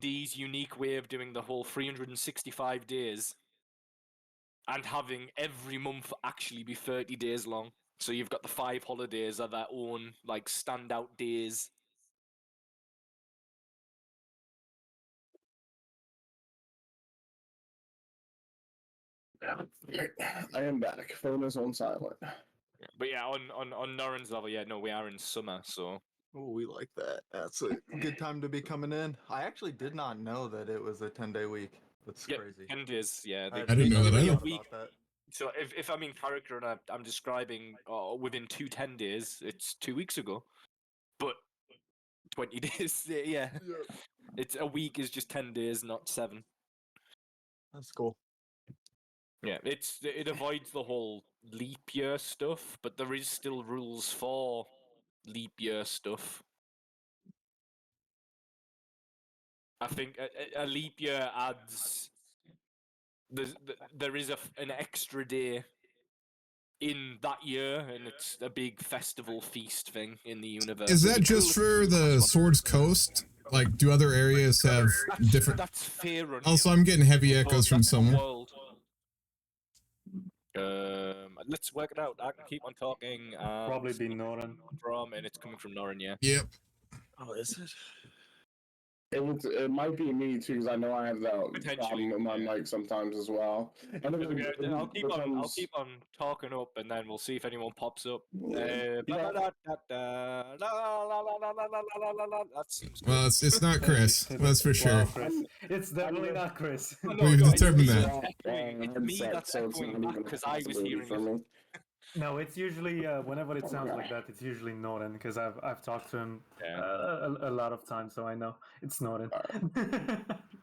D&D's unique way of doing the whole 365 days and having every month actually be 30 days long. So you've got the 5 holidays are their own, like, standout days. I am back. Phone is on silent. But yeah, on Norrin's level, yeah, no, we are in summer, so... Oh, we like that. That's a good time to be coming in. I actually did not know that it was a 10-day week. That's crazy. 10 days, yeah. I didn't know that either. A week. So if I'm in character and I'm describing within 10 days, it's 2 weeks ago. But 20 days, yeah. It's a week is just 10 days, not 7. That's cool. Yeah, it avoids the whole leap year stuff, but there is still rules for leap year stuff. I think a leap year adds there is an extra day in that year, and it's a big festival feast thing in the universe. Is that just for the Swords Coast? Like, do other areas have different? That's Faerun. Also, I'm getting heavy echoes from someone. World. Let's work it out. I can keep on talking. Probably be Norrin. And it's coming from Norrin, yeah. Yep. Oh, is it? It might be me too, because I know I have that problem with my mic sometimes as well. And I'll keep on talking up, and then we'll see if anyone pops up. That seems good. Well, it's not Chris. That's for sure. Chris. It's definitely not Chris. We've determined that. It's me that's echoing back because I was hearing it. No, it's usually whenever it sounds like that, it's usually Norrin, because I've talked to him a lot of times, so I know it's Norrin.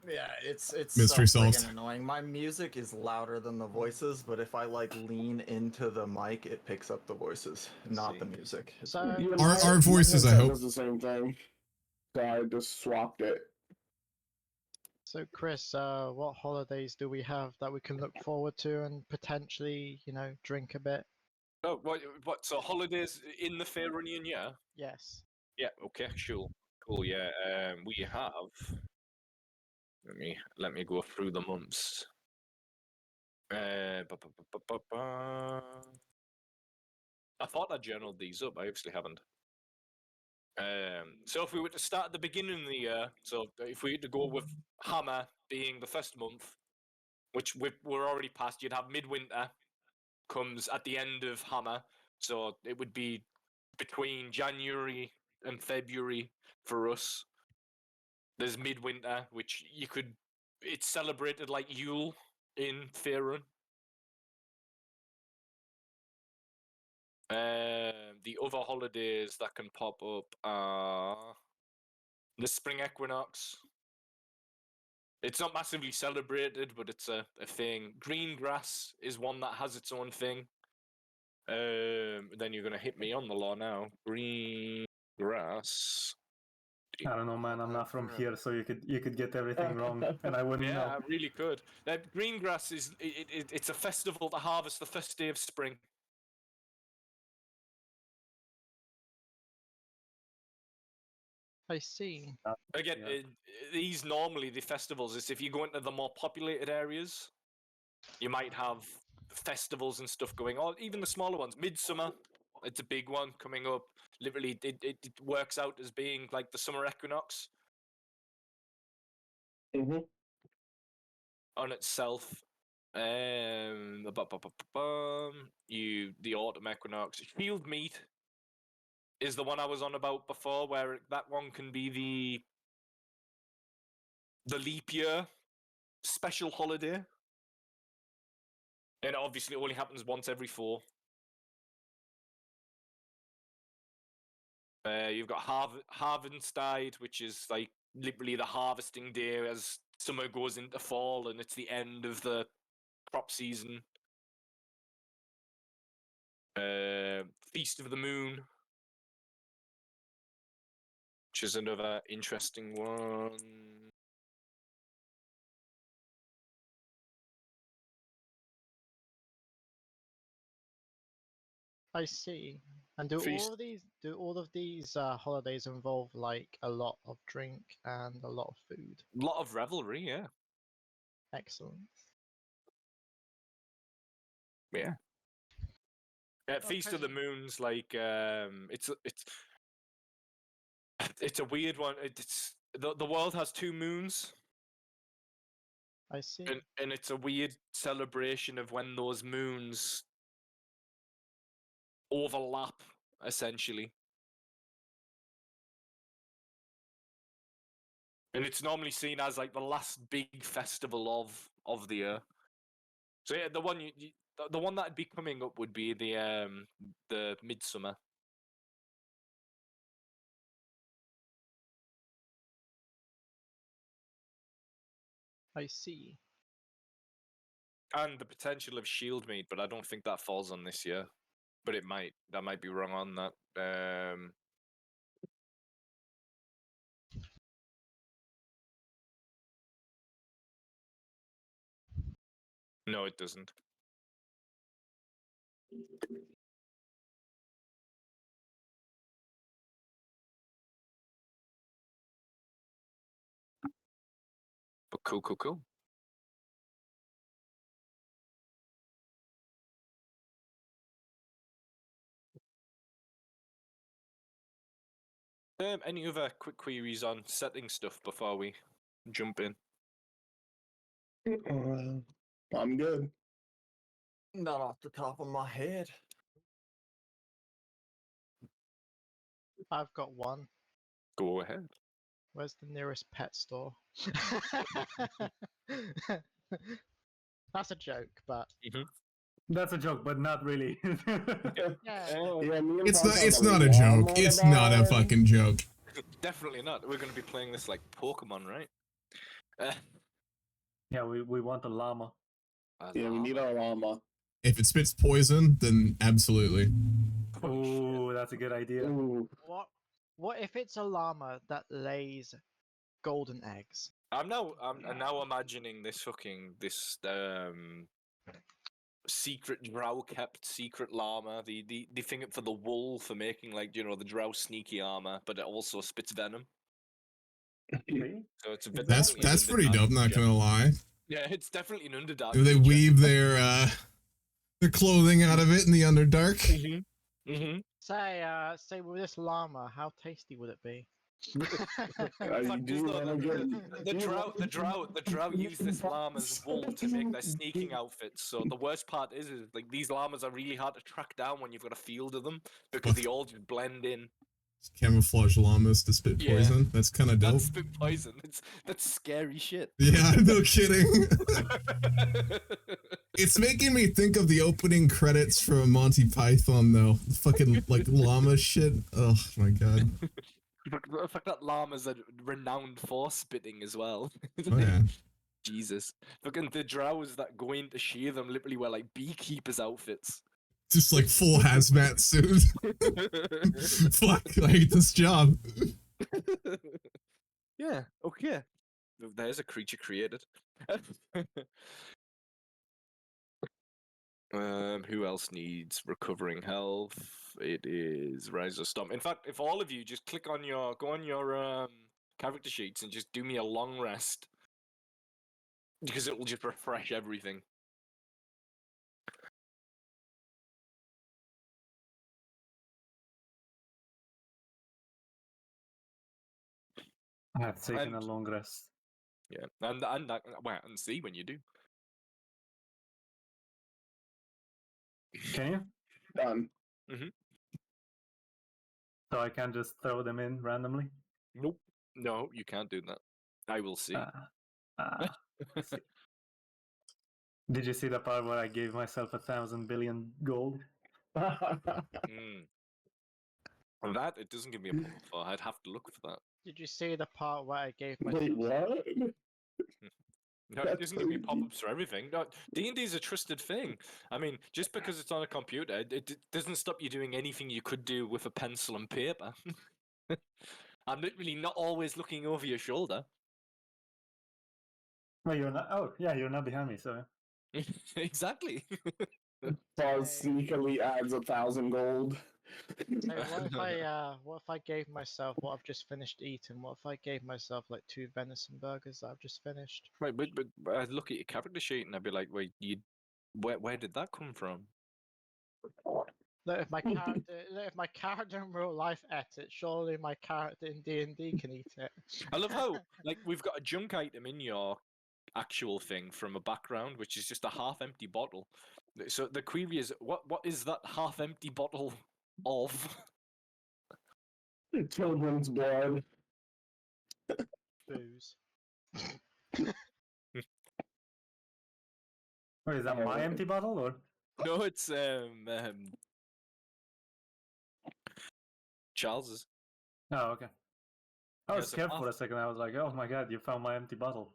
Yeah, it's Mystery so solved. friggin' annoying. My music is louder than the voices, but if I like lean into the mic, it picks up the voices, not the music. So Our voices, I hope. Does the same thing. So I just swapped it. So Chris, what holidays do we have that we can look forward to and potentially, drink a bit? Oh, what? So holidays in the Faerunian year? Yes. Yeah. Okay. Sure. Cool. Yeah. We have. Let me go through the months. I thought I journaled these up. I actually haven't. So if we were to start at the beginning of the year, so if we were to go with Hammer being the first month, which we're already past, you'd have Midwinter comes at the end of Hammer, so it would be between January and February for us. There's Midwinter, which it's celebrated like Yule in Faerun. The other holidays that can pop up are the Spring Equinox. It's not massively celebrated, but it's a thing. Green grass is one that has its own thing. Then you're gonna hit me on the law now. Green grass. I don't know, man. I'm not from here, so you could get everything wrong, and I wouldn't know. Yeah, I really could. Green grass is it's a festival to harvest the first day of spring. I see. Again, these normally the festivals is if you go into the more populated areas, you might have festivals and stuff going on. Even the smaller ones, Midsummer, it's a big one coming up. Literally, it works out as being like the summer equinox on itself. The autumn equinox, Field Meat is the one I was on about before, where that one can be the leap year special holiday, and it obviously only happens once every 4. You've got Harvestide, which is like literally the harvesting day as summer goes into fall, and it's the end of the crop season. Feast of the Moon, which is another interesting one. I see. And do Feast. all of these holidays involve like a lot of drink and a lot of food? A lot of revelry, yeah. Excellent. Yeah. Feast of the Moon's like it's a weird one. It's the world has two moons, I see. and it's a weird celebration of when those moons overlap, essentially. And it's normally seen as like the last big festival of the year. So yeah, the one the one that'd be coming up would be the midsummer. I see. And the potential of Shieldmead, but I don't think that falls on this year. But it might. That might be wrong on that. No, it doesn't. But cool. Any other quick queries on setting stuff before we jump in? I'm good. Not off the top of my head. I've got one. Go ahead. Where's the nearest pet store? That's a joke, but That's a joke, but not really. yeah. It's not a joke. It's not a fucking joke. Definitely not. We're going to be playing this like Pokemon, right? Yeah, we want a llama. Yeah, we need our llama. If it spits poison, then absolutely. Oh, that's a good idea. Ooh. What if it's a llama that lays golden eggs? I'm now imagining this secret drow kept secret llama, the thing for the wool for making like the drow sneaky armor, but it also spits venom. So it's That's pretty dope. Not gonna lie. Yeah, it's definitely an Underdark. They weave their clothing out of it in the Underdark. Say with this llama, how tasty would it be? The drow use this llama's wool to make their sneaking outfits. So the worst part is like these llamas are really hard to track down when you've got a field of them because they all just blend in. Camouflage llamas to spit poison. Yeah, that's kind of dope. That's spit poison. That's scary shit. Yeah, no kidding. It's making me think of the opening credits from Monty Python, though. The fucking like llama shit. Oh my god. The fact that llamas are renowned for spitting as well. Oh yeah. Jesus. Fucking the drows that go in to shear them literally wear like beekeepers' outfits. Just like full hazmat suit. Fuck, I hate this job. Yeah, okay. There's a creature created. Who else needs recovering health? It is Rise of Storm. In fact, if all of you just go on your character sheets and just do me a long rest, because it will just refresh everything. I've taken a long rest. Yeah, and see when you do. Can you? Done. So I can just throw them in randomly? Nope. No, you can't do that. I will see. See. Did you see the part where I gave myself 1,000 billion gold? That it doesn't give me a pop-up for. I'd have to look for that. Did you see the part where I gave myself? Wait, what? No, it doesn't give me pop-ups for everything. No, D&D is a trusted thing. I mean, just because it's on a computer, it doesn't stop you doing anything you could do with a pencil and paper. I'm literally not always looking over your shoulder. Well, you're not. Oh, yeah, you're not behind me, so. Exactly. Pause sneakily adds 1,000 gold. So what if I gave myself what I've just finished eating? What if I gave myself like 2 venison burgers that I've just finished? Right, but I'd look at your character sheet and I'd be like, wait, where did that come from? Look, if my character in real life ate it, surely my character in D&D can eat it. I love how like we've got a junk item in your actual thing from a background, which is just a half-empty bottle. So the query is, what is that half-empty bottle of? Children's blood. Booze. Wait, is that my empty bottle or? No, it's Charles's. Oh, okay. I was Yes, scared for a second. I was like, "Oh my god, you found my empty bottle."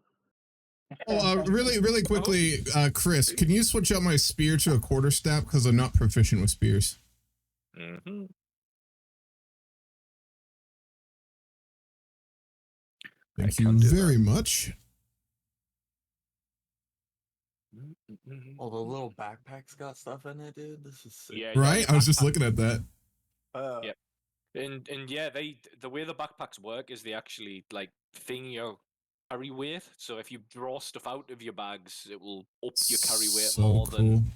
Oh, really quickly, Chris, can you switch out my spear to a quarterstaff because I'm not proficient with spears? Mm-hmm. Thank you very much. Oh, the little backpack's got stuff in it, dude. This is sick. Yeah, Right? I was just looking at that. Yep. And yeah, the way the backpacks work is they actually like thing your carry weight. So if you draw stuff out of your bags, it will up your carry weight So more cool. than.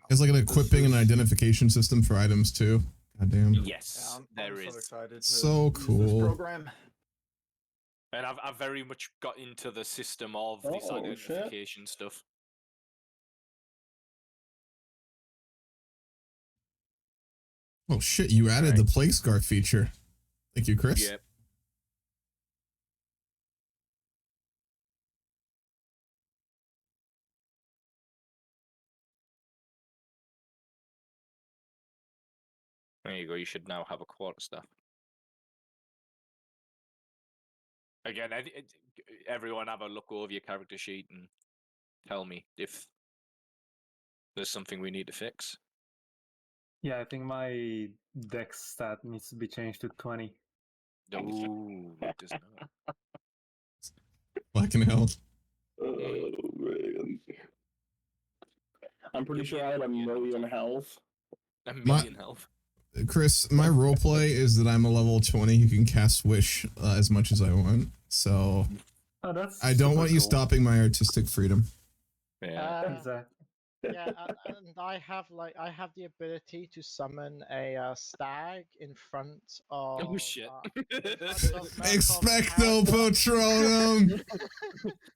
There's like an equipping and identification system for items too. Goddamn. Yes, there I'm is. so excited to So use this cool. program. And I've very much got into the system of this Oh, identification stuff. Oh shit, you added the Plague Scar feature. Thank you, Chris. Yep. There you go. You should now have a quarterstaff. Again, everyone have a look over your character sheet and tell me if there's something we need to fix. Yeah, I think my dex stat needs to be changed to 20. No, it does not. Fucking hell. Oh, man. I'm pretty sure I had a million health. A million health. Chris, my roleplay is that I'm a level 20 who can cast Wish as much as I want. So I don't want you stopping my artistic freedom. Yeah. Exactly. Yeah, and I have the ability to summon a stag in front of. Oh shit! Expecto Patronum.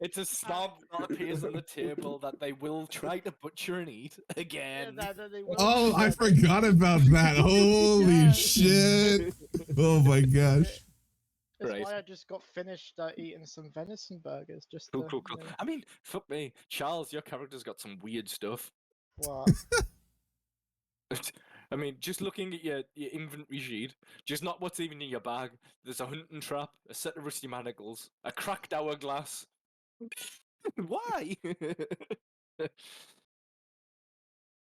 It's a stomp that appears on the table that they will try to butcher and eat again. Yeah, they will Oh, try I to- forgot about that. Holy Yeah. shit. Oh my gosh. That's Right. why I just got finished eating some venison burgers. Just Cool, to, cool, cool. you know, I mean, fuck me, Charles, your character's got some weird stuff. what? I mean, just looking at your inventory sheet, just not what's even in your bag. There's a hunting trap, a set of rusty manacles, a cracked hourglass. Why?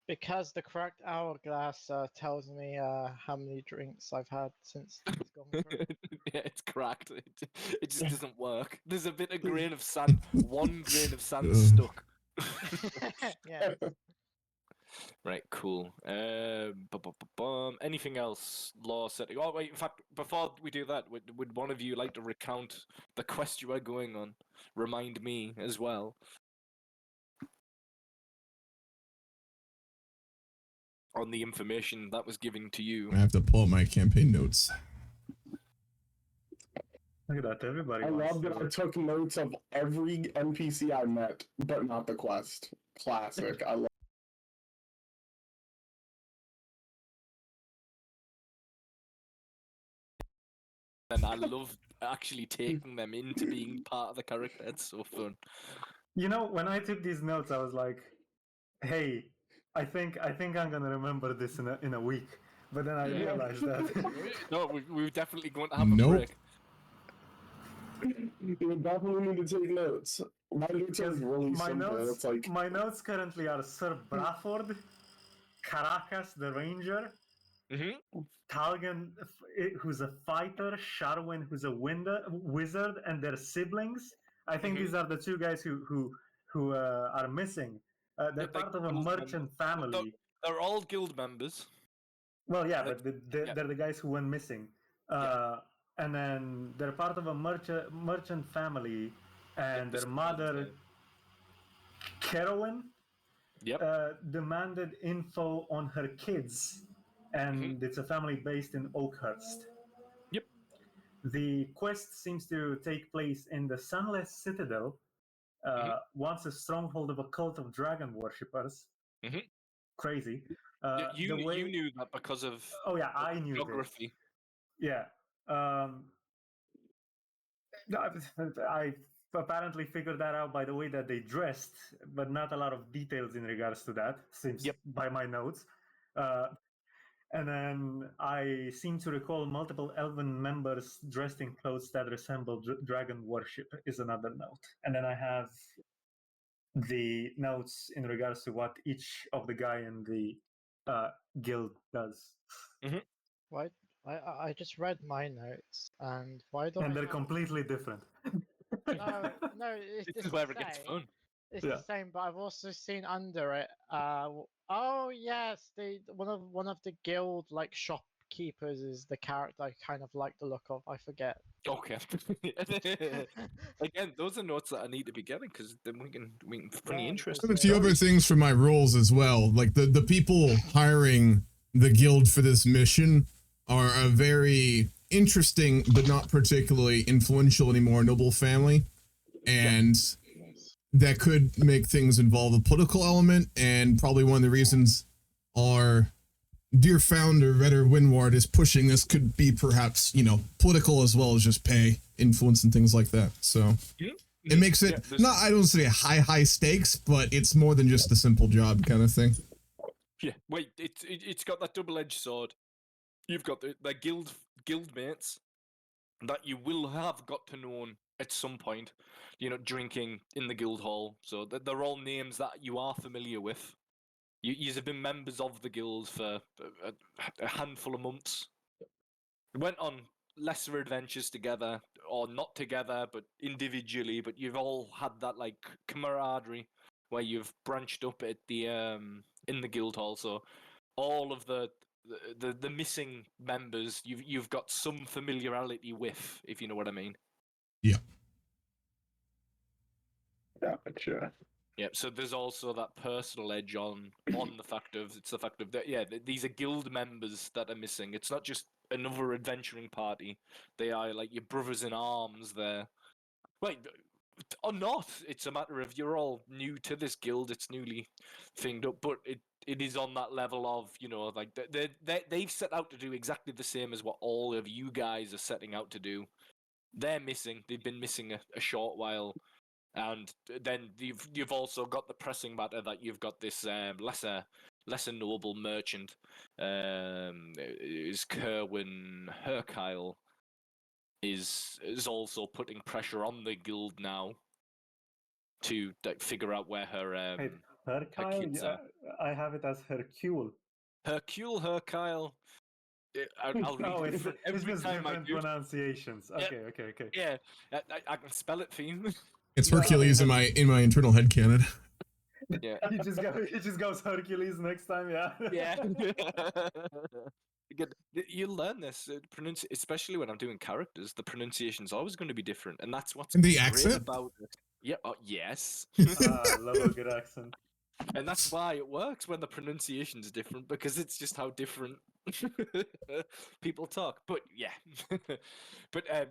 Because the cracked hourglass tells me how many drinks I've had since it's gone through. Yeah, it's cracked. It just doesn't work. There's a bit of grain of sand. One grain of sand stuck. Yeah. Right, cool. Anything else? Law setting. Oh wait, in fact, before we do that, would one of you like to recount the quest you are going on? Remind me as well. On the information that was given to you. I have to pull up my campaign notes. Look at that, everybody. I wants love that to- I took notes of every NPC I met, but not the quest. Classic. I love. And I love actually taking them into being part of the character. It's so fun. You know, when I took these notes, I was like, "Hey, I think I'm gonna remember this in a week." But then I realized that. No, we're definitely going to have Nope. a break. You definitely need to take notes. My notes are really my simple. notes, It's like my notes currently are Sir Bradford, Caracas the Ranger, Mm-hmm. Talgan, who's a fighter, Sharwin, who's a wizard, and their siblings. I think these are the two guys who are missing. They're Yep, part of a guild merchant family. They're all guild members. Well, yeah, but they're the guys who went missing. And then they're part of a merchant family, and their mother, Faerun, demanded info on her kids, and it's a family based in Oakhurst. Yep. The quest seems to take place in the Sunless Citadel, once a stronghold of a cult of dragon worshippers. Crazy. You knew that because of I knew geography. This. Yeah. I apparently figured that out by the way that they dressed, but not a lot of details in regards to that, seems by my notes. And then I seem to recall multiple elven members dressed in clothes that resemble dragon worship is another note. And then I have the notes in regards to what each of the guy in the guild does. Right. I just read my notes, and why don't? And they're completely different. No, this is where it gets fun. It's the same, but I've also seen under it. Oh yes, one of the guild like shopkeepers is the character I kind of like the look of. I forget. Okay. Again, those are notes that I need to be getting because then we can funny interest. A few other things for my roles as well. Like the people hiring the guild for this mission are a very interesting but not particularly influential anymore noble family, and that could make things involve a political element. And probably one of the reasons our dear founder Redder Winward is pushing this could be perhaps political as well as just pay influence and things like that. So it makes it not, I don't say high stakes, but it's more than just a simple job kind of thing. Yeah, wait, it's got that double-edged sword. You've got the guild mates that you will have got to know at some point, drinking in the guild hall. So they're all names that you are familiar with. You have been members of the guild for a handful of months. Went on lesser adventures together, or not together, but individually. But you've all had that like camaraderie where you've branched up at the in the guild hall. So all of the missing members you've got some familiarity with, if you know what I mean. Yeah. Yeah, sure. Yeah, so there's also that personal edge on the fact of that these are guild members that are missing. It's not just another adventuring party. They are like your brothers in arms there. Wait, or not. It's a matter of you're all new to this guild. It's newly thinged up, but it is on that level of like they've set out to do exactly the same as what all of you guys are setting out to do. They're missing. They've been missing a short while. And then you've also got the pressing matter that you've got this lesser noble merchant, is Kerwin Herkyle, is also putting pressure on the guild now to figure out where her kids are. I have it as Hercule. Herkyle. I'll read it every time I do. Pronunciations. Okay. Yeah, I can spell it for you. It's Hercules in my internal headcanon. Yeah. He just goes Hercules next time, yeah. Yeah. You'll learn this, especially when I'm doing characters. The pronunciation's always going to be different, and that's what's and the great accent about it. Yeah. Yes. I love a good accent. And that's why it works when the pronunciation's different, because it's just how different people talk. But yeah.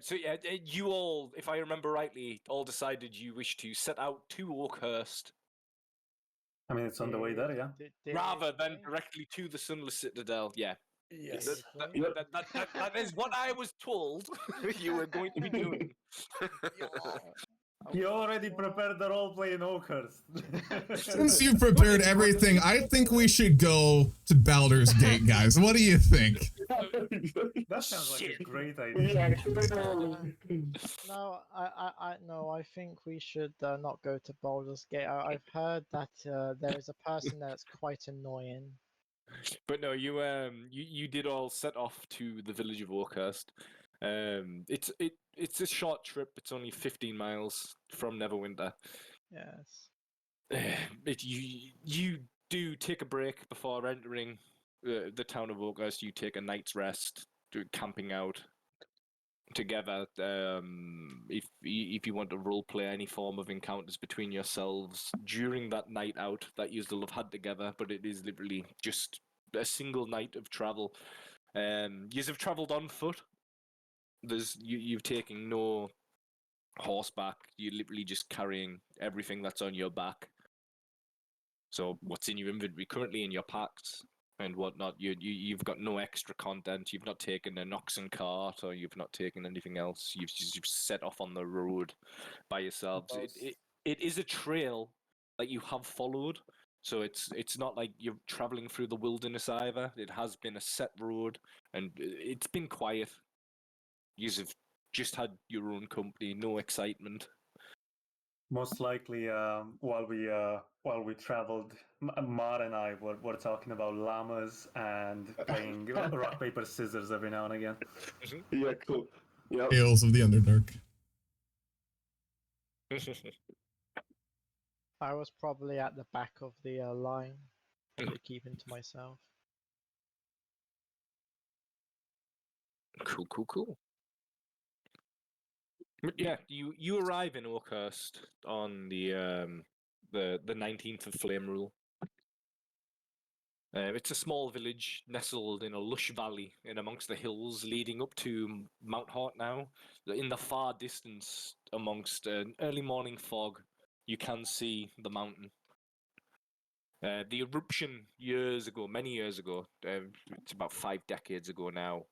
So yeah, you all, if I remember rightly, all decided you wish to set out to Oakhurst. I mean, it's on the way there, yeah. Rather than directly to the Sunless Citadel, yeah. Yes. That is what I was told you were going to be doing. You already prepared the roleplay in Oakhurst. Since you prepared everything, I think we should go to Baldur's Gate, guys. What do you think? That sounds like a great idea. No, I think we should not go to Baldur's Gate. I've heard that there is a person there that's quite annoying. But no, you did all set off to the village of Oakhurst. It's a short trip. It's only 15 miles from Neverwinter. Yes. You do take a break before entering the town of Oakhurst, you take a night's rest, camping out together. If you want to roleplay any form of encounters between yourselves during that night out that you still have had together, but it is literally just a single night of travel. You have travelled on foot. You've taken no horseback. You're literally just carrying everything that's on your back. So what's in your inventory currently in your packs and whatnot, you've got no extra content. You've not taken an oxen cart or you've not taken anything else. You've set off on the road by yourselves. It is a trail that you have followed, so it's not like you're traveling through the wilderness either. It has been a set road and it's been quiet. You've just had your own company, no excitement. Most likely, while we traveled, Mar and I were talking about llamas and playing rock paper scissors every now and again. Yeah, cool. Yep. Tales of the Underdark. I was probably at the back of the line, probably keeping to myself. Cool. But yeah, you arrive in Oakhurst on the 19th of Flame Rule. It's a small village nestled in a lush valley in amongst the hills leading up to Mount Hart now. In the far distance, amongst an early morning fog, you can see the mountain. The eruption many years ago, it's about 5 decades ago now,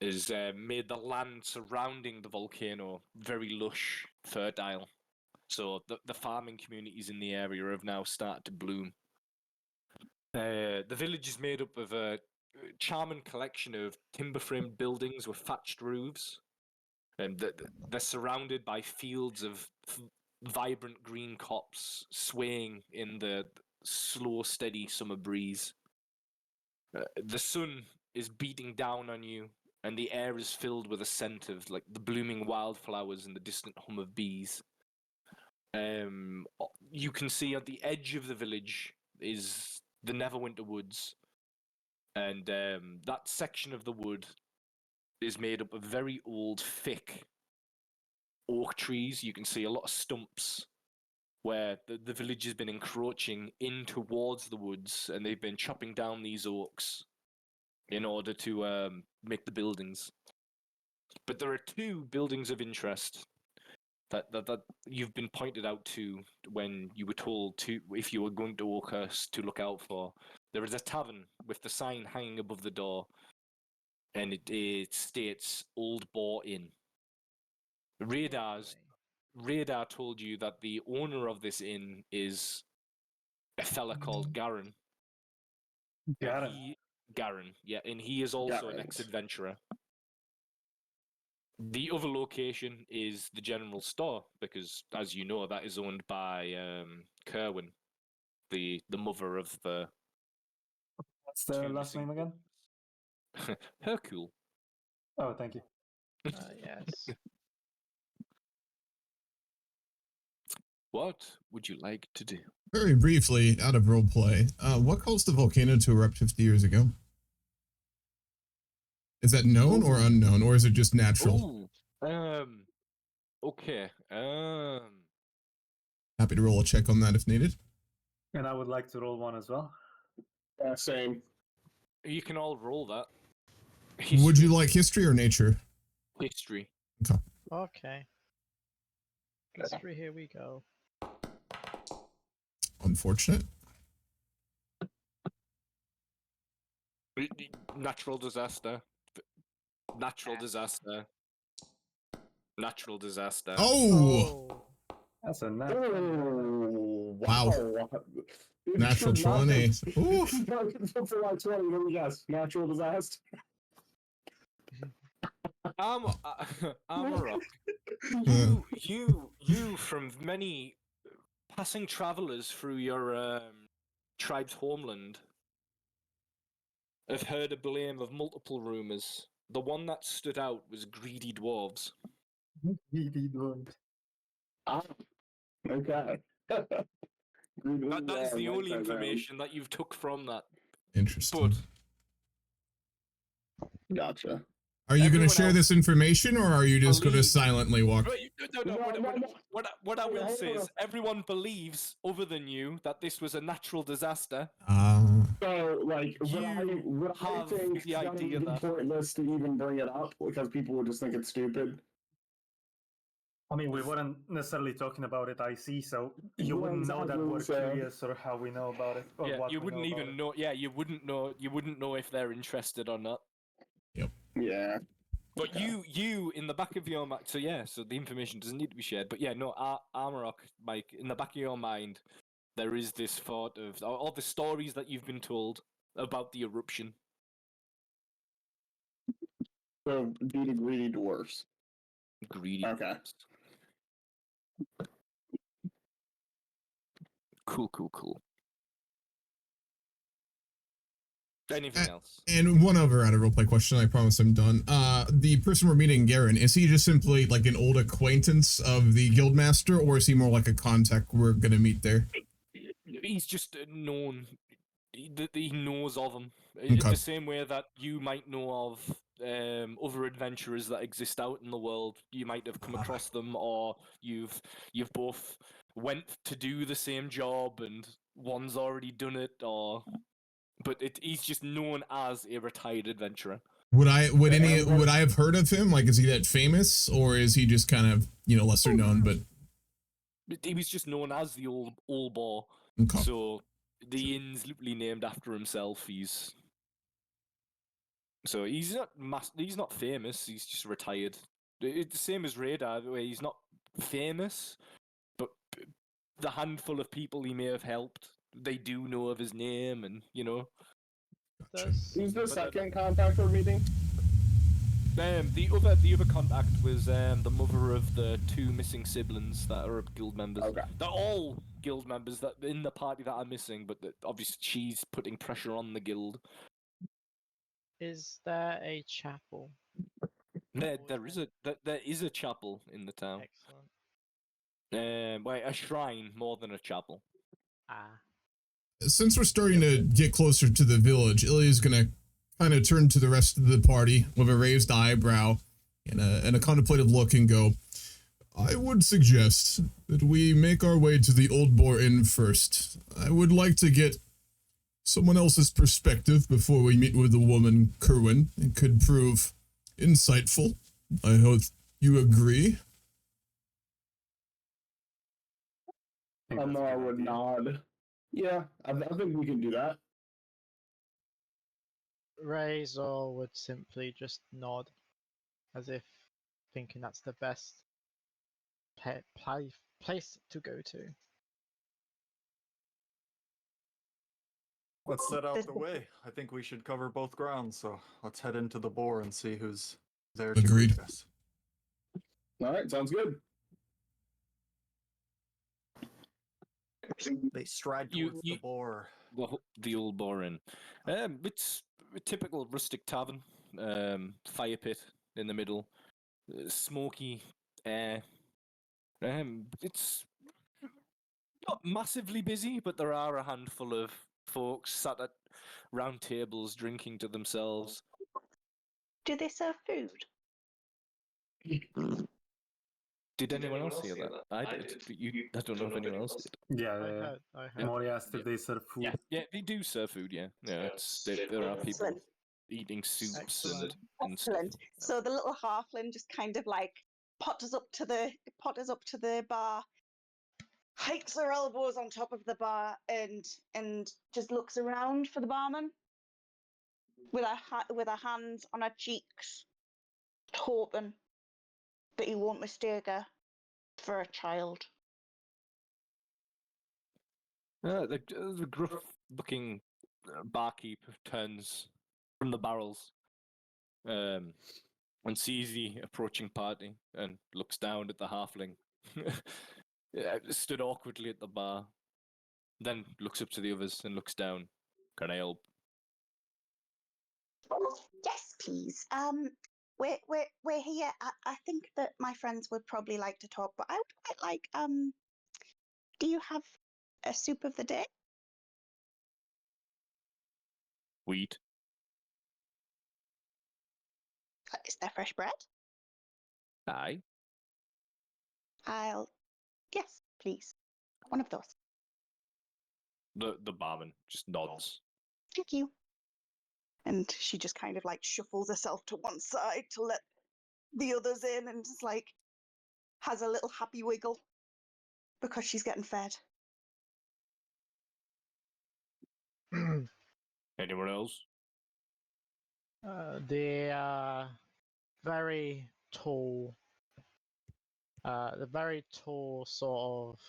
has made the land surrounding the volcano very lush, fertile. So the farming communities in the area have now started to bloom. The village is made up of a charming collection of timber-framed buildings with thatched roofs. And they're surrounded by fields of vibrant green copse swaying in the slow, steady summer breeze. The sun is beating down on you, and the air is filled with a scent of like the blooming wildflowers and the distant hum of bees. You can see at the edge of the village is the Neverwinter Woods, and that section of the wood is made up of very old, thick oak trees. You can see a lot of stumps where the village has been encroaching in towards the woods, and they've been chopping down these oaks in order to make the buildings. But there are 2 buildings of interest that you've been pointed out to when you were told to, if you were going to Oakhurst, to look out for. There is a tavern with the sign hanging above the door, and it states Old Boar Inn. Radar told you that the owner of this inn is a fella called Garen. Garen, yeah, and he is also an ex-adventurer. The other location is the general store, because, as you know, that is owned by Kerwin, the mother of the... What's the last name again? Hercule. Oh, thank you. Yes. What would you like to do? Very briefly, out of roleplay, what caused the volcano to erupt 50 years ago? Is that known or unknown, or is it just natural? Okay. Happy to roll a check on that if needed. And I would like to roll one as well. Same. You can all roll that. Would you like history or nature? History. Okay. Okay. History, here we go. Unfortunate. Natural disaster. Natural disaster. Natural disaster. Oh! That's a Oh, wow. Natural 20. Ooh. For like 20, let me guess. Natural disaster. I'm a rock. You from many passing travelers through your tribe's homeland have heard a blame of multiple rumors. The one that stood out was greedy dwarves. Greedy dwarves. Ah, okay. That is the only information that you've took from that. Interesting. Gotcha. Are you going to Everyone share else this information, or are you just going to believes- silently walk? What I will say is, everyone believes, other than you, that this was a natural disaster. So, like, You would I have think the that would idea be that- pointless to even bring it up because people would just think it's stupid? I mean, we weren't necessarily talking about it, I see, so you Yeah, wouldn't know that exactly, we're so- curious or how we know about it. Or Yeah, what you we wouldn't know about even it. know. Yeah, you wouldn't know. You wouldn't know if they're interested or not. Yeah. But Okay. you in the back of your mind. So yeah, so the information doesn't need to be shared. But yeah, no, Armorock, Mike, in the back of your mind, there is this thought of all the stories that you've been told about the eruption. So, beating greedy dwarfs. Greedy. Okay. Cool. Anything else? And one other out of roleplay question, I promise I'm done. The person we're meeting, Garen, is he just simply like an old acquaintance of the guildmaster, or is he more like a contact we're gonna meet there? He's just known. He knows of them. Okay. The same way that you might know of other adventurers that exist out in the world. You might have come across them, or you've both went to do the same job, and one's already done it, or. But he's just known as a retired adventurer. Would I have heard of him? Like, is he that famous, or is he just kind of, lesser known? But he was just known as the Old Boar. okay. So the inn's literally named after himself. He's not famous. He's just retired. It's the same as Radar, where he's not famous, but the handful of people he may have helped, they do know of his name, and Who's the second contact we're meeting? The other contact was the mother of the two missing siblings that are guild members. Okay. They're all guild members that in the party that are missing, but obviously she's putting pressure on the guild. Is there a chapel? There is a chapel in the town. Excellent. A shrine more than a chapel. Since we're starting to get closer to the village, Ilya's gonna kind of turn to the rest of the party with a raised eyebrow and a contemplative look and go, I would suggest that we make our way to the Old Boar Inn first. I would like to get someone else's perspective before we meet with the woman, Kerwin. It could prove insightful. I hope you agree. I would nod. Yeah, I think we can do that. Razor would simply just nod, as if thinking that's the best place to go to. Let's set out the way. I think we should cover both grounds, so let's head into the boar and see who's there to Agreed. greet us. All right, sounds good. They stride towards the boar. The Old Boar Inn. It's a typical rustic tavern. Fire pit in the middle. Smoky air. It's not massively busy, but there are a handful of folks sat at round tables drinking to themselves. Do they serve food? Did anyone else hear that? I did. But I don't know if anyone else did. Yeah, I heard. Mori asked if they serve food. Yeah, they do serve food. Yeah, there are people Excellent. eating soups Excellent. and stuff. Excellent. So the little halfling just kind of like potters up to the bar, hikes her elbows on top of the bar, and just looks around for the barman with her hands on her cheeks, hoping that he won't mistake her for a child. The gruff-looking barkeep turns from the barrels and sees the approaching party and looks down at the halfling. Stood awkwardly at the bar. Then looks up to the others and looks down. Can I help? Yes, please. We're here. I think that my friends would probably like to talk, but I would quite like. Do you have a soup of the day? Wheat. Is there fresh bread? Aye. Yes, please. One of those. The barman just nods. Thank you. And she just kind of like shuffles herself to one side to let the others in and just like has a little happy wiggle because she's getting fed. Anyone else? The very tall, sort of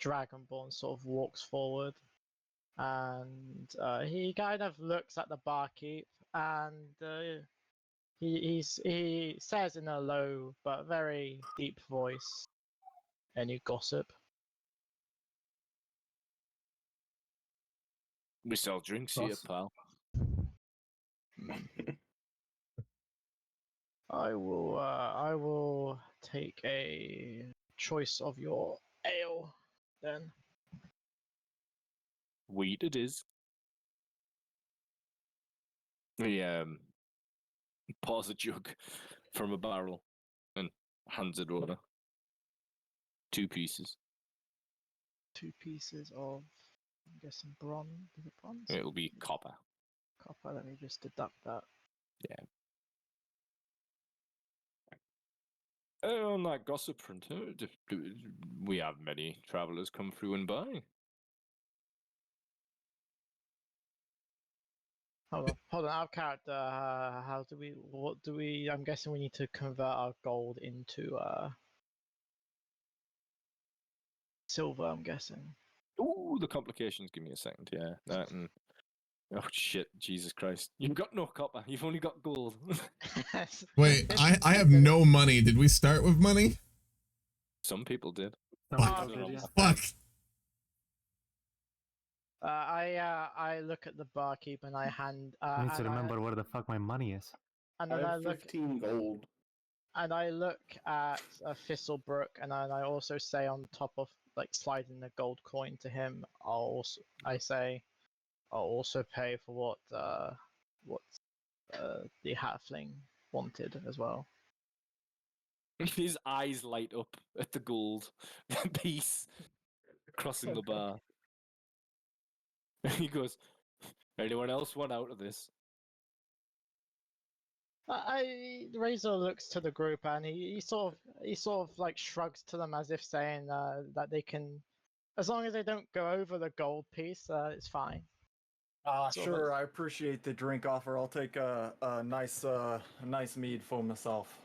dragonborn sort of walks forward, and he kind of looks at the barkeep, and he says in a low but very deep voice, "Any gossip?" We sell drinks here, pal. I will take a choice of your ale, then. Wheat it is. He pours a jug from a barrel and hands it over. 2 pieces. 2 pieces of, I'm guessing bronze. Is it bronze? It'll be copper. Copper. Let me just deduct that. Yeah. On that gossip front, we have many travelers come through and by. Hold on, out of character. I'm guessing we need to convert our gold into silver, I'm guessing. Ooh, the complications. Give me a second. Yeah. That and... Oh shit! Jesus Christ! You've got no copper. You've only got gold. Wait, I have no money. Did we start with money? Some people did. Fuck. Yeah. Fuck. I look at the barkeep and I hand. I need to remember where the fuck my money is. And I then have 15 gold. And I look at Thistlebrook, and then I also say on top of like sliding the gold coin to him, I'll also pay for what the halfling wanted as well. His eyes light up at the gold piece crossing the bar. He goes, "Anyone else want out of this?" Razor looks to the group and he sort of like shrugs to them as if saying that they can, as long as they don't go over the gold piece, it's fine. Sure. I appreciate the drink offer. I'll take a nice mead for myself.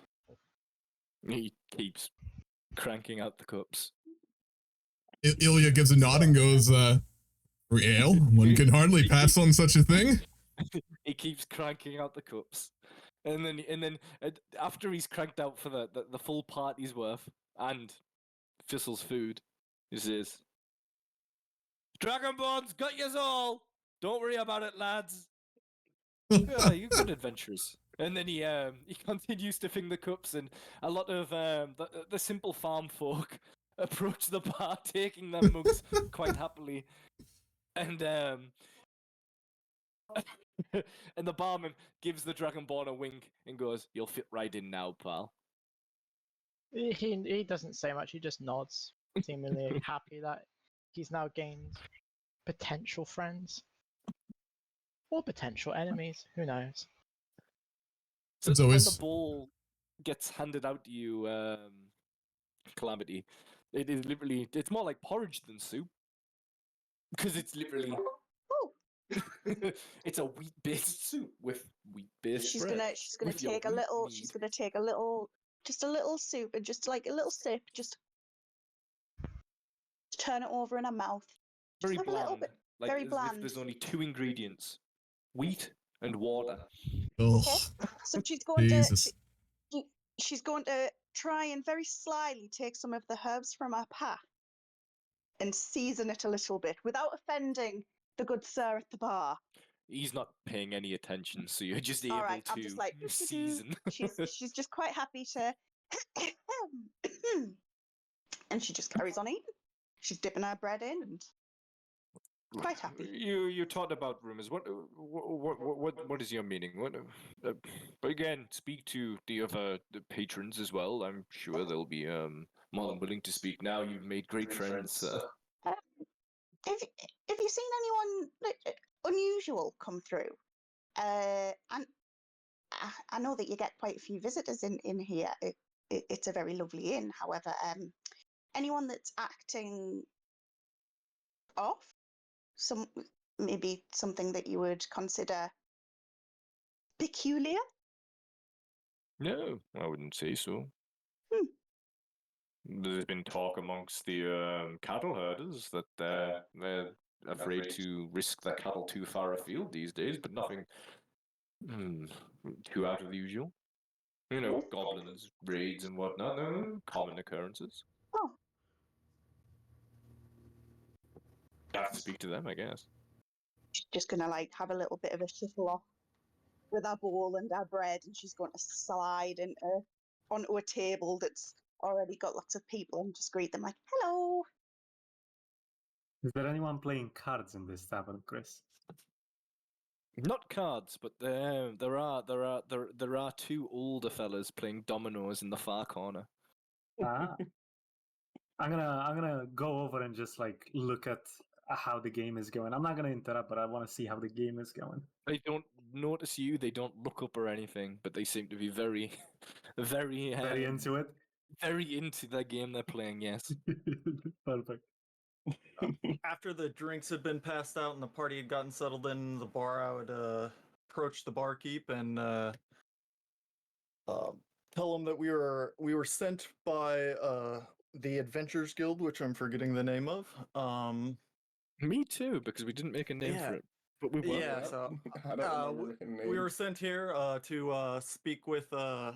He keeps cranking out the cups. Ilya gives a nod and goes, "For ale, one can hardly pass on such a thing." He keeps cranking out the cups, and then after he's cranked out for the full party's worth and Thistle's food, he says, "Dragonborn's got yous all. Don't worry about it, lads. Yeah, you're good adventurers." And then he continues to fill the cups, and a lot of the simple farm folk approach the bar, taking their mugs quite happily, and and the barman gives the Dragonborn a wink and goes, "You'll fit right in now, pal." He doesn't say much. He just nods, seemingly happy that he's now gained potential friends or potential enemies. Who knows? So It's when always- the ball gets handed out to you, Calamity, it is literally, it's more like porridge than soup. Because it's literally, it's a wheat-based soup with wheat-based She's bread. gonna with your take a wheat little. mead. She's gonna take a little, just a little soup, and just like a little sip, just turn it over in her mouth. Very Just have a little bland. bit. Like very as bland. if there's only 2 ingredients: wheat and water. Ugh, So she's going Jesus. she's going to try and very slyly take some of the herbs from her pack and season it a little bit without offending the good sir at the bar. He's not paying any attention, so you're just able All right, to I'm just like season. she's just quite happy to, and she just carries on eating. She's dipping her bread in, and quite happy. You talked about rumors. What is your meaning? But again, speak to the other patrons as well. I'm sure they'll be more than willing to speak now. You've made great friends. Have you seen anyone unusual come through? And I know that you get quite a few visitors in here. It's a very lovely inn. However, anyone that's acting off, maybe something that you would consider peculiar? No, I wouldn't say so. There's been talk amongst the cattle herders that they're afraid to risk their cattle too far afield these days, but nothing too out of the usual. You know, goblins, raids, and whatnot. Common occurrences. Oh. I have to speak to them, I guess. Just gonna have a little bit of a shuffle off with our bowl and our bread, and she's going to slide onto a table that's already got lots of people and just greet them like, hello. Is there anyone playing cards in this tavern, Chris? Not cards, but there are two older fellas playing dominoes in the far corner. I'm gonna go over and just look at how the game is going. I'm not gonna interrupt, but I want to see how the game is going. They don't notice you. They don't look up or anything, but they seem to be very, very into it. Very into the game they're playing. Yes. Perfect. After the drinks had been passed out and the party had gotten settled in the bar, I would approach the barkeep and tell him that we were sent by the Adventurers Guild, which I'm forgetting the name of. Me too, because we didn't make a name for it, but we were. Yeah, so we were sent here to speak with the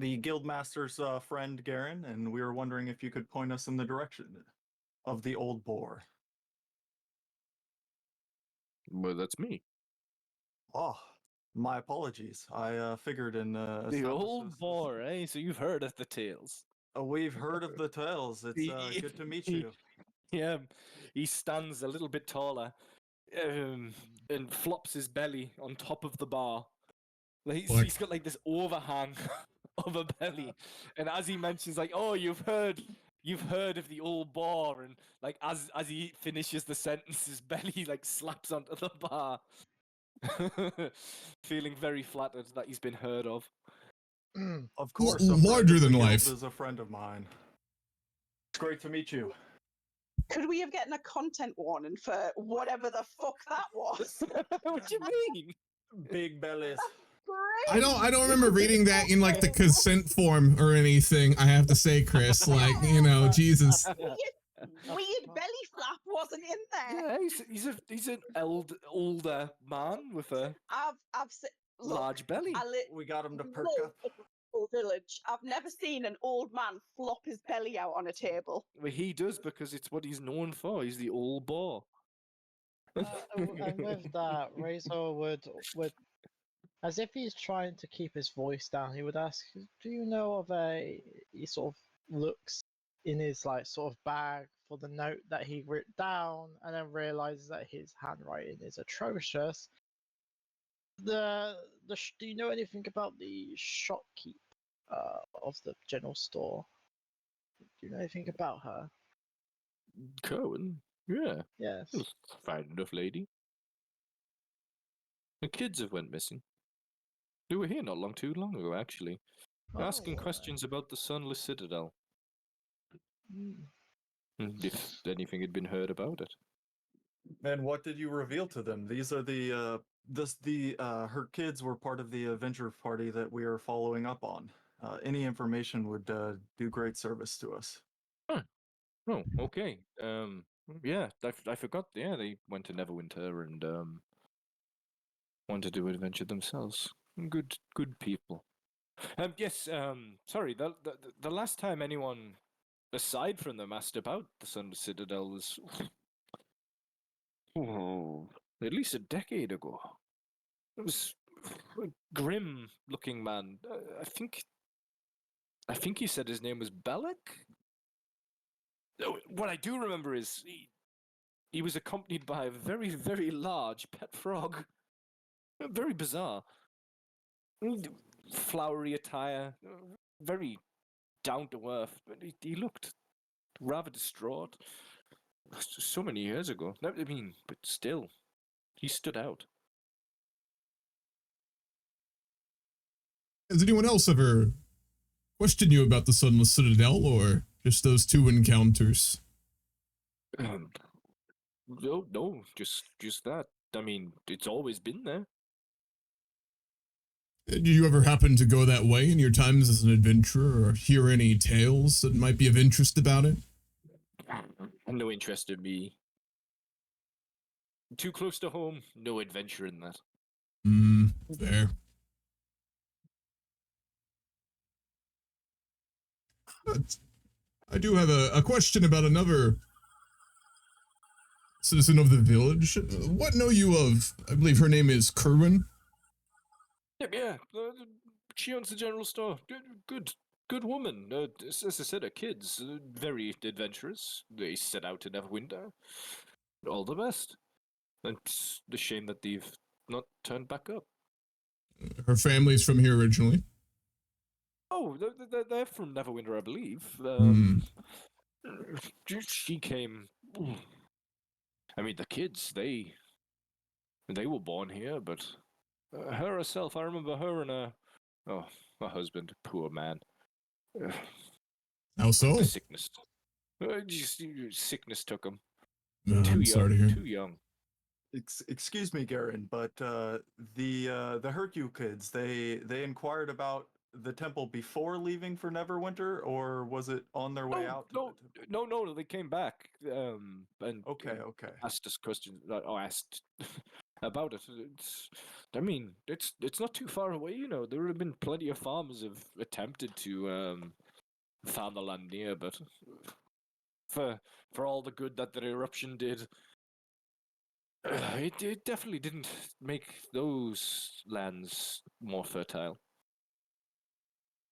Guildmaster's friend Garen, and we were wondering if you could point us in the direction of the Old Boar. Well, that's me. Oh, my apologies. I figured in the Old Boar, eh? So you've heard of the tales. We've heard of the tales. It's good to meet you. Yeah, he stands a little bit taller and flops his belly on top of the bar. He's got this overhang of a belly, and as he mentions, oh, you've heard of the Old Boar, and as he finishes the sentence, his belly slaps onto the bar, feeling very flattered that he's been heard of. Of course, larger than life. Is a friend of mine. It's great to meet you. Could we have gotten a content warning for whatever the fuck that was? What do you mean? Big bellies. Great. I don't remember reading that in the consent form or anything. I have to say, Chris, Jesus. Weird belly flap wasn't in there. Yeah, he's an older man with a large belly. We got him to perk up. Village. I've never seen an old man flop his belly out on a table. Well, he does because it's what he's known for. He's the Old Boar. And with that, Razor would, as if he's trying to keep his voice down, he would ask, "Do you know of a?" He sort of looks in his sort of bag for the note that he wrote down, and then realizes that his handwriting is atrocious. Do you know anything about the shopkeep of the general store? Do you know anything about her? Cohen? Yeah. Yes. Fine enough lady. The kids have went missing. They were here not too long ago, actually. Asking questions about the Sunless Citadel. And if anything had been heard about it. And what did you reveal to them? These are her kids were part of the adventure party that we are following up on. Any information would do great service to us. Huh. Oh, okay. Yeah, I forgot. Yeah, they went to Neverwinter and wanted to adventure themselves. Good people. Yes. Sorry. The last time anyone aside from them asked about the Sunless Citadel was at least a decade ago. It was a grim-looking man. I think he said his name was Bellic. What I do remember is he was accompanied by a very, very large pet frog. Very bizarre. Flowery attire, very down to earth, but he looked rather distraught. So many years ago. I mean, but still, he stood out. Has anyone else ever questioned you about the Sunless Citadel, or just those two encounters? No, just that. I mean, it's always been there. Did you ever happen to go that way in your times as an adventurer, or hear any tales that might be of interest about it? No interest in me. Too close to home, no adventure in that. Fair. I do have a question about another citizen of the village. What know you of, I believe her name is Kerwin? Yeah, she owns the general store. Good woman. As I said, her kids, very adventurous. They set out to Neverwinter. All the best. It's a shame that they've not turned back up. Her family's from here originally. Oh, they're from Neverwinter, I believe. She came. I mean, the kids, they were born here, but her herself, I remember her and her husband, poor man. How so? The sickness. Sickness took him. I'm sorry to hear. Too young. Excuse me, Garen, but the Hercule kids, they inquired about the temple before leaving for Neverwinter, or was it on their way out? No, they came back. And okay. Asked us questions. Asked about it. I mean, it's not too far away. You know, there have been plenty of farmers have attempted to farm the land near, but for all the good that the eruption did, it definitely didn't make those lands more fertile.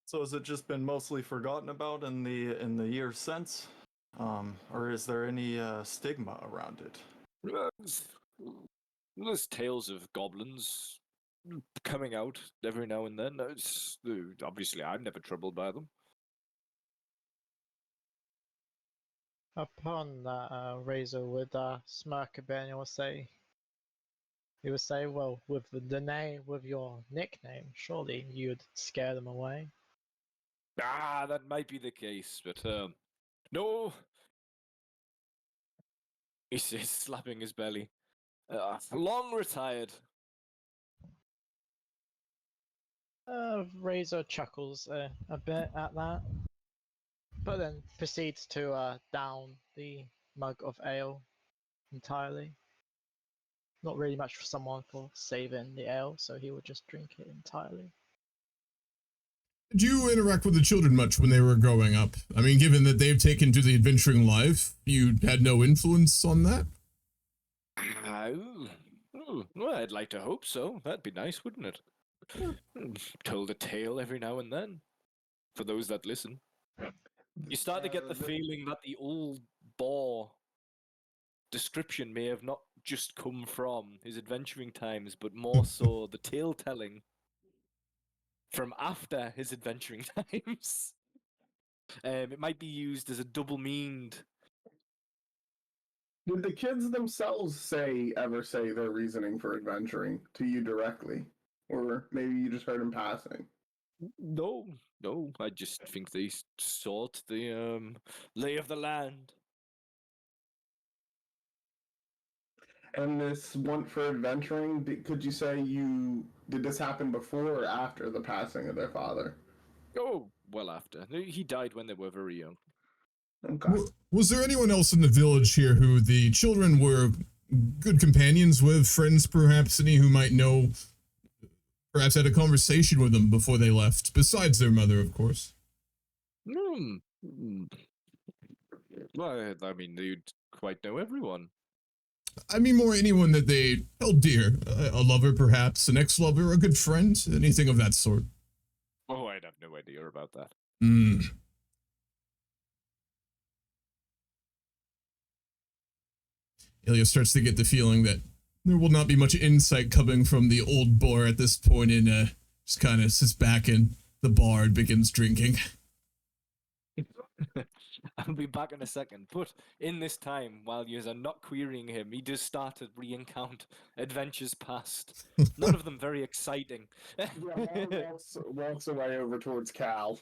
So has it just been mostly forgotten about in the years since, or is there any stigma around it? There's tales of goblins coming out every now and then. Obviously, I'm never troubled by them. Upon that, Razor would smirk a bit and he would say, well, with with your nickname, surely you'd scare them away. That might be the case, but no. He's slapping his belly. Long retired. Razor chuckles a bit at that, but then proceeds to down the mug of ale entirely. Not really much for someone for saving the ale, so he would just drink it entirely. Did you interact with the children much when they were growing up? I mean, given that they've taken to the adventuring life, you had no influence on that? Well, I'd like to hope so. That'd be nice, wouldn't it? Told a tale every now and then, for those that listen. You start to get the feeling that the Old Boar description may have not just come from his adventuring times, but more so the tale telling from after his adventuring times. It might be used as a double-meaned. Did the kids themselves ever say their reasoning for adventuring to you directly? Or maybe you just heard in passing? No. I just think they sought the lay of the land. And this want for adventuring, could you say did this happen before or after the passing of their father? Oh, well after. He died when they were very young. Okay. Was there anyone else in the village here who the children were good companions with, friends perhaps, any who might know, perhaps had a conversation with them before they left, besides their mother, of course? Well, I mean, you'd quite know everyone. I mean more anyone that they held dear. A lover, perhaps, an ex-lover, a good friend, anything of that sort. Oh, I'd have no idea about that. Ilya starts to get the feeling that there will not be much insight coming from the old boar at this point, and just kind of sits back in the bar and begins drinking. I'll be back in a second. But in this time, while you are not querying him, he does start to re-encounter adventures past. None of them very exciting. Yeah, Mal walks away over towards Cal.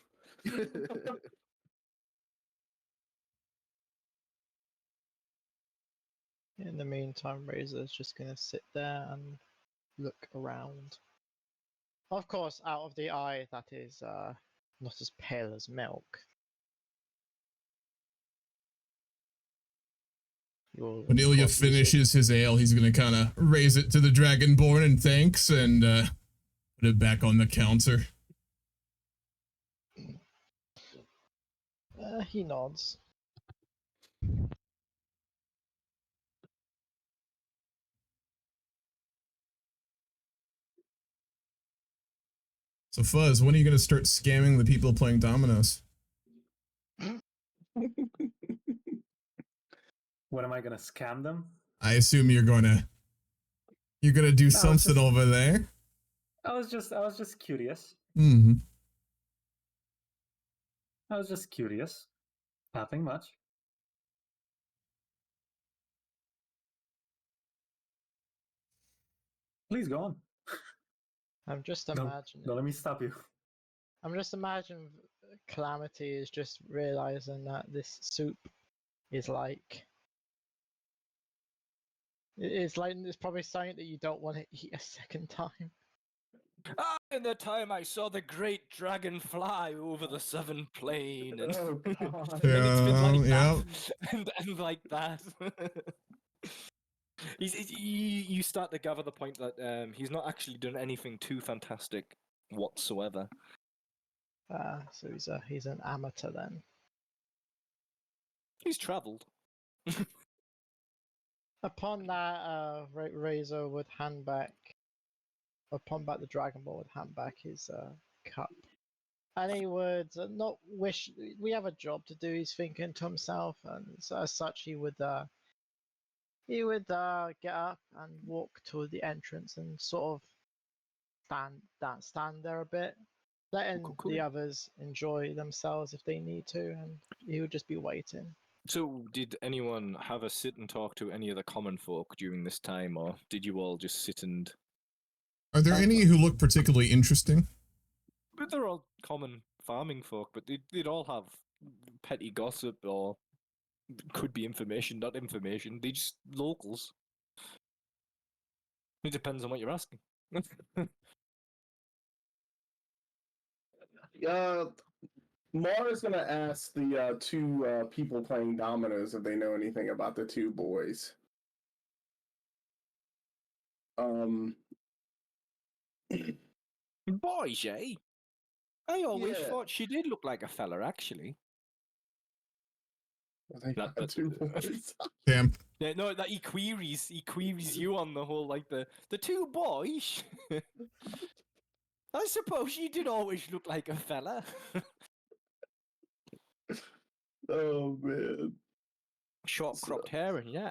In the meantime, Razor's just gonna sit there and look around. Of course, out of the eye that is not as pale as milk. When Ilya finishes his ale, he's going to kind of raise it to the Dragonborn and thanks, and put it back on the counter. He nods. So Fuzz, when are you going to start scamming the people playing dominoes? What am I gonna scam them? I assume you're gonna do something over there. I was just curious. Mm-hmm. I was just curious. Nothing much. Please go on. I'm just imagining. Don't let me stop you. I'm just imagining Calamity is just realizing that this soup is like. It's probably something that you don't want to eat a second time. In the time I saw the great dragon fly over the southern plain, and, Oh, God. and it's been like Yeah. that, and like that. You start to gather the point that he's not actually done anything too fantastic whatsoever. So he's an amateur then. He's travelled. Upon that, Razor would hand back. Upon that, the Dragon Ball would hand back his cup, and he would not wish. We have a job to do. He's thinking to himself, and so as such, he would get up and walk to the entrance and sort of stand there a bit, letting Cool. the others enjoy themselves if they need to, and he would just be waiting. So, did anyone have a sit and talk to any of the common folk during this time, or did you all just sit and... Are there any who look particularly interesting? But they're all common farming folk, but they'd all have petty gossip, or could be information, not information. They're just locals. It depends on what you're asking. Mara's gonna ask the two people playing dominoes if they know anything about the two boys. Boys, eh? I always Yeah. thought she did look like a fella, actually. They got two boys. Damn. Yeah, no, that he queries you on the whole, like, the two boys. I suppose you did always look like a fella. Oh man. Short cropped hair, and yeah.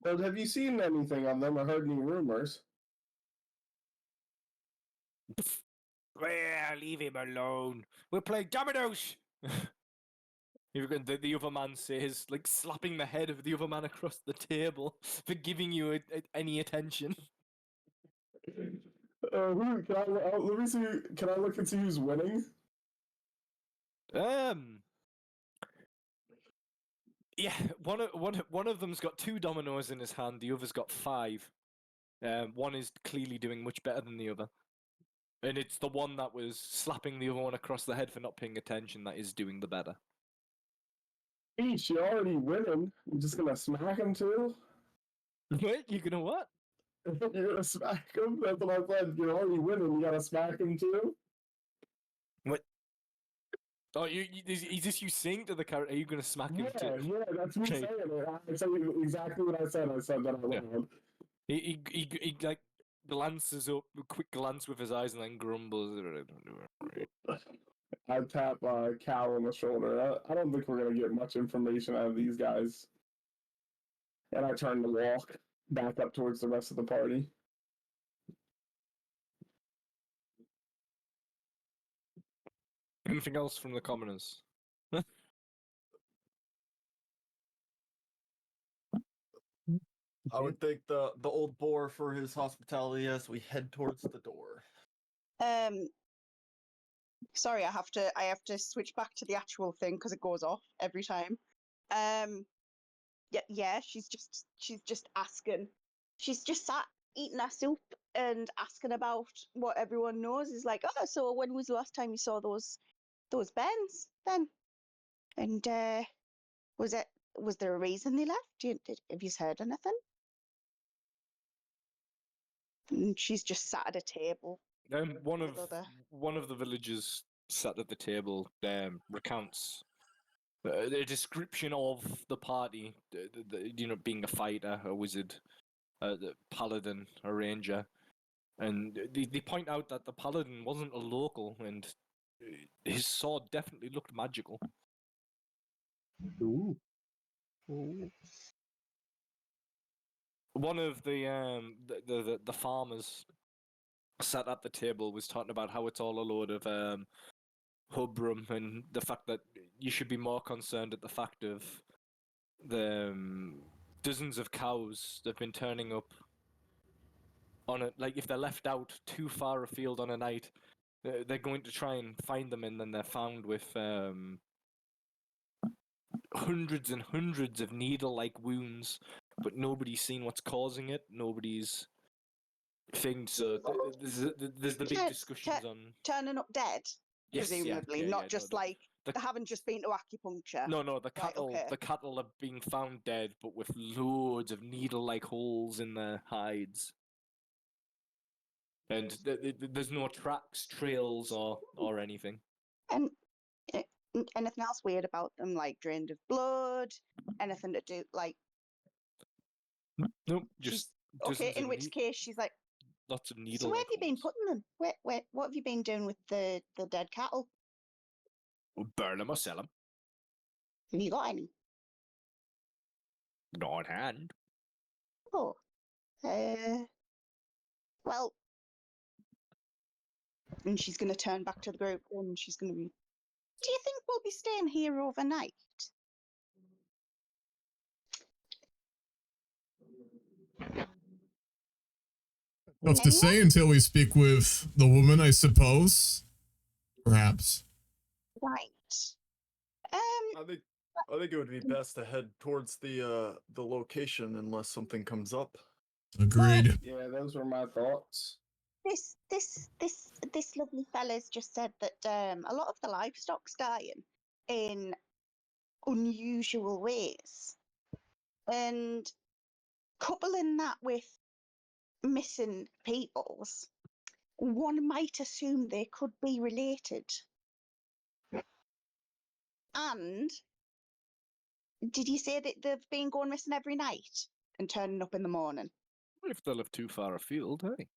Well, have you seen anything of them or heard any rumors? Well, leave him alone. We're playing dominoes. The other man says, like slapping the head of the other man across the table for giving you any attention. Let me see. Can I look and see who's winning? Yeah, one of them's got 2 dominoes in his hand. The other's got 5. One is clearly doing much better than the other, and it's the one that was slapping the other one across the head for not paying attention that is doing the better. Each, you're already winning. I'm just gonna smack him too. Wait, you gonna what? You're gonna smack him? That's what I said. You're already winning. You gotta smack him too. What? Oh, is this you saying to the character? Are you gonna smack him too? Yeah, that's me saying it. I said exactly what I said. I said that out loud. He like glances up, a quick glance with his eyes, and then grumbles. I tap Cal on the shoulder. I don't think we're gonna get much information out of these guys. And I turn to walk back up towards the rest of the party. Anything else from the commoners? I would thank the old boar for his hospitality as we head towards the door. Sorry, I have to switch back to the actual thing because it goes off every time. Yeah, she's just asking. She's just sat eating her soup and asking about what everyone knows. Is like, oh, so when was the last time you saw those bands then? And was there a reason they left? Have you heard anything? And she's just sat at a table. One with other- of the villagers sat at the table recounts a description of the party, being a fighter, a wizard, the paladin, a ranger, and they point out that the paladin wasn't a local, and his sword definitely looked magical. Ooh. One of the farmers sat at the table was talking about how it's all a load of hubrum, and the fact that you should be more concerned at the fact of the dozens of cows that have been turning up on it. Like, if they're left out too far afield on a night, they're going to try and find them, and then they're found with hundreds and hundreds of needle-like wounds, but nobody's seen what's causing it. Nobody's thing. So there's the big discussions on turning up dead. Yes, Presumably, not just like they haven't just been to acupuncture. No, the Right, cattle. okay. The cattle are being found dead, but with loads of needle-like holes in their hides, and there's no tracks, trails, or anything. And anything else weird about them, like drained of blood? Anything to do like? Nope, just Okay. In which case, she's like, lots of needle. so where have you been putting them? Where? What have you been doing with the dead cattle? Burn them or sell them. Have you got any? Not on hand. Oh, well, and she's going to turn back to the group and she's going to be, do you think we'll be staying here overnight? Tough to say until we speak with the woman, I suppose. Perhaps. Right. I think it would be best to head towards the location unless something comes up. Agreed. Yeah, those were my thoughts. This lovely fella's just said that a lot of the livestock's dying in unusual ways, and coupling that with missing peoples, one might assume they could be related. And did you say that they've been going missing every night and turning up in the morning? If they live too far afield, hey.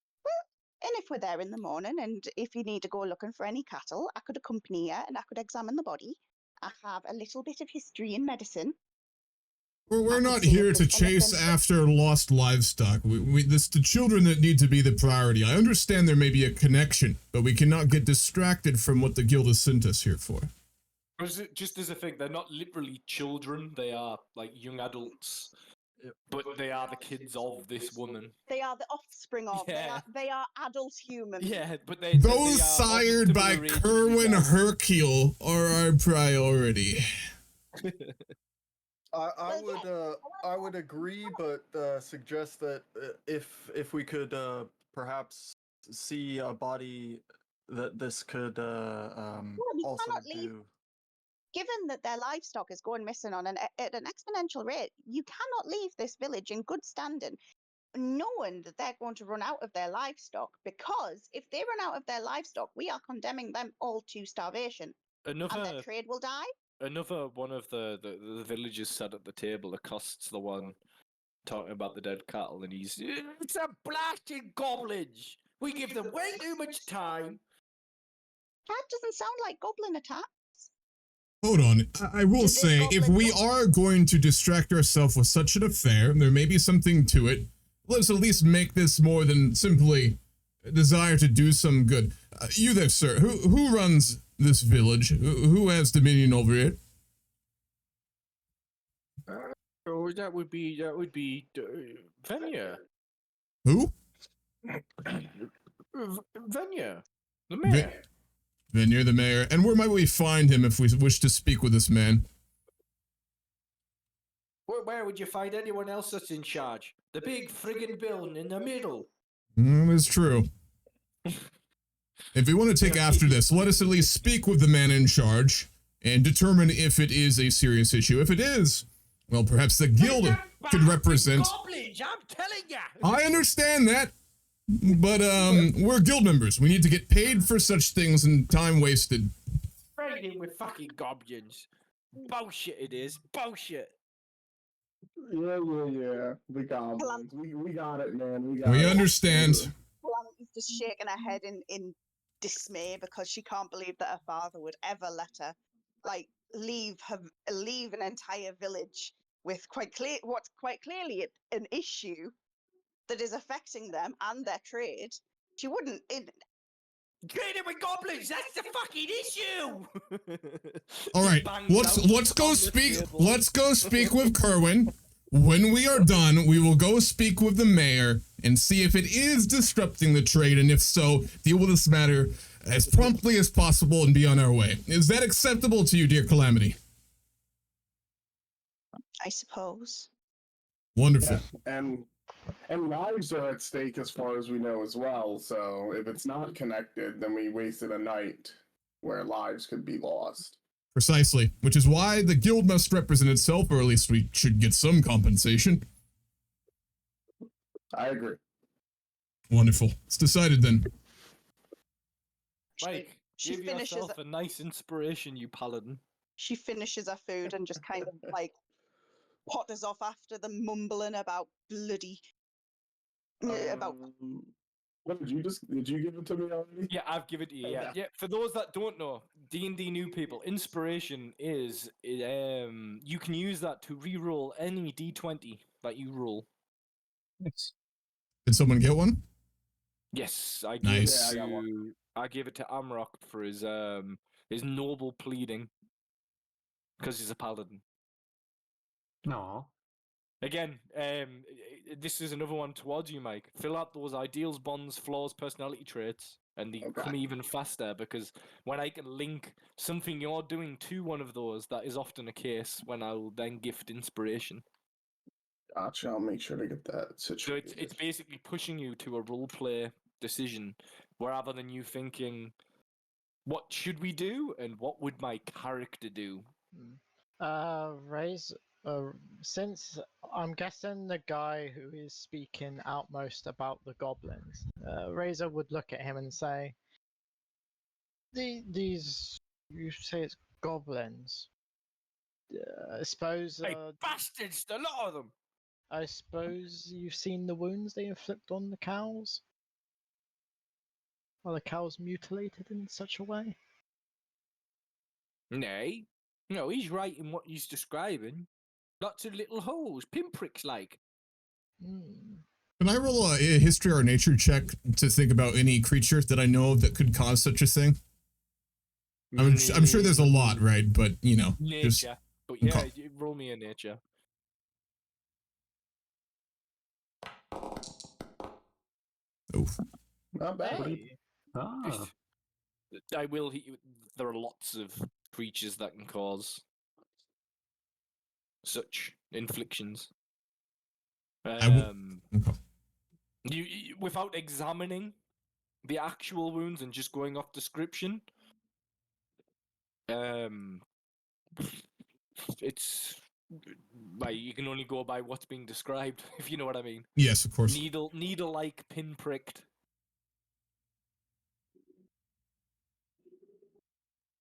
And if we're there in the morning, and if you need to go looking for any cattle, I could accompany you and I could examine the body. I have a little bit of history in medicine. We're not here to chase after lost livestock. It's the children that need to be the priority. I understand there may be a connection, but we cannot get distracted from what the guild has sent us here for. Just as a thing, they're not literally children. They are like young adults, but they are the kids of this woman. They are the offspring of. Yeah. They are adult humans. Yeah, but those sired by Kerwin Hercule are our priority. I would agree, but suggest that if we could perhaps see a body that this could also do. Given that their livestock is going missing at an exponential rate, you cannot leave this village in good standing, knowing that they're going to run out of their livestock. Because if they run out of their livestock, we are condemning them all to starvation, and their trade will die. Another one of the villagers sat at the table accosts the one talking about the dead cattle, and he's, it's a blasted goblins! We give them way too much time! That doesn't sound like goblin attacks. Hold on. I will Did this say, if goblin we go- are going to distract ourselves with such an affair, there may be something to it. Let's at least make this more than simply a desire to do some good. You there, sir. Who runs this village? Who has dominion over it? Oh, that would be Venya. Who? Venya, the Vi- mayor. Vineyard, the mayor. And where might we find him if we wish to speak with this man? Where would you find anyone else that's in charge? The big friggin' building in the middle. It's true. If we want to take after this, let us at least speak with the man in charge and determine if it is a serious issue. If it is, well, perhaps the guild could represent. Goblins, I'm telling ya. I understand that, but we're guild members. We need to get paid for such things and time wasted. Trading with fucking goblins. Bullshit it is. Bullshit. Yeah. The goblins. We got it, man. We got We it. understand. Calamity's just shaking her head in dismay because she can't believe that her father would ever let her leave an entire village with what's quite clearly an issue that is affecting them and their trade. She wouldn't. Trading with goblins, that's the fucking issue. All right, let's go speak. Let's go speak with Kerwin. When we are done, we will go speak with the mayor and see if it is disrupting the trade, and if so, deal with this matter as promptly as possible and be on our way. Is that acceptable to you, dear Calamity? I suppose. Wonderful. And lives are at stake as far as we know as well. So if it's not connected, then we wasted a night where lives could be lost. Precisely, which is why the guild must represent itself, or at least we should get some compensation. I agree. Wonderful. It's decided then. Mike, She give finishes yourself a nice inspiration, you paladin. She finishes her food and just kind of potters off after them, mumbling about bloody about. What did you give it to me already? Yeah, I've given it to you. Yeah. For those that don't know, D&D new people, inspiration is you can use that to re-roll any D20 that you roll. Did someone get one? Yes, I gave Nice. it Yeah, I got to I gave it to Amrock for his noble pleading because he's a paladin. No. Again, this is another one towards you, Mike. Fill out those ideals, bonds, flaws, personality traits, and they Okay. come even faster because when I can link something you're doing to one of those, that is often a case when I'll then gift inspiration. Gotcha. I'll make sure to get that So situated. it's basically pushing you to a roleplay decision rather than you thinking, what should we do and what would my character do? Since I'm guessing the guy who is speaking out most about the goblins, Razor would look at him and say, "These, you say it's goblins. I suppose. Hey, bastards, a lot of them. I suppose you've seen the wounds they inflict on the cows. Are the cows mutilated in such a way?" Nay. No, he's right in what he's describing. Lots of little holes, pinpricks like. Hmm. Can I roll a history or nature check to think about any creature that I know of that could cause such a thing? I'm sure there's a lot, right? But, you know, Nature. just But yeah, Okay. roll me a nature. oof. Not bad. Hey. Ah. I will hit you. There are lots of creatures that can cause such inflictions. Okay. You without examining the actual wounds and just going off description, it's like you can only go by what's being described, if you know what I mean. Yes, of course. Needle-like, pinpricked.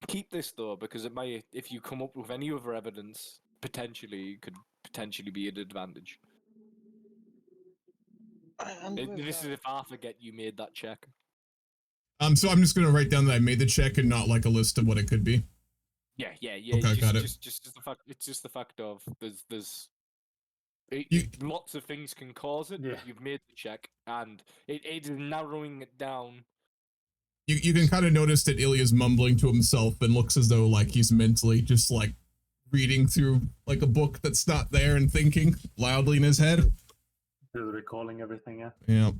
Keep this though, because it might, if you come up with any other evidence, potentially could potentially be an advantage. And with This is that- if I forget you made that check. So I'm just gonna write down that I made the check and not like a list of what it could be. Yeah. Okay, got it. Just the fact. It's just the fact of there's You- lots of things can cause it, Yeah. but you've made the check, and it is narrowing it down. You can kind of notice that Ilya's mumbling to himself and looks as though like he's mentally just like reading through like a book that's not there and thinking loudly in his head. Just recalling everything, yeah. Yeah.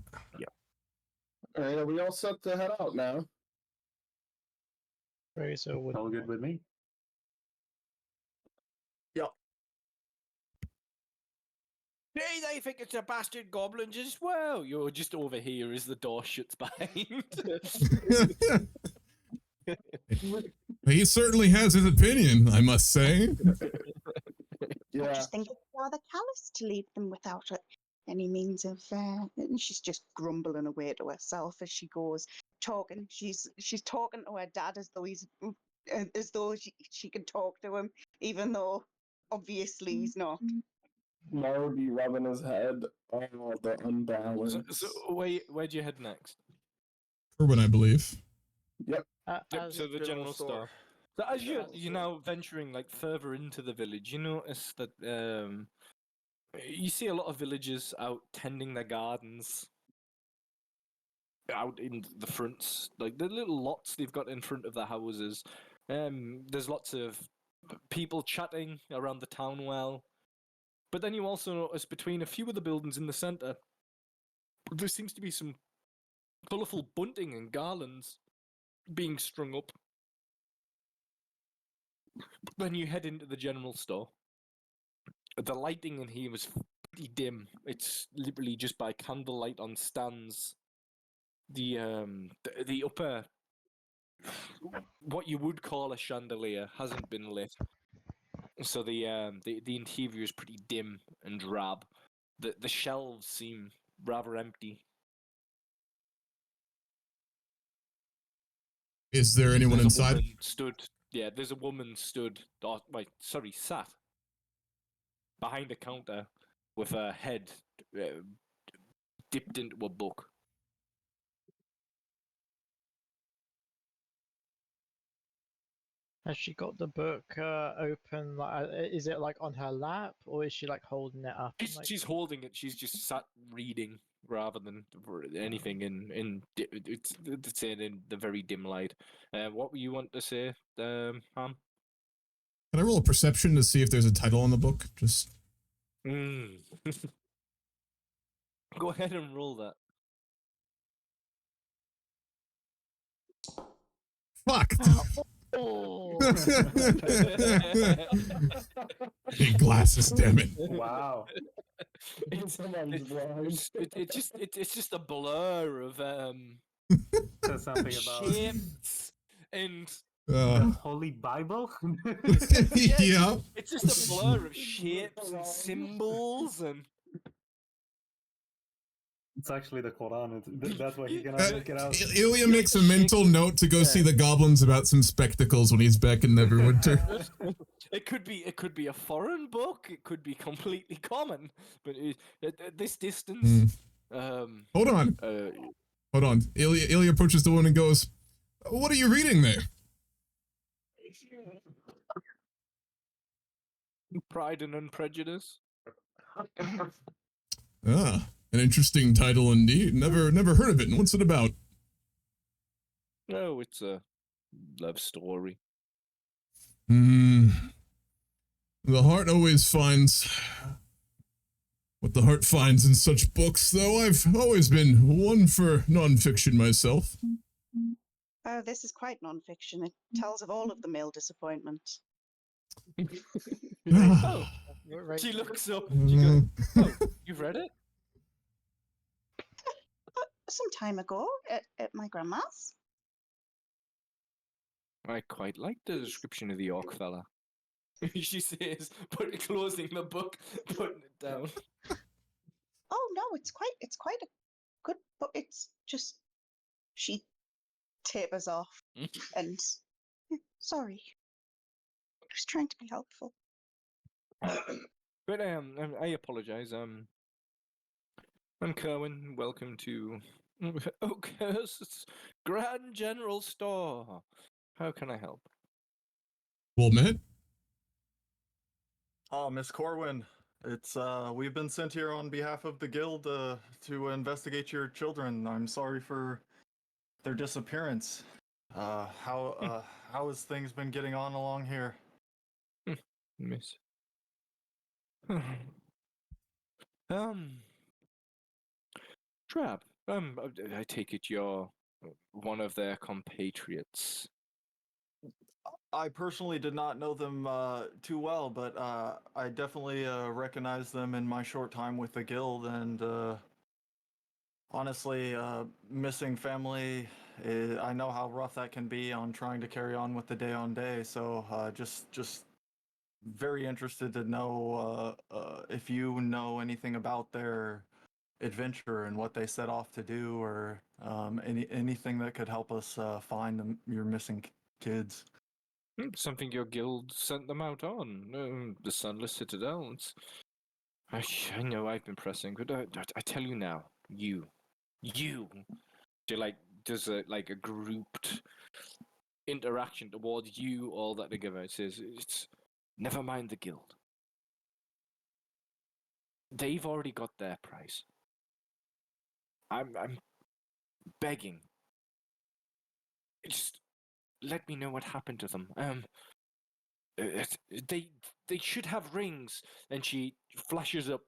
All right, are we all set to head out now? Razor would. All good with me. Hey, they think it's a bastard goblins as well. You're just over here as the door shuts behind. He certainly has his opinion, I must say. I Yeah. just think it's rather callous to leave them without any means of. And she's just grumbling away to herself as she goes, talking. She's talking to her dad as though she can talk to him, even though obviously he's not. Mar would be rubbing his head. Oh, the unbalance. so where'd you head next? Urban, I believe. Yep. So the general store. So as you're now venturing like further into the village, you notice that you see a lot of villagers out tending their gardens, out in the fronts, like the little lots they've got in front of their houses. There's lots of people chatting around the town well, but then you also notice between a few of the buildings in the centre, there seems to be some colourful bunting and garlands being strung up. Then you head into the general store. The lighting in here is pretty dim. It's literally just by candlelight on stands. The upper, what you would call a chandelier, hasn't been lit. So the interior is pretty dim and drab. The shelves seem rather empty. Is there anyone There's a inside? woman stood. Yeah, there's a woman stood. Sat behind a counter with her head dipped into a book. Has she got the book open? Like, is it like on her lap, or is she like holding it up? and, like... She's holding it. She's just sat reading rather than anything it's in the very dim light. What you want to say, Ham? Can I roll a perception to see if there's a title on the book? Just Go ahead and roll that. fuck. Oh, Big glasses, damn it. Wow. It's just a blur of Says something about shapes and the Holy Bible. yeah. it's just a blur of shapes and symbols and It's actually the Quran. That's why he cannot get out. Ilya makes a mental note to go see the goblins about some spectacles when he's back in Neverwinter. It could be a foreign book. It could be completely common, but at this distance, Hold on. Hold on. Ilya approaches the woman and goes, "What are you reading there?" Pride and Unprejudice. Ah, an interesting title indeed. Never heard of it. And what's it about? No, it's a love story. The heart always finds what the heart finds in such books, though I've always been one for non-fiction myself. Oh, this is quite non-fiction. It tells of all of the male disappointment. Oh, she looks up. She goes, "Oh, you've read it?" Some time ago at my grandma's. I quite like the description of the orc fella. She says, closing the book, putting it down. Oh no, it's quite a good book. It's just she tapers off and sorry. I was trying to be helpful. But I apologize. I'm Kerwin. Welcome to Oakhurst's Grand General Store. How can I help? Well met. Oh, Miss Corwin, it's we've been sent here on behalf of the guild to investigate your children. I'm sorry for their disappearance. How has things been getting on along here? Miss. Trap. I take it you're one of their compatriots. I personally did not know them too well, but I definitely recognize them in my short time with the guild, and honestly, missing family, I know how rough that can be on trying to carry on with the day on day. So just very interested to know if you know anything about their adventure and what they set off to do, or anything that could help us find your missing kids. Something your guild sent them out on. The Sunless Citadel. I know I've been pressing, but I tell you now, you, there's a grouped interaction towards you, all that together. It says, it's never mind the guild. They've already got their price. I'm begging. Just let me know what happened to them. They should have rings. And she flashes up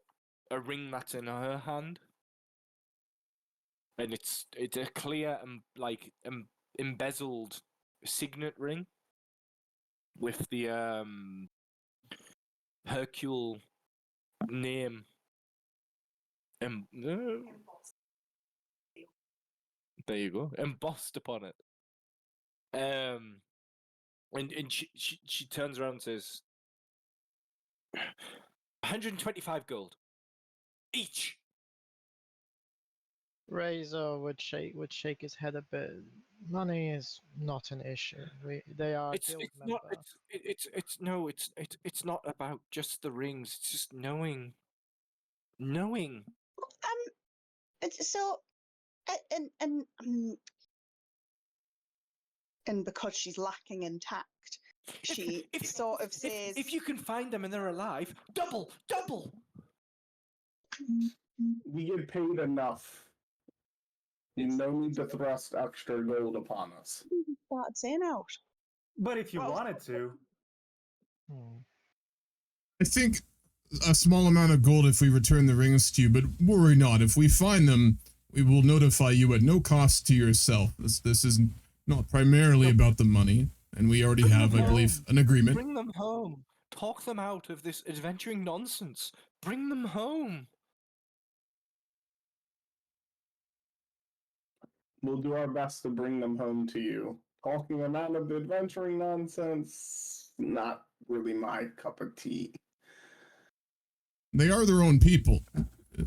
a ring that's in her hand, and it's a clear and embezzled signet ring with the Hercule name. There you go, embossed upon it. And she turns around and says, 125 gold each. Razor would shake his head a bit. Money is not an issue. They are a guild member. It's not about just the rings. It's just knowing. So, and because she's lacking in tact, she sort of says, if you can find them and they're alive, double. We get paid enough. No need to thrust extra gold upon us. Started saying out. But if you wanted to. I think a small amount of gold if we return the rings to you, but worry not. If we find them, we will notify you at no cost to yourself. This is not primarily about the money, and we already have, I believe, an agreement. Bring them home. Talk them out of this adventuring nonsense. Bring them home. We'll do our best to bring them home to you. Talking them out of the adventuring nonsense, not really my cup of tea. They are their own people.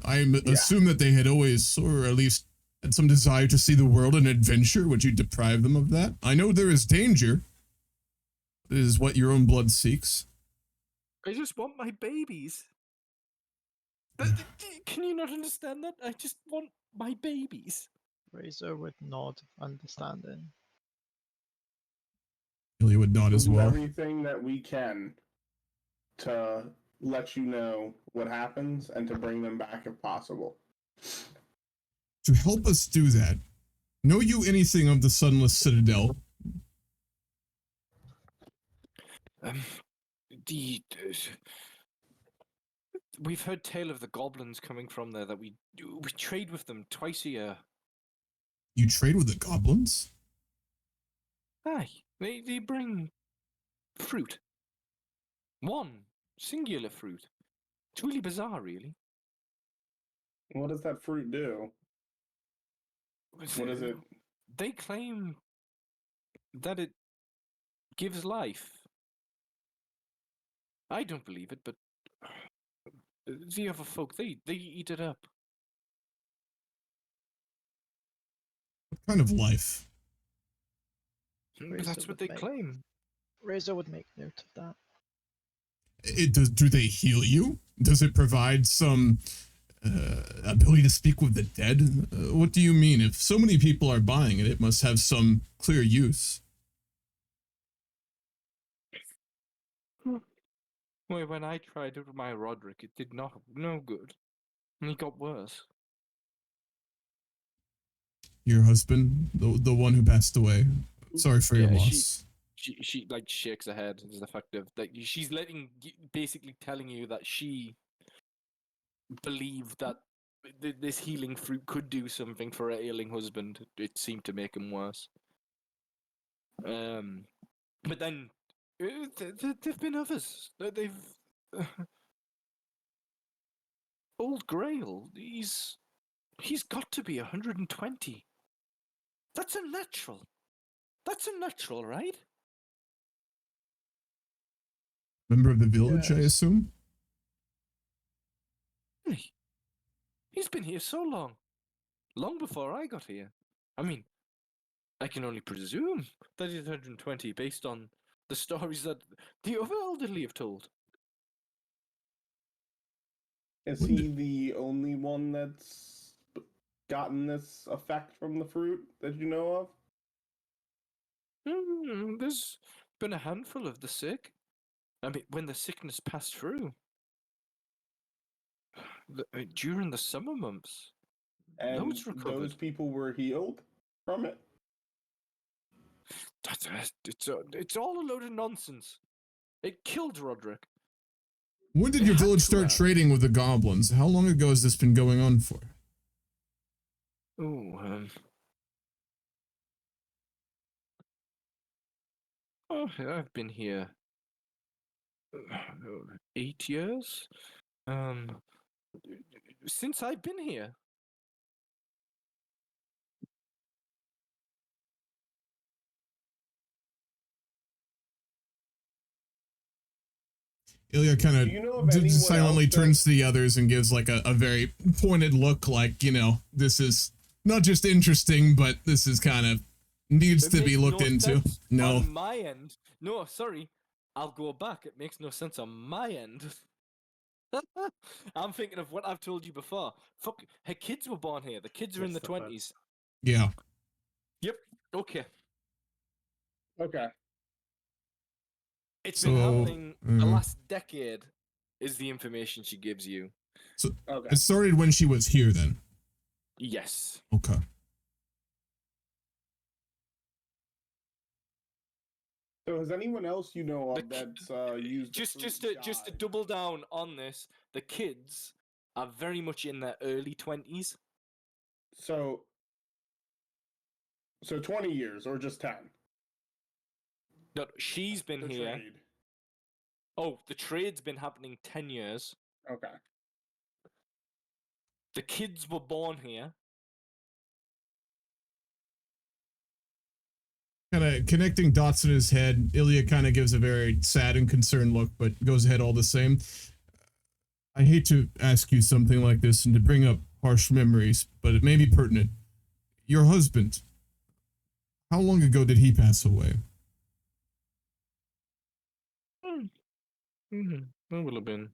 I assume that they had always, or at least had some desire to see the world and adventure. Would you deprive them of that? I know there is danger. It is what your own blood seeks. I just want my babies. Can you not understand that? I just want my babies. Razor would nod, understanding. Ilya would nod as well. Everything that we can to let you know what happens and to bring them back if possible. To help us do that, know you anything of the Sunless Citadel? We've heard tale of the goblins coming from there. That we trade with them twice a year. You trade with the goblins? Aye, they bring fruit. One singular fruit. It's really bizarre, really. What does that fruit do? What is it? They claim that it gives life. I don't believe it, but the other folk, they eat it up. What kind of life? That's what they claim. Razor would make note of that. Do they heal you? Does it provide some ability to speak with the dead? What do you mean? If so many people are buying it, it must have some clear use. Well, when I tried it with my Roderick, it did no good. And he got worse. Your husband, the one who passed away. Sorry for your Yeah, loss. She like shakes her head. Is the fact of that she's basically telling you that she believed that this healing fruit could do something for her ailing husband. It seemed to make him worse. But then there've been others. They've Old Grail. He's got to be 120. That's unnatural. That's unnatural, right? Member of the village, I Yes. assume? Really? He's been here so long. Long before I got here. I mean, I can only presume that he's 120 based on the stories that the other elderly have told. Is When he the only one that's gotten this effect from the fruit that you know of? There's been a handful of the sick. I mean, when the sickness passed through. During the summer months. And Loads recovered. those people were healed from it? It's all a load of nonsense. It killed Roderick. When did It your had village to start have. trading with the goblins? How long ago has this been going on for? I've been here 8 years. Since I've been here. Ilya kind Do you know of of anyone silently else that- turns to the others and gives like a very pointed look, like, you know, this is not just interesting, but this is kind of needs It to be makes looked no into. sense No. On my end. No, sorry. I'll go back. It makes no sense on my end. I'm thinking of what I've told you before. Fuck, her kids were born here. The kids are in the Yes, that- 20s. Yeah. Yep. Okay. Okay. It's been So, happening the mm. last decade, is the information she gives you. Okay. It started when she was here then. Yes. Okay. So has anyone else you know The of ki- that's used the Just fruit to died? double down on this, the kids are very much in their early 20s. So 20 years or just 10? No, she's been The here. trade. Oh, the trade's been happening 10 years. Okay. The kids were born here. Kind of connecting dots in his head, Ilya kind of gives a very sad and concerned look, but goes ahead all the same. I hate to ask you something like this and to bring up harsh memories, but it may be pertinent. Your husband, how long ago did he pass away? That would have been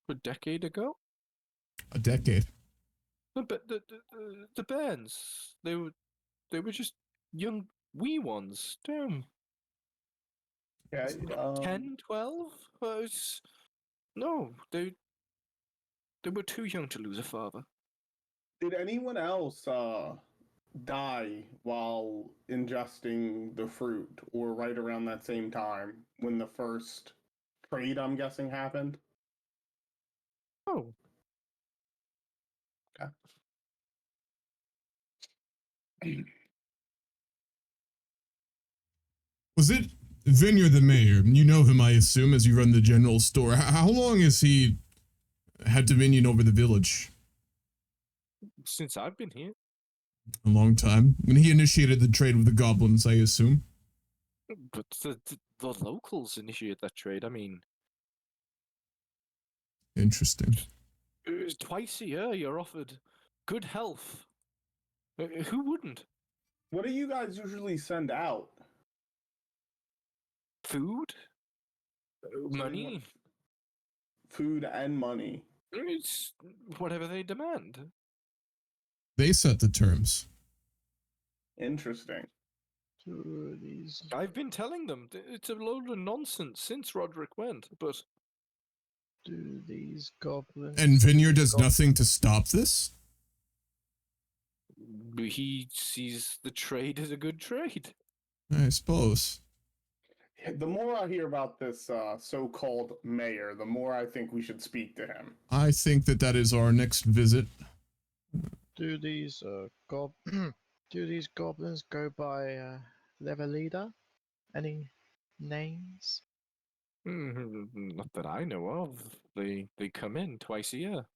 a decade ago. A decade. But the bands, they were just young wee ones. Damn. Okay. 10, 12? No, they were too young to lose a father. Did anyone else die while ingesting the fruit or right around that same time when the first trade, I'm guessing, happened? Oh. Was it Vineyard the mayor? You know him, I assume, as you run the general store. How long has he had dominion over the village? Since I've been here. A long time. When he initiated the trade with the goblins, I assume. But the locals initiate that trade. I mean, Interesting. twice a year you're offered good health. Who wouldn't? What do you guys usually send out? Food? Money? Food and money. It's whatever they demand. They set the terms. Interesting. Do these I've been telling them it's a load of nonsense since Roderick went, but goblins? And Vineyard does nothing to stop this? he sees the trade as a good trade. I suppose. The more I hear about this so-called mayor, the more I think we should speak to him. I think that is our next visit. Do these do these goblins go by their leader? Any names? Not that I know of. They come in twice a year,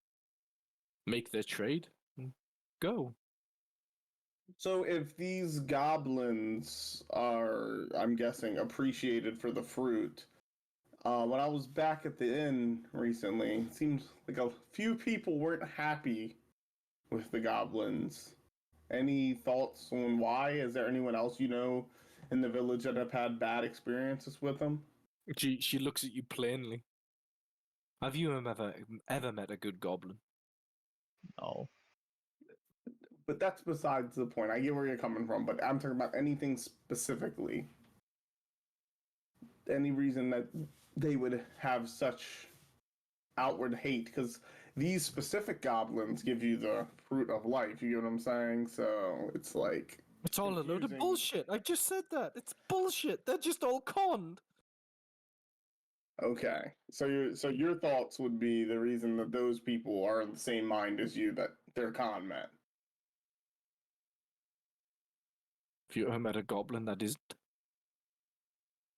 make their trade, and go. So if these goblins are, I'm guessing, appreciated for the fruit, when I was back at the inn recently, it seems like a few people weren't happy with the goblins. Any thoughts on why? Is there anyone else you know in the village that have had bad experiences with them? She looks at you plainly. Have you ever met a good goblin? No. But that's besides the point. I get where you're coming from, but I'm talking about anything specifically. Any reason that they would have such outward hate? Because these specific goblins give you the fruit of life. You get what I'm saying? So it's like It's all a load of confusing. bullshit. I just said that. It's bullshit. They're just all conned. Okay, so your thoughts would be the reason that those people are in the same mind as you, that they're con men. Have you ever met a goblin that isn't?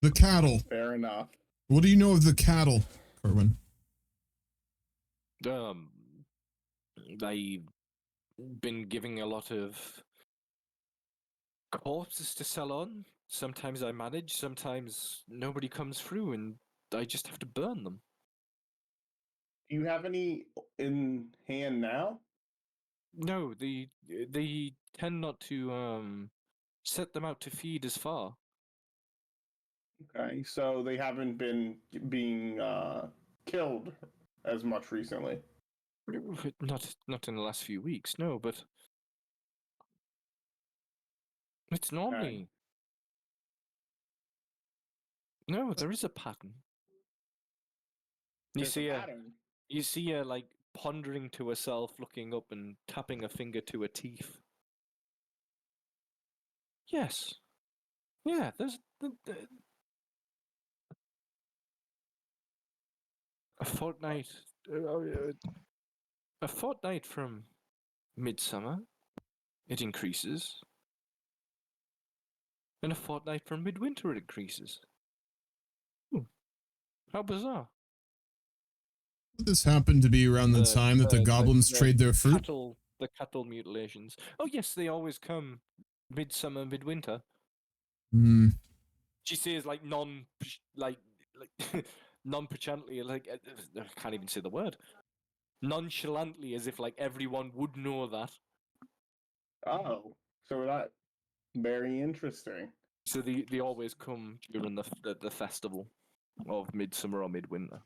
The cattle. Fair enough. What do you know of the cattle, Kerwin? They've been giving a lot of corpses to sell on. Sometimes I manage, sometimes nobody comes through, and I just have to burn them. Do you have any in hand now? No, they tend not to set them out to feed as far. Okay, so they haven't been being killed as much recently. Not in the last few weeks, no, but it's normally no. There is a pattern. You There's see a her. pattern. You see her like pondering to herself, looking up and tapping a finger to her teeth. Yes. Yeah. There's a fortnight. A fortnight from midsummer, it increases. And a fortnight from midwinter, it increases. How bizarre. Would this happen to be around the time that the goblins trade their fruit? The cattle mutilations. Oh yes, they always come midsummer, midwinter. Hmm. She says like non-perchantly, like I can't even say the word. Nonchalantly, as if like everyone would know that. Oh, so that very interesting. So they always come during the festival of midsummer or midwinter.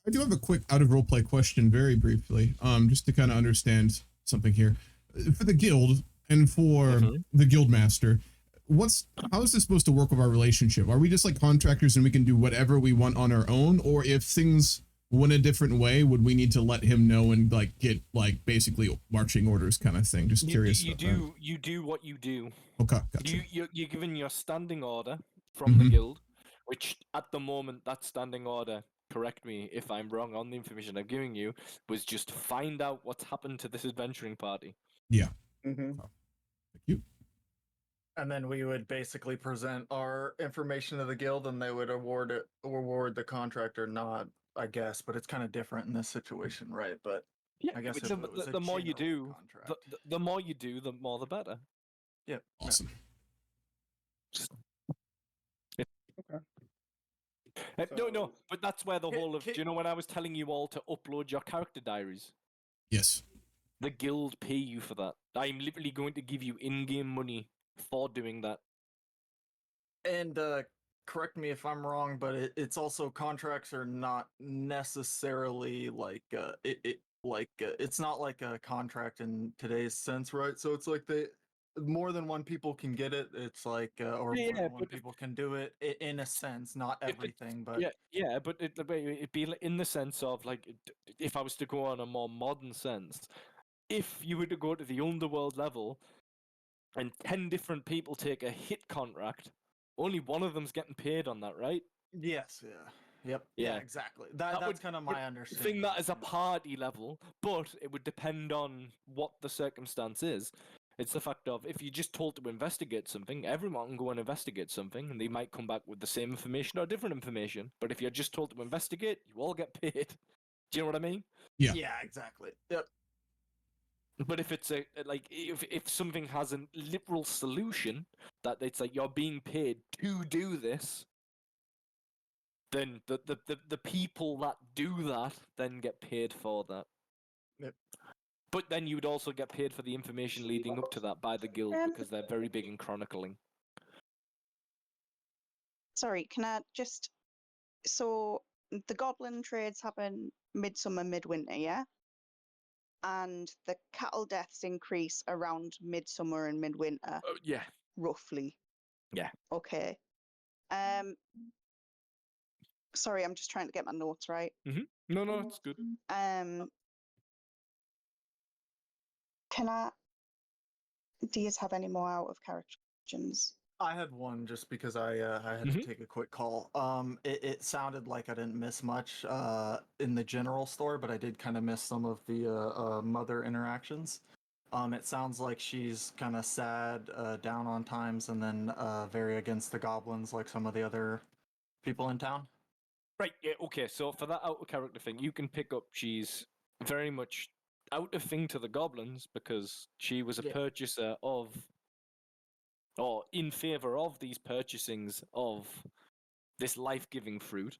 I do have a quick out of roleplay question, very briefly, just to kind of understand something here. For the guild and for the guild master, how is this supposed to work with our relationship? Are we just like contractors and we can do whatever we want on our own, or if things went a different way, would we need to let him know and like get like basically marching orders kind of thing? Just curious. You do what you do. Okay, gotcha. You're given your standing order from the guild, which at the moment that standing order, correct me if I'm wrong on the information I'm giving you, was just find out what's happened to this adventuring party. Yeah. Mm-hmm. Thank you. And then we would basically present our information to the guild, and they would award the contract or not, I guess. But it's kind of different in this situation, right? But yeah, I guess the more you do, the more you do, the more the better. Yeah. Awesome. No, but that's where the whole of. Do you know when I was telling you all to upload your character diaries? Yes. The guild pay you for that. I'm literally going to give you in-game money for doing that. And correct me if I'm wrong, but it's also contracts are not necessarily like it's not like a contract in today's sense, right? So it's like more than one people can get it. It's like, or Yeah, more than one but people can do it in a sense, not if it- everything, but yeah, but it'd be in the sense of like, if I was to go on a more modern sense, if you were to go to the underworld level, and 10 different people take a hit contract, only one of them's getting paid on that, right? yes, yeah, yep, yeah, Yeah. exactly. That That's would kind of would my understanding. Thing that is a yeah. party level, but it would depend on what the circumstance is. It's the fact of, if you're just told to investigate something, everyone can go and investigate something, and they might come back with the same information or different information. But if you're just told to investigate, you all get paid. Do you know what I mean? Yeah. Yeah, exactly. Yep. But if it's if something has a literal solution that it's like you're being paid to do this, then the people that do that then get paid for that. Yep. But then you would also get paid for the information leading up to that by the guild, because they're very big in chronicling. Sorry, can I just... So, the goblin trades happen midsummer, midwinter, yeah? And the cattle deaths increase around midsummer and midwinter, Yeah. roughly. Yeah. Okay. Sorry, I'm just trying to get my notes right. No, it's good. Can I... Do you have any more out of character questions? I had one just because I had to take a quick call. It sounded like I didn't miss much in the general store, but I did kind of miss some of the mother interactions. It sounds like she's kind of sad, down on times, and then very against the goblins, like some of the other people in town. Right, yeah, okay, so for that out of character thing, you can pick up she's very much out of thing to the goblins, because she was a purchaser of, or in favor of these purchasings of this life-giving fruit.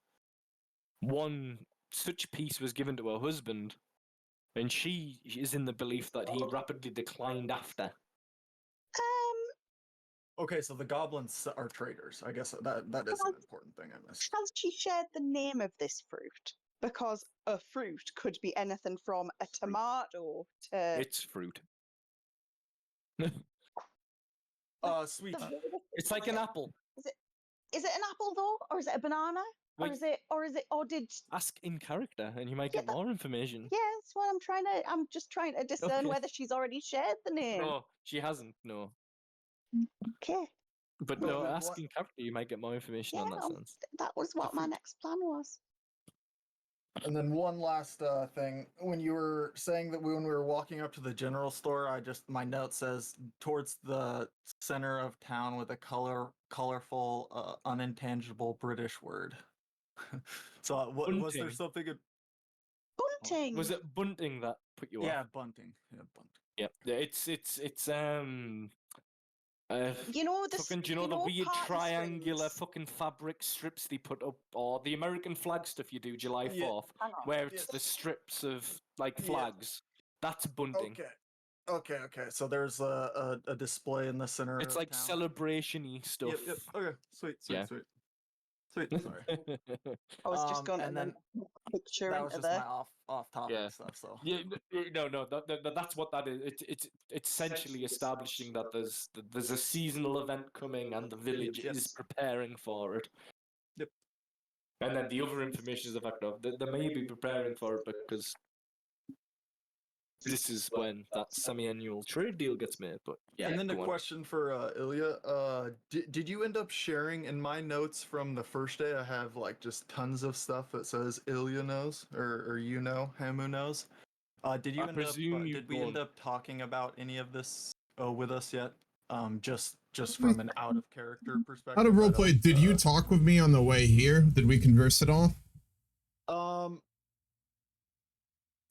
One such piece was given to her husband, and she is in the belief that he rapidly declined after. Okay, so the goblins are traders. I guess that is an important thing I missed. Has she shared the name of this fruit? Because a fruit could be anything from a tomato to... It's fruit. Sweet. It's like an apple. Is it an apple though, or is it a banana, Wait. or did? Ask in character, and you might get more information. Yeah, that's what I'm just trying to discern Okay. whether she's already shared the name. No, she hasn't. No. Okay. But no, ask in character, you might get more information on that sense. That was what my next plan was. And then one last thing, when you were saying that when we were walking up to the general store, my note says towards the center of town with a colorful, unintangible British word. So was there Bunting. something? Bunting. Was it bunting that put you off? Yeah, bunting. Yeah, bunting. Yeah, it's You know the fucking, do you know the weird party triangular strings? fucking fabric strips they put up, or the American flag stuff you do July 4th, where it's the strips of like flags? That's bunting. Okay. So there's a display in the center. It's of like town. celebration-y stuff. Yep. Okay. Sweet. Yeah. Sorry. I was just going and to then picture that was into just there. my off-topic Yeah. stuff. So Yeah, no. That's what that is. It's essentially establishing that there's a seasonal event coming, and the village is preparing for it. Yep. And then the other information is the fact of they may be preparing for it because this is when that semi-annual trade deal gets made. But yeah. and then go a on. question for Ilya. Did you end up sharing in my notes from the first day? I have like just tons of stuff that says Ilya knows or Hamu knows. Did you I end up? presume you Did we don't. end up talking about any of this with us yet? Just from an out of character perspective. Out of roleplay, did you talk with me on the way here? Did we converse at all?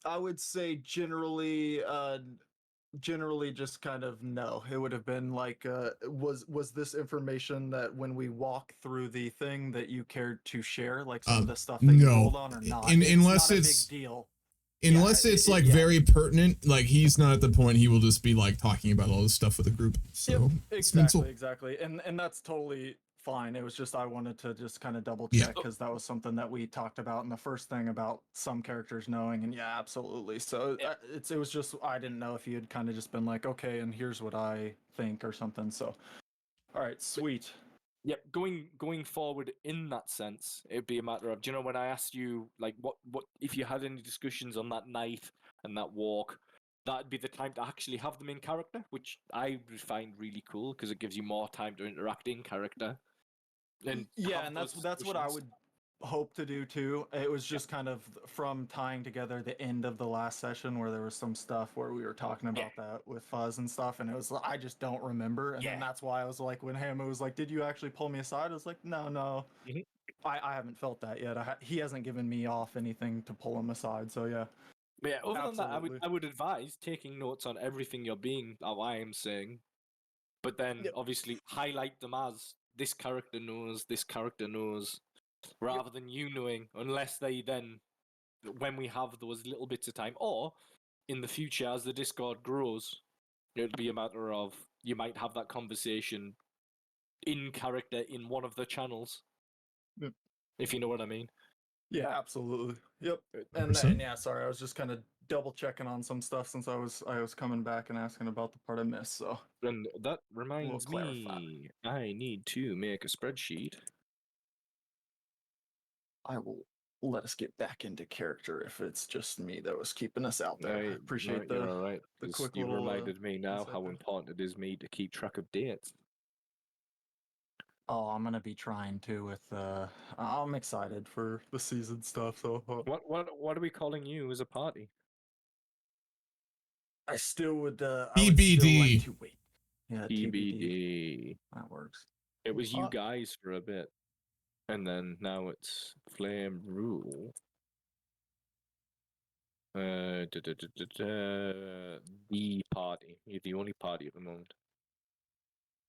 I would say generally just kind of no. It would have been like, was this information that when we walk through the thing that you cared to share, like some of the stuff that you rolled on, or not? Unless not it's a big deal. Unless it's like very pertinent, like he's not at the point he will just be like talking about all this stuff with the group. So Yep, exactly. And that's totally fine. It was just I wanted to just kind of double Yeah. check because that was something that we talked about in the first thing about some characters knowing, and yeah, absolutely. So Yeah. it was just I didn't know if you had kind of just been like, okay, and here's what I think or something. So, all right, sweet. Yep, going forward in that sense, it'd be a matter of, do you know, when I asked you like what if you had any discussions on that night and that walk, that'd be the time to actually have them in character, which I would find really cool because it gives you more time to interact in character. And Yeah, have and those that's what I discussions. would hope to do too. It was just kind of from tying together the end of the last session where there was some stuff where we were talking about that with Fuzz and stuff, and it was I just don't remember, and then Yeah. that's why I was like, when Hammer was like, "Did you actually pull me aside?" I was like, "No, Mhm. I haven't felt that yet. He hasn't given me off anything to pull him aside." So yeah, But yeah, other than that, Absolutely. I would advise taking notes on everything I am saying, but then Yep. obviously highlight them as this character knows, rather than you knowing, unless they then, when we have those little bits of time, or in the future as the Discord grows, it'll be a matter of you might have that conversation in character in one of the channels, Yep. if you know what I mean. yeah, absolutely. Yep. And 100%. yeah, sorry, I was just kind of double checking on some stuff since I was coming back and asking about the part I missed. So And that reminds clarify. me, I need to make a spreadsheet. I will let us get back into character if it's just me that was keeping us out there. I appreciate you're the all right. the 'Cause quick you little reminded me now insight how there. important it is me to keep track of dates. Oh, I'm gonna be trying to with I'm excited for the season stuff, so What are we calling you as a party? I still would I would still like TBD. to wait. Yeah, TBD. TBD. That works. It was you What? guys for a bit, and then now it's Flame Rule. The party. You're the only party at the moment.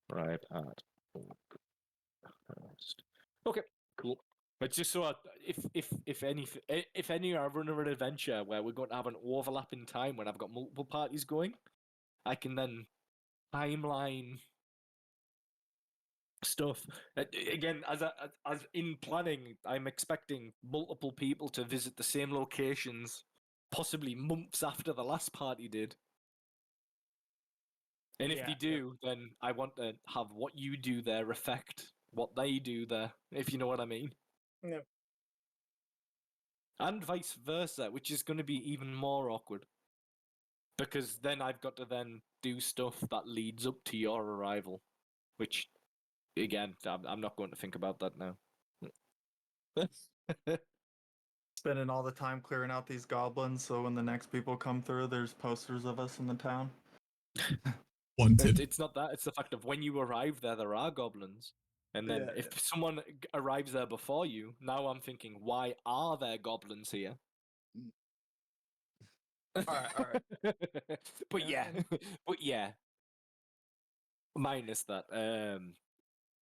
Right at Oakhurst. Okay, cool. But just so if any are running an adventure where we're going to have an overlap in time when I've got multiple parties going, I can then timeline stuff. Again, as in planning, I'm expecting multiple people to visit the same locations, possibly months after the last party did. And if Yeah, they do, then I want to have what you do there affect what they do there, if you know what I mean. Yep. And vice versa, which is going to be even more awkward. Because then I've got to then do stuff that leads up to your arrival, which, again, I'm not going to think about that now. Spending all the time clearing out these goblins so when the next people come through there's posters of us in the town. Wanted. It's not that, it's the fact of when you arrive there are goblins. And then Yeah, if someone arrives there before you, now I'm thinking, why are there goblins here? All right. But yeah, minus that.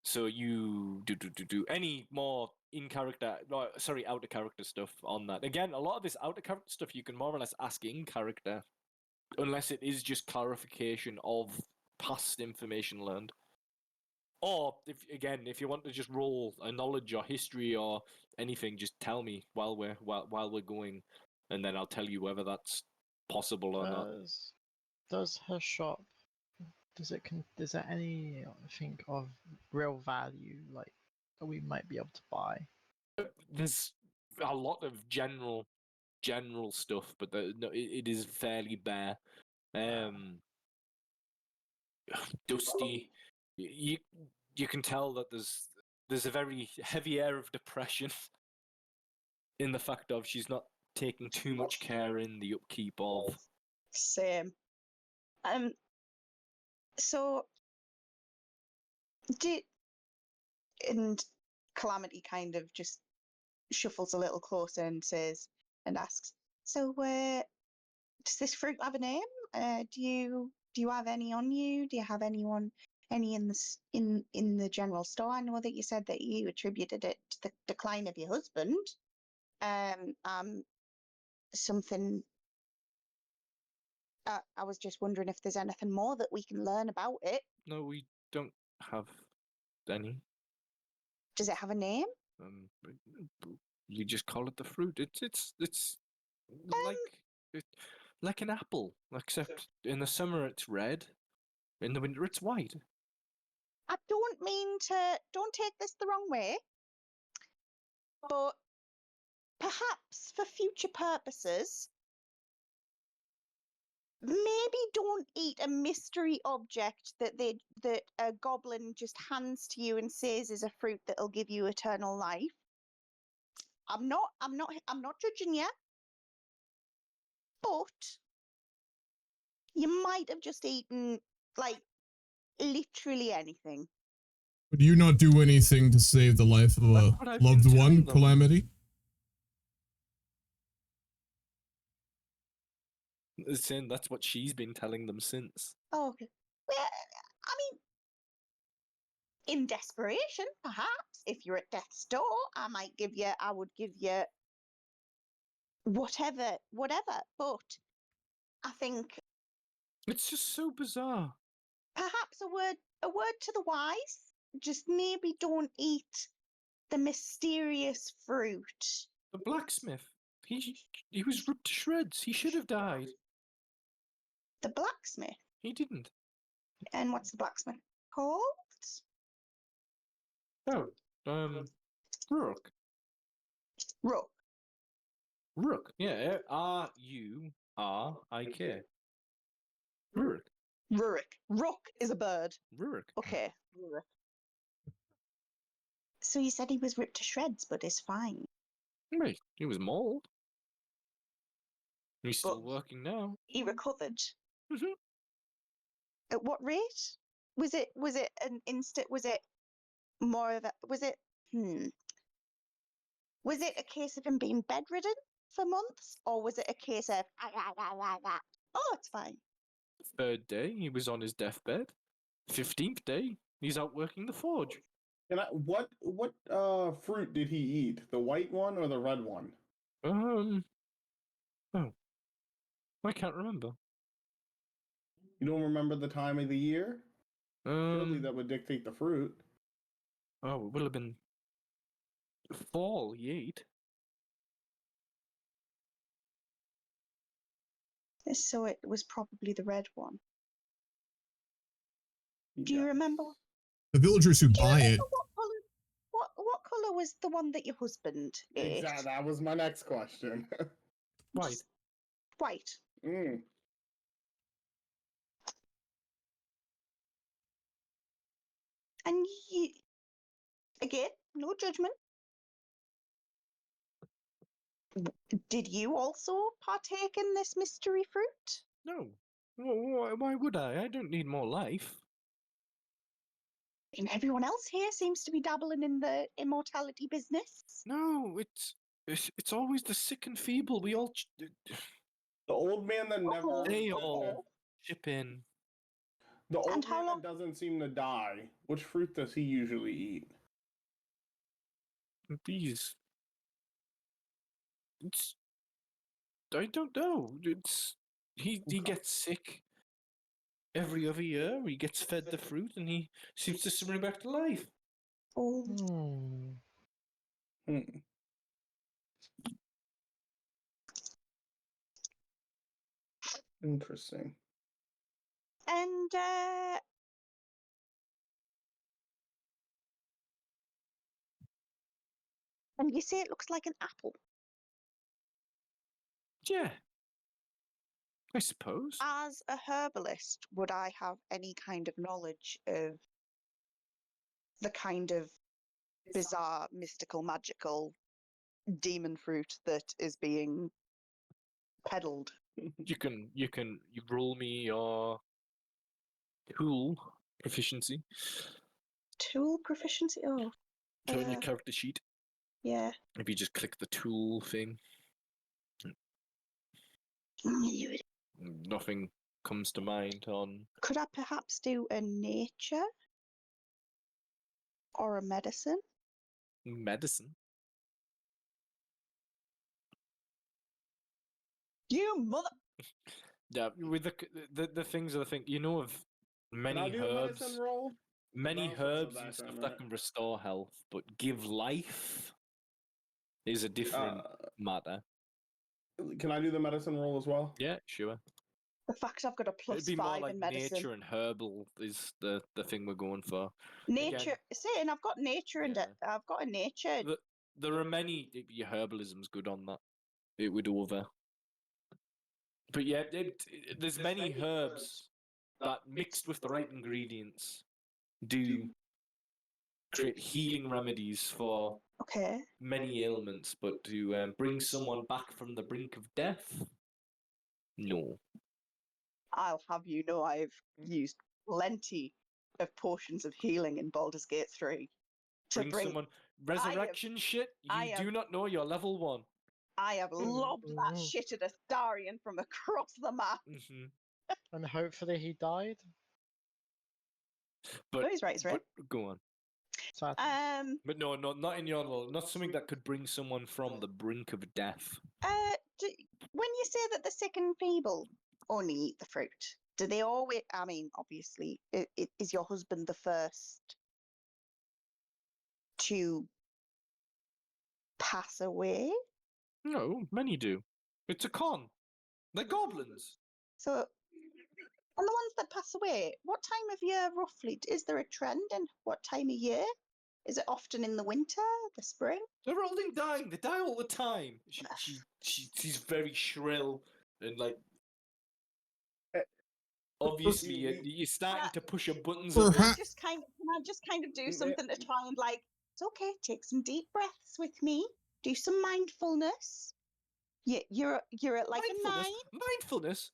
So you do any more in character? No, sorry, out of character stuff on that. Again, a lot of this out of character stuff you can more or less ask in character, unless it is just clarification of past information learned. Or if you want to just roll a knowledge or history or anything, just tell me while we're going, and then I'll tell you whether that's possible or not. Does her shop, is there anything of real value like that we might be able to buy? There's a lot of general stuff, but no, it is fairly bare. Dusty. You can tell that there's a very heavy air of depression in the fact of she's not taking too much care in the upkeep of. Same. So and Calamity kind of just shuffles a little closer and asks, "So, does this fruit have a name? Do you have any on you? Do you have any in the general store? I know that you said that you attributed it to the decline of your husband. Something. I was just wondering if there's anything more that we can learn about it." No, we don't have any. Does it have a name? But you just call it the fruit. It's like it, like an apple, except in the summer it's red, in the winter it's white. I don't mean to. Don't take this the wrong way, but perhaps for future purposes, maybe don't eat a mystery object that a goblin just hands to you and says is a fruit that'll give you eternal life. I'm not judging you, but you might have just eaten like literally anything. Would you not do anything to save the life of a That's what I've loved been telling one, them. Calamity? Saying that's what she's been telling them since. Oh, okay. Well, I mean, in desperation, perhaps, if you're at death's door, I would give you whatever. But I think It's just so bizarre. perhaps a word to the wise. Just maybe don't eat the mysterious fruit. The blacksmith, he was ripped to shreds. He should have died. The blacksmith. He didn't. And what's the blacksmith called? Oh, Rook. Rook. Rook. Yeah, Rurik. Rook. Rurik. Rook is a bird. Rook. Okay. Rurik. So you said he was ripped to shreds, but is fine. Wait, he was mauled. He's still But- working now. He recovered. Mhm. At what rate? Was it an instant? Was it more of a? Was it? Was it a case of him being bedridden for months, or was it a case of? Oh, it's fine. Third day, he was on his deathbed. 15th day, he's out working the forge. And what fruit did he eat? The white one or the red one? Oh, I can't remember. You don't remember the time of the year? Surely that would dictate the fruit. Oh, it will have been fall he ate. So it was probably the red one. Do you Yeah. remember? The villagers who buy it. What color was the one that your husband ate? Exactly. That was my next question. White. White. Mm. And you, again, no judgment. Did you also partake in this mystery fruit? No. Why would I? I don't need more life. And everyone else here seems to be dabbling in the immortality business. No, it's always the sick and feeble. We all The old man that never. they all chip in. The old And how man long- that doesn't seem to die. Which fruit does he usually eat? These. I don't know. He gets sick every other year. He gets fed the fruit and he seems to spring back to life. Old. Hmm. Interesting. And you say it looks like an apple. Yeah. I suppose. As a herbalist, would I have any kind of knowledge of the kind of bizarre, mystical, magical demon fruit that is being peddled? You roll me your tool proficiency. Tool proficiency? Oh, So on your Uh, character sheet, yeah. if you just click the tool thing, nothing comes to mind on. Could I perhaps do a nature or a medicine? Medicine. You mother! Yeah, with the things that I think you know of Can I many do a herbs. medicine roll? Many But I also have a herbs and background stuff in that it. can restore health, but give life is a different matter. Can I do the medicine roll as well? Yeah, sure. The fact I've got a It'd be +5 more like in medicine. nature and herbal is the thing we're going for. Nature, saying I've got nature and Yeah. I've got a nature. There are many. Your herbalism's good on that. It would over. But yeah, there's many herbs that mixed with the right ingredients do create healing remedies for Okay. many ailments, but to bring someone back from the brink of death, no. I'll have you know I've used plenty of potions of healing in Baldur's Gate 3 to Bring someone resurrection shit. You do not know you're level 1. I have lobbed that shit at Astarion from across the map. Mm-hmm. And hopefully he died. But, He's right. but go on. Sadly. But no, not in your level. Not something that could bring someone from the brink of death. When you say that the sick and feeble only eat the fruit, do they always? I mean, obviously, is your husband the first to pass away? No, many do. It's a con. They're goblins. So, and the ones that pass away, what time of year roughly? Is there a trend in what time of year? Is it often in the winter, the spring? They're all dying. They die all the time. She's very shrill and like. Obviously, you're starting to push your buttons. Can I just kind of do something to try and like? It's okay. Take some deep breaths with me. Do some mindfulness. You're at like a 9. Mindfulness.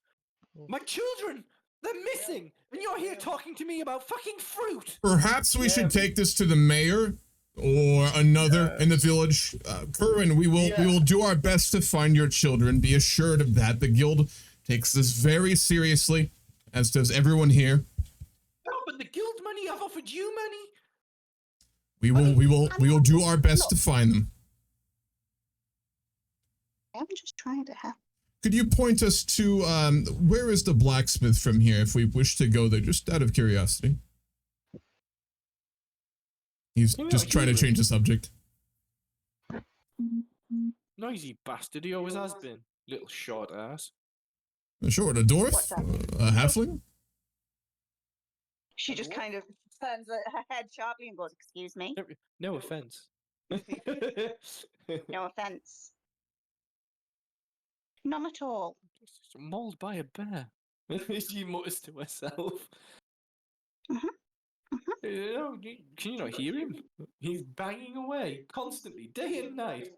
My children, they're missing, and you're here talking to me about fucking fruit. Perhaps we should take this to the mayor or another in the village. Kerwin, we will do our best to find your children. Be assured of that. The guild takes this very seriously, as does everyone here. No, but the guild money, I've offered you money. We will do our best to find them. I'm just trying to help. Could you point us to where is the blacksmith from here if we wish to go there, just out of curiosity? He's just trying to change the subject. Noisy bastard, he always has been. Little short ass. Sure, a dwarf? A halfling? She just kind of turns her head sharply and goes, "Excuse me." No offense. No offense. None at all. Mauled by a bear. She mutters to herself. Can you not hear him? He's banging away constantly, day and night.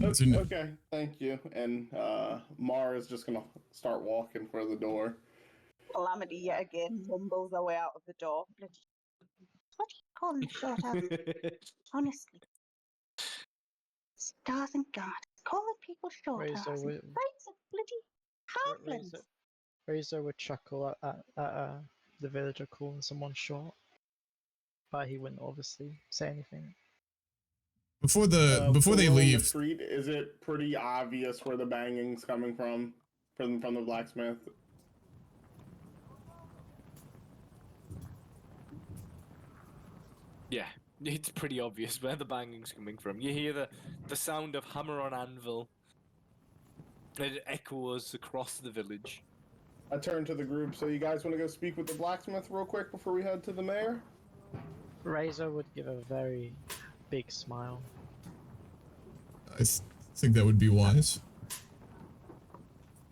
Okay, thank you. And Mara is just gonna start walking for the door. Calamity yet again mumbles her way out of the door. What do you call them short ass? Honestly. Stars and God. Calling people short ass. Brains of bloody halflings. Razor would chuckle at the villager calling someone short. But he wouldn't obviously say anything. Before they leave, The street, is it pretty obvious where the banging's coming from the blacksmith? Yeah, it's pretty obvious where the banging's coming from. You hear the sound of hammer on anvil. It echoes across the village. I turn to the group. So you guys want to go speak with the blacksmith real quick before we head to the mayor? Razor would give a very big smile. I think that would be wise.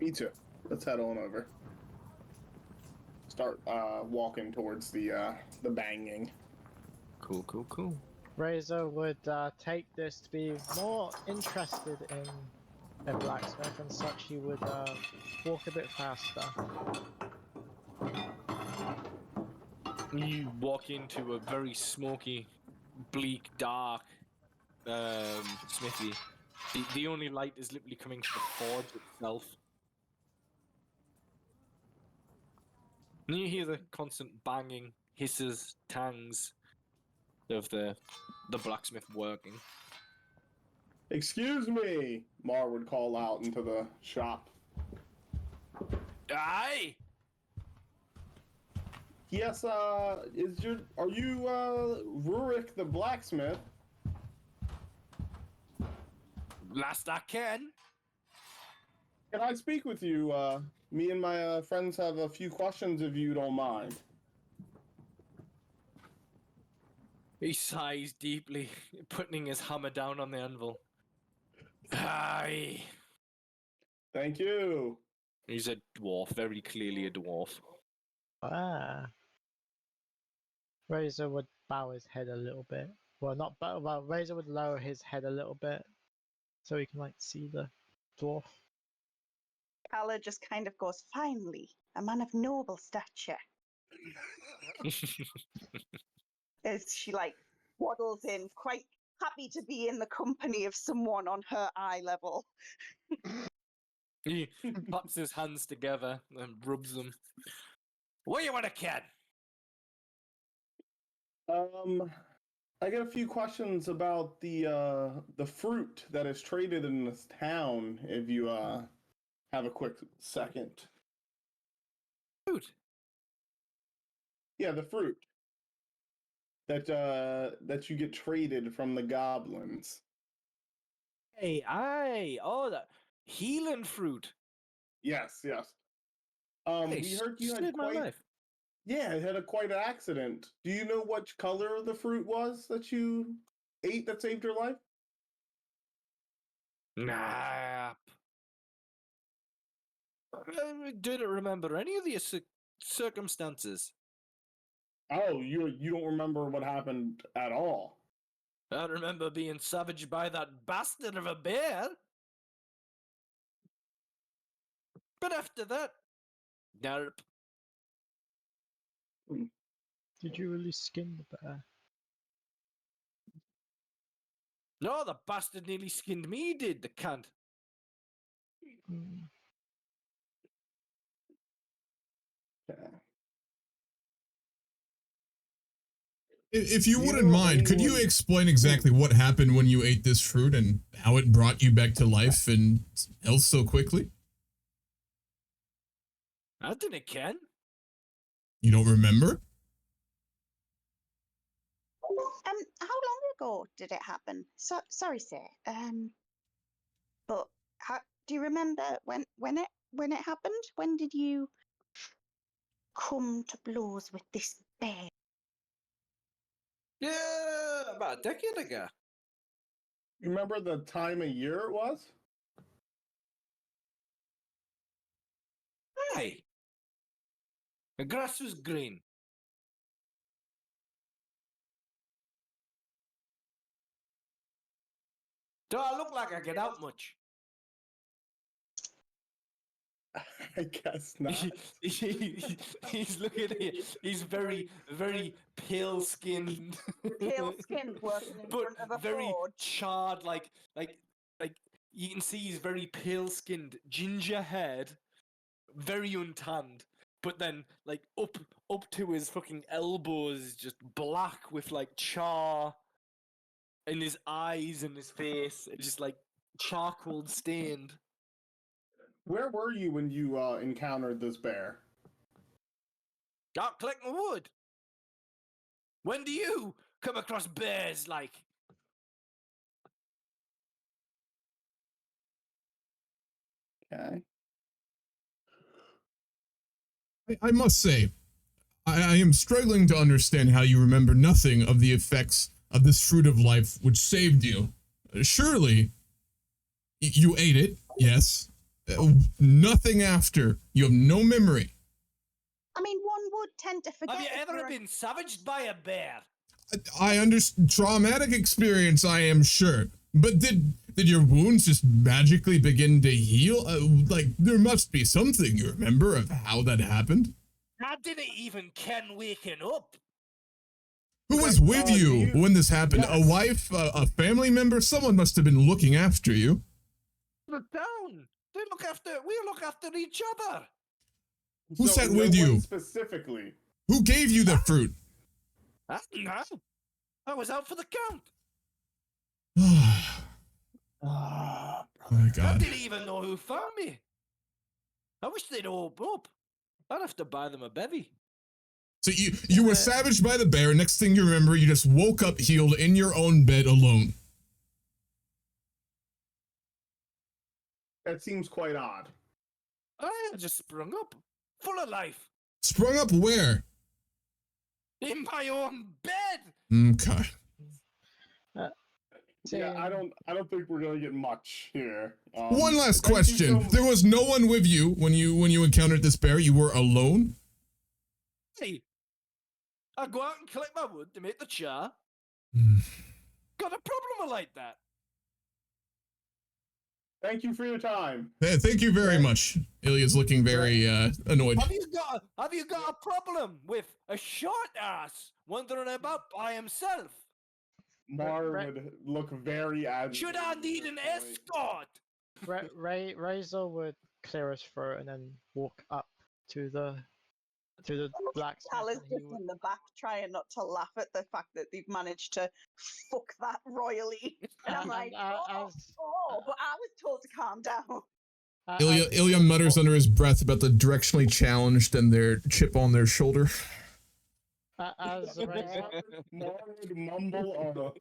Me too. Let's head on over. Start walking towards the banging. Cool. Razor would take this to be more interested in a blacksmith, and such he would walk a bit faster. You walk into a very smoky, bleak, dark smithy. The only light is literally coming from the forge itself. And you hear the constant banging, hisses, tangs of the blacksmith working. Excuse me, Mar would call out into the shop. Aye! Yes, are you Rurik the blacksmith? Last I can. Can I speak with you? Me and my friends have a few questions if you don't mind. He sighs deeply, putting his hammer down on the anvil. Aye. Thank you. He's a dwarf, very clearly a dwarf. Ah. Razor would bow his head a little bit. Well, not bow. Well, Razor would lower his head a little bit, so he can like see the dwarf. Kala just kind of goes, finally, a man of noble stature. As she like waddles in, quite happy to be in the company of someone on her eye level. He claps his hands together and rubs them. What do you want to kid? I got a few questions about the fruit that is traded in this town. If you have a quick second. Fruit. Yeah, the fruit that you get traded from the goblins. Hey, aye. Oh, that healing fruit. Yes, yes. Hey, We heard you had saved my quite. life. Yeah, it had quite an accident. Do you know which color the fruit was that you ate that saved your life? Nah. I didn't remember any of the circumstances. Oh, you don't remember what happened at all. I remember being savaged by that bastard of a bear. But after that, nope. Did you really skin the bear? No, the bastard nearly skinned me, he did, the cunt. Hmm. Okay. If you Do you wouldn't know of mind, could you anyone- explain exactly what happened when you ate this fruit and how it brought you back to life and health so quickly? I didn't ken. You don't remember? How long ago did it happen? Sorry, sir. But do you remember when it happened? When did you come to blows with this bear? Yeah, about a decade ago. You remember the time of year it was? Aye. The grass was green. Do I look like I get out much? I guess not. He's looking at it. He's very, very pale skinned. Pale skinned working in but front of a very forge. charred, like you can see he's very pale skinned, ginger haired, very untanned. But then like up to his fucking elbows is just black with like char in his eyes and his face. It's just like charcoal stained. Where were you when you encountered this bear? Out collecting wood. When do you come across bears like? Okay. I must say, I am struggling to understand how you remember nothing of the effects of this fruit of life which saved you. Surely, you ate it, yes. Nothing after. You have no memory. I mean, one would tend to forget. Have you if ever you're a- been savaged by a bear? I understand traumatic experience, I am sure. But did your wounds just magically begin to heal? Like, there must be something you remember of how that happened. I didn't even ken waking up. Who was with do you you- when this happened? Yes. A wife? A family member? Someone must have been looking after you. The town. We look after each other. Who So sat no with you? one specifically. Who gave you the fruit? I don't know. I was out for the count. Ah, My I God. didn't even know who found me. I wish they'd open up. I'd have to buy them a bevy. So you were savaged by the bear. Next thing you remember, you just woke up healed in your own bed alone. That seems quite odd. I just sprung up, full of life, Sprung up where? in my own bed. Okay. Yeah, I don't think we're gonna get much here. One last thank you so question. much. There was no one with you when you encountered this bear. You were alone. Hey, I go out and collect my wood to make the char. Got a problem like that? Thank you for your time. Thank you very much. Ilya's looking very annoyed. Have you got a problem with a short ass wandering about by himself? Mar would look very agitated. Should I need an escort? Razor would clear his throat and then walk up to the blacksmith. Tal is and he just would- in the back trying not to laugh at the fact that they've managed to fuck that royally. And I'm like, but I was told to calm down. Ilya mutters under his breath about the directionally challenged and their chip on their shoulder. As Razor, Mar would mumble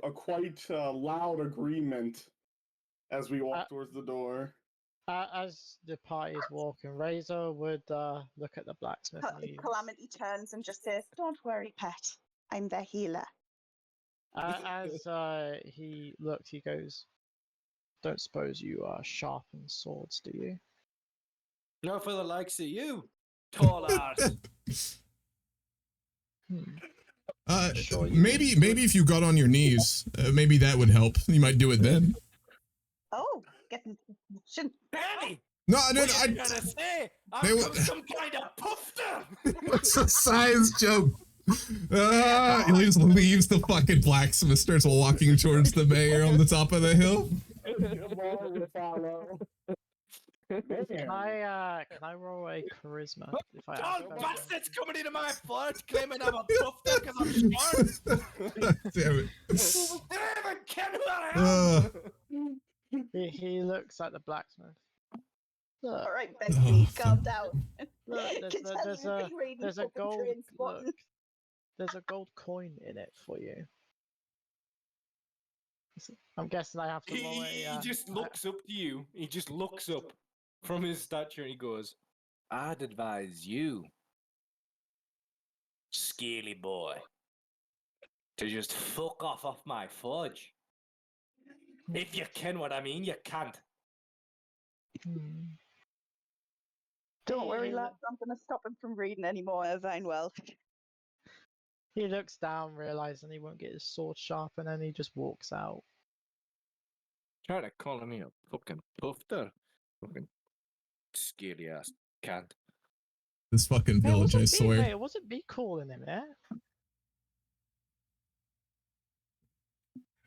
a quite loud agreement as we walk towards the door. as the party is walking, Razor would look at the blacksmith. And Calamity turns and just says, "Don't worry, pet. I'm their healer." as he looks, he goes, "Don't suppose you sharpen swords, do you?" No, for the likes of you, tall ass. Sure you Maybe if you got on your knees, maybe that would help. You might do it then. Oh, getting Benny, No, what are you gonna say? I'm some kind of puffer. It's a science joke. Ilya just leaves the fucking blacksmith, starts walking towards the mayor on the top of the hill. Mar would follow. Can I roll a charisma if I Don't ask them? bastards coming into my flat claiming I'm a puffer because I'm smart. Damn it. They don't even care who I am. He looks at the blacksmith. Look, all right, Bentley, calm down. look, Can tell you've been reading there's a fucking gold Trainspotting. look, there's a gold coin in it for you. I'm guessing I have to roll He a. just looks up to you. He just looks up from his stature and he goes, I'd advise you, scaly boy, to just fuck off my fudge. If you can what I mean, you can't. Don't worry, He- lads. I'm going to stop him from reading anymore. Vinewell. He looks down, realizing he won't get his sword sharpened, and he just walks out. Try to call me a fucking puffer. Fucking scaly ass cunt. This fucking village, I swear. Hey, it wasn't me calling him there.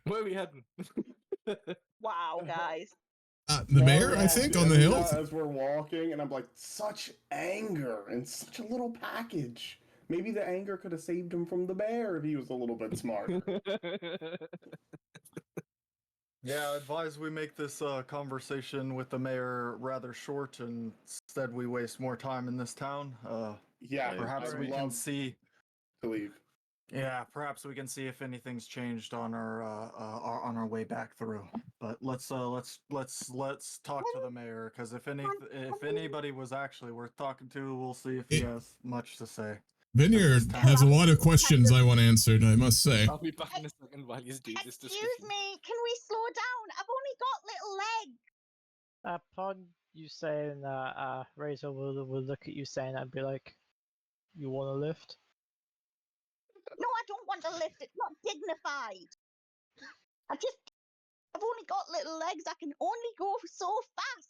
Where are we heading? Wow, guys. The mayor, I think, on the hill. As we're walking, and I'm like, such anger and such a little package. Maybe the anger could have saved him from the bear if he was a little bit smart. Yeah, I advise we make this conversation with the mayor rather short, and instead we waste more time in this town. Yeah, Perhaps I we would can love see. to leave. Yeah, perhaps we can see if anything's changed on our way back through. But let's talk to the mayor, because if anybody was actually worth talking to, we'll see if he has much to say. Vineyard has a lot of questions I want answered, I must say. I'll be back in a second while you do this Excuse description. me, can we slow down? I've only got little legs. Upon you saying that, Razor will look at you saying that and be like, "You want a lift?" No, I don't want a lift. It's not dignified. I've only got little legs. I can only go so fast.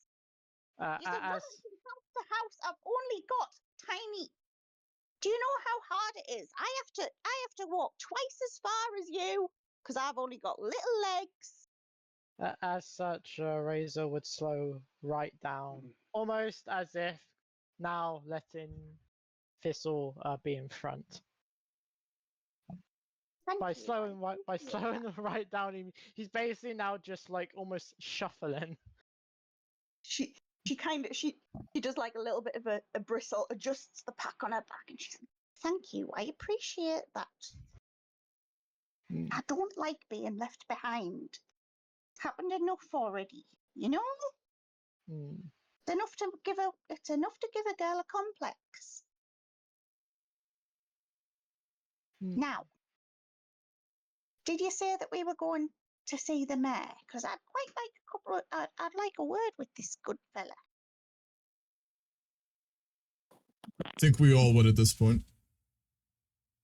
You see, running As from house to house, I've only got tiny. Do you know how hard it is? I have to walk twice as far as you because I've only got little legs. as such, Razor would slow right down, almost as if now letting Thistle be in front. Thank By you. slowing them right down, he's basically now just like almost shuffling. She does like a little bit of a bristle, adjusts the pack on her back, and she's Thank you. I appreciate that. Mm. I don't like being left behind. Happened enough already, you know? Mm. It's enough to give a girl a complex. Mm. Now, did you say that we were going to see the mayor? Because I'd quite like I'd like a word with this good fella. I think we all would at this point.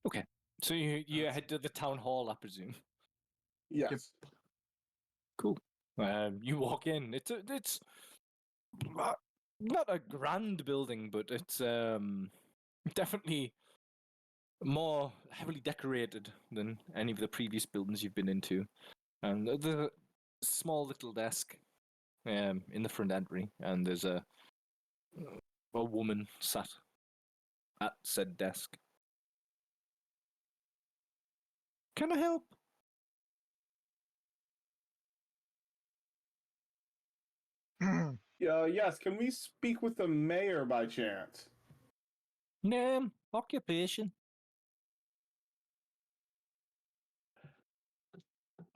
Okay. So you head to the town hall, I presume. Yes. Cool. You walk in. It's not a grand building, but it's definitely more heavily decorated than any of the previous buildings you've been into. And there's a small little desk in the front entry, and there's a woman sat at said desk. Can I help? Yes, can we speak with the mayor by chance? Name, occupation.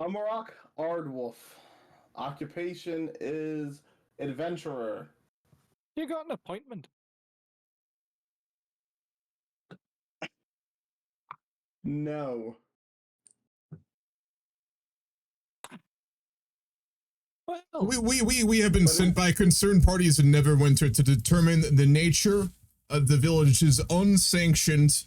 Amarok Ardwolf. Occupation is adventurer. You got an appointment. No. Well, We have been But sent if- by concerned parties in Neverwinter to determine the nature of the village's unsanctioned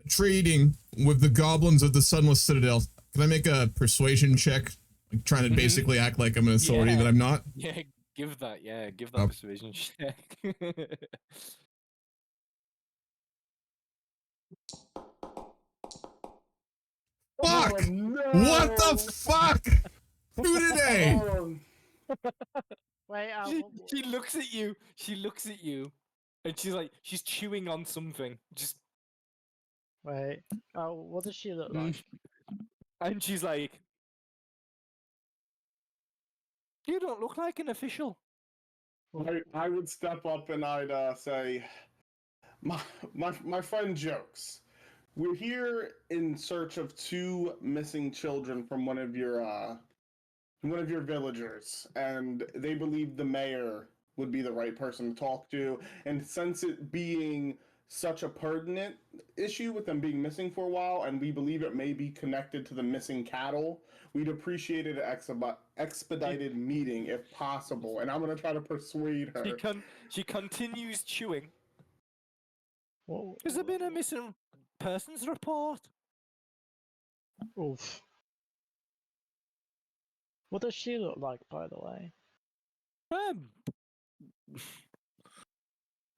trading with the goblins of the Sunless Citadel. Can I make a persuasion check? Like trying to basically act like I'm an authority that I'm not. yeah, give that Oh. persuasion check. Fuck! Oh, no! What the fuck? Who today? Oh, Wait, she looks at you. She looks at you, and she's chewing on something. Just wait. Oh, what does she look like? and she's like, "You don't look like an official." I would step up and I'd say, my friend jokes. We're here in search of two missing children from one of your villagers, and they believe the mayor would be the right person to talk to. And since it being such a pertinent issue with them being missing for a while, and we believe it may be connected to the missing cattle, we'd appreciate an expedited meeting if possible. And I'm gonna try to persuade her. She continues chewing. What? Has there been a missing persons report? Oof. What does she look like, by the way?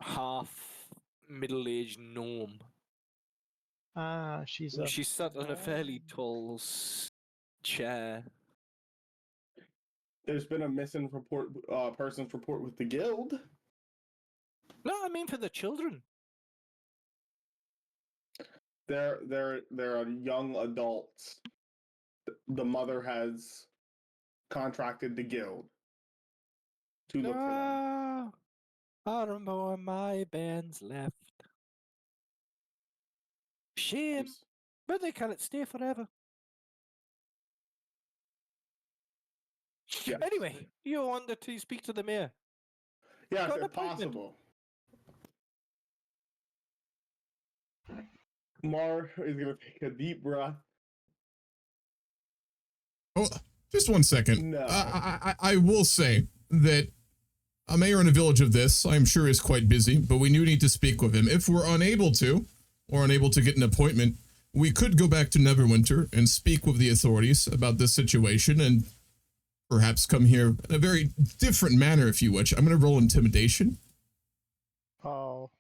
Half middle-aged gnome. Ah, she's a. She's sat on a fairly tall chair. There's been a missing persons report with the guild. No, I mean for the children. They're young adults. The mother has contracted the guild to look for them. I remember when my bands left. Shame, but they cannot stay forever. Yes. Anyway, you wanted to speak to the mayor. Yes, got an if appointment. possible. Mar is gonna take a deep breath. Oh, just 1 second. No. I will say that a mayor in a village of this, I'm sure, is quite busy, but we do need to speak with him. If we're unable to, or unable to get an appointment, we could go back to Neverwinter and speak with the authorities about this situation and perhaps come here in a very different manner, if you wish. I'm going to roll intimidation. Oh.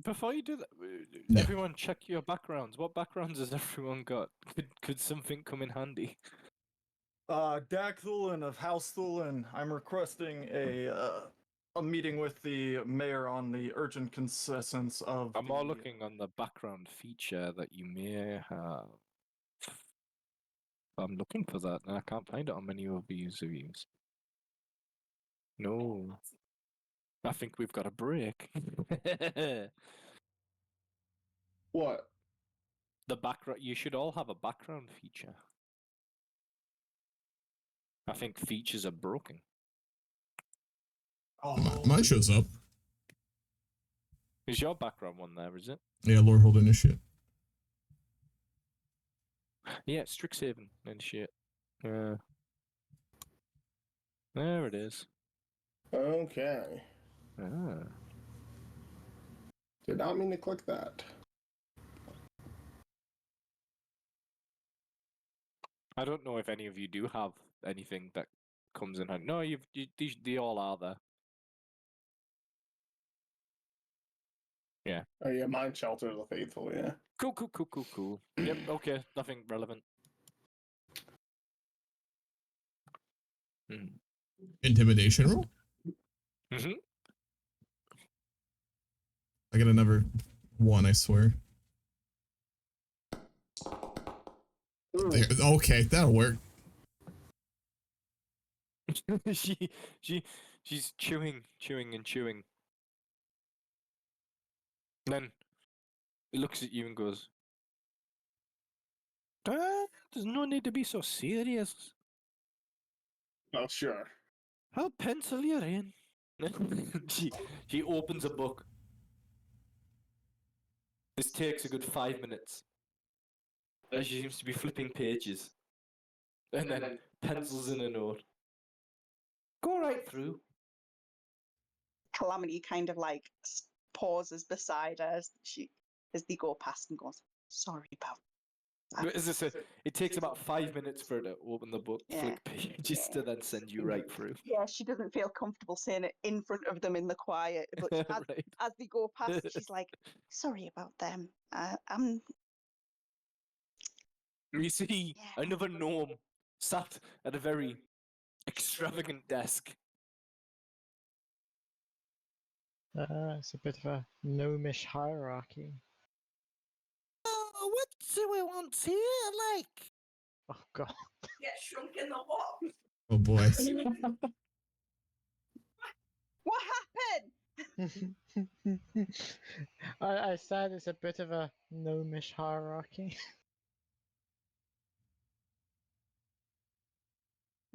Before you do that, Yeah. everyone check your backgrounds. What backgrounds has everyone got? Could something come in handy? Dag Thulin of House Thulin. I'm requesting a meeting with the mayor on the urgent consistence of. I'm more looking on the background feature that you may have. I'm looking for that, and I can't find it on many of these reviews. No. I think we've got a break. What? The background. You should all have a background feature. I think features are broken. Mine shows up. Is your background one there? Is it? Yeah, Lord Hold Initiate. Yeah, Strixhaven and shit. There it is. Okay. Ah. Did not mean to click that. I don't know if any of you do have anything that comes in hand. No, they all are there. Yeah. Oh yeah, mine Shelter of the Faithful, yeah. Cool. Yep, okay, nothing relevant. Intimidation roll? Mm-hmm. I got another one, I swear. There, okay, that'll work. She's chewing. Then it looks at you and goes, there's no need to be so serious. Oh, sure. I'll pencil you in. she opens a book. This takes a good 5 minutes. As she seems to be flipping pages. And then pencils in a note. Go right through. Calamity kind of like pauses beside her as they go past and goes, "Sorry about that." As I said, it takes about 5 minutes for her to open the book, Yeah. flick pages to then send you right through. Yeah, she doesn't feel comfortable saying it in front of them in the quiet, but Right. as they go past, she's like, "Sorry about them. I'm." You see another gnome sat at a very extravagant desk. It's a bit of a gnomish hierarchy. What do we want here, like? Oh god. Get shrunk in the what? Oh boy. What happened? I said it's a bit of a gnomish hierarchy.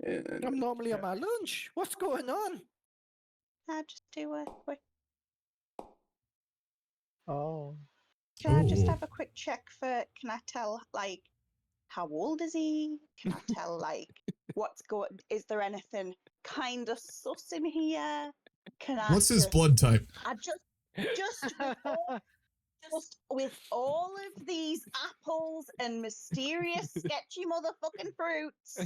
I'm normally on my lunch. What's going on? I just do a quick. Oh. Can I just have a quick check for? Can I tell like how old is he? Can I tell like what's going? Is there anything kind of sus in here? Can I? What's his blood type? I just with all of these apples and mysterious sketchy motherfucking fruits.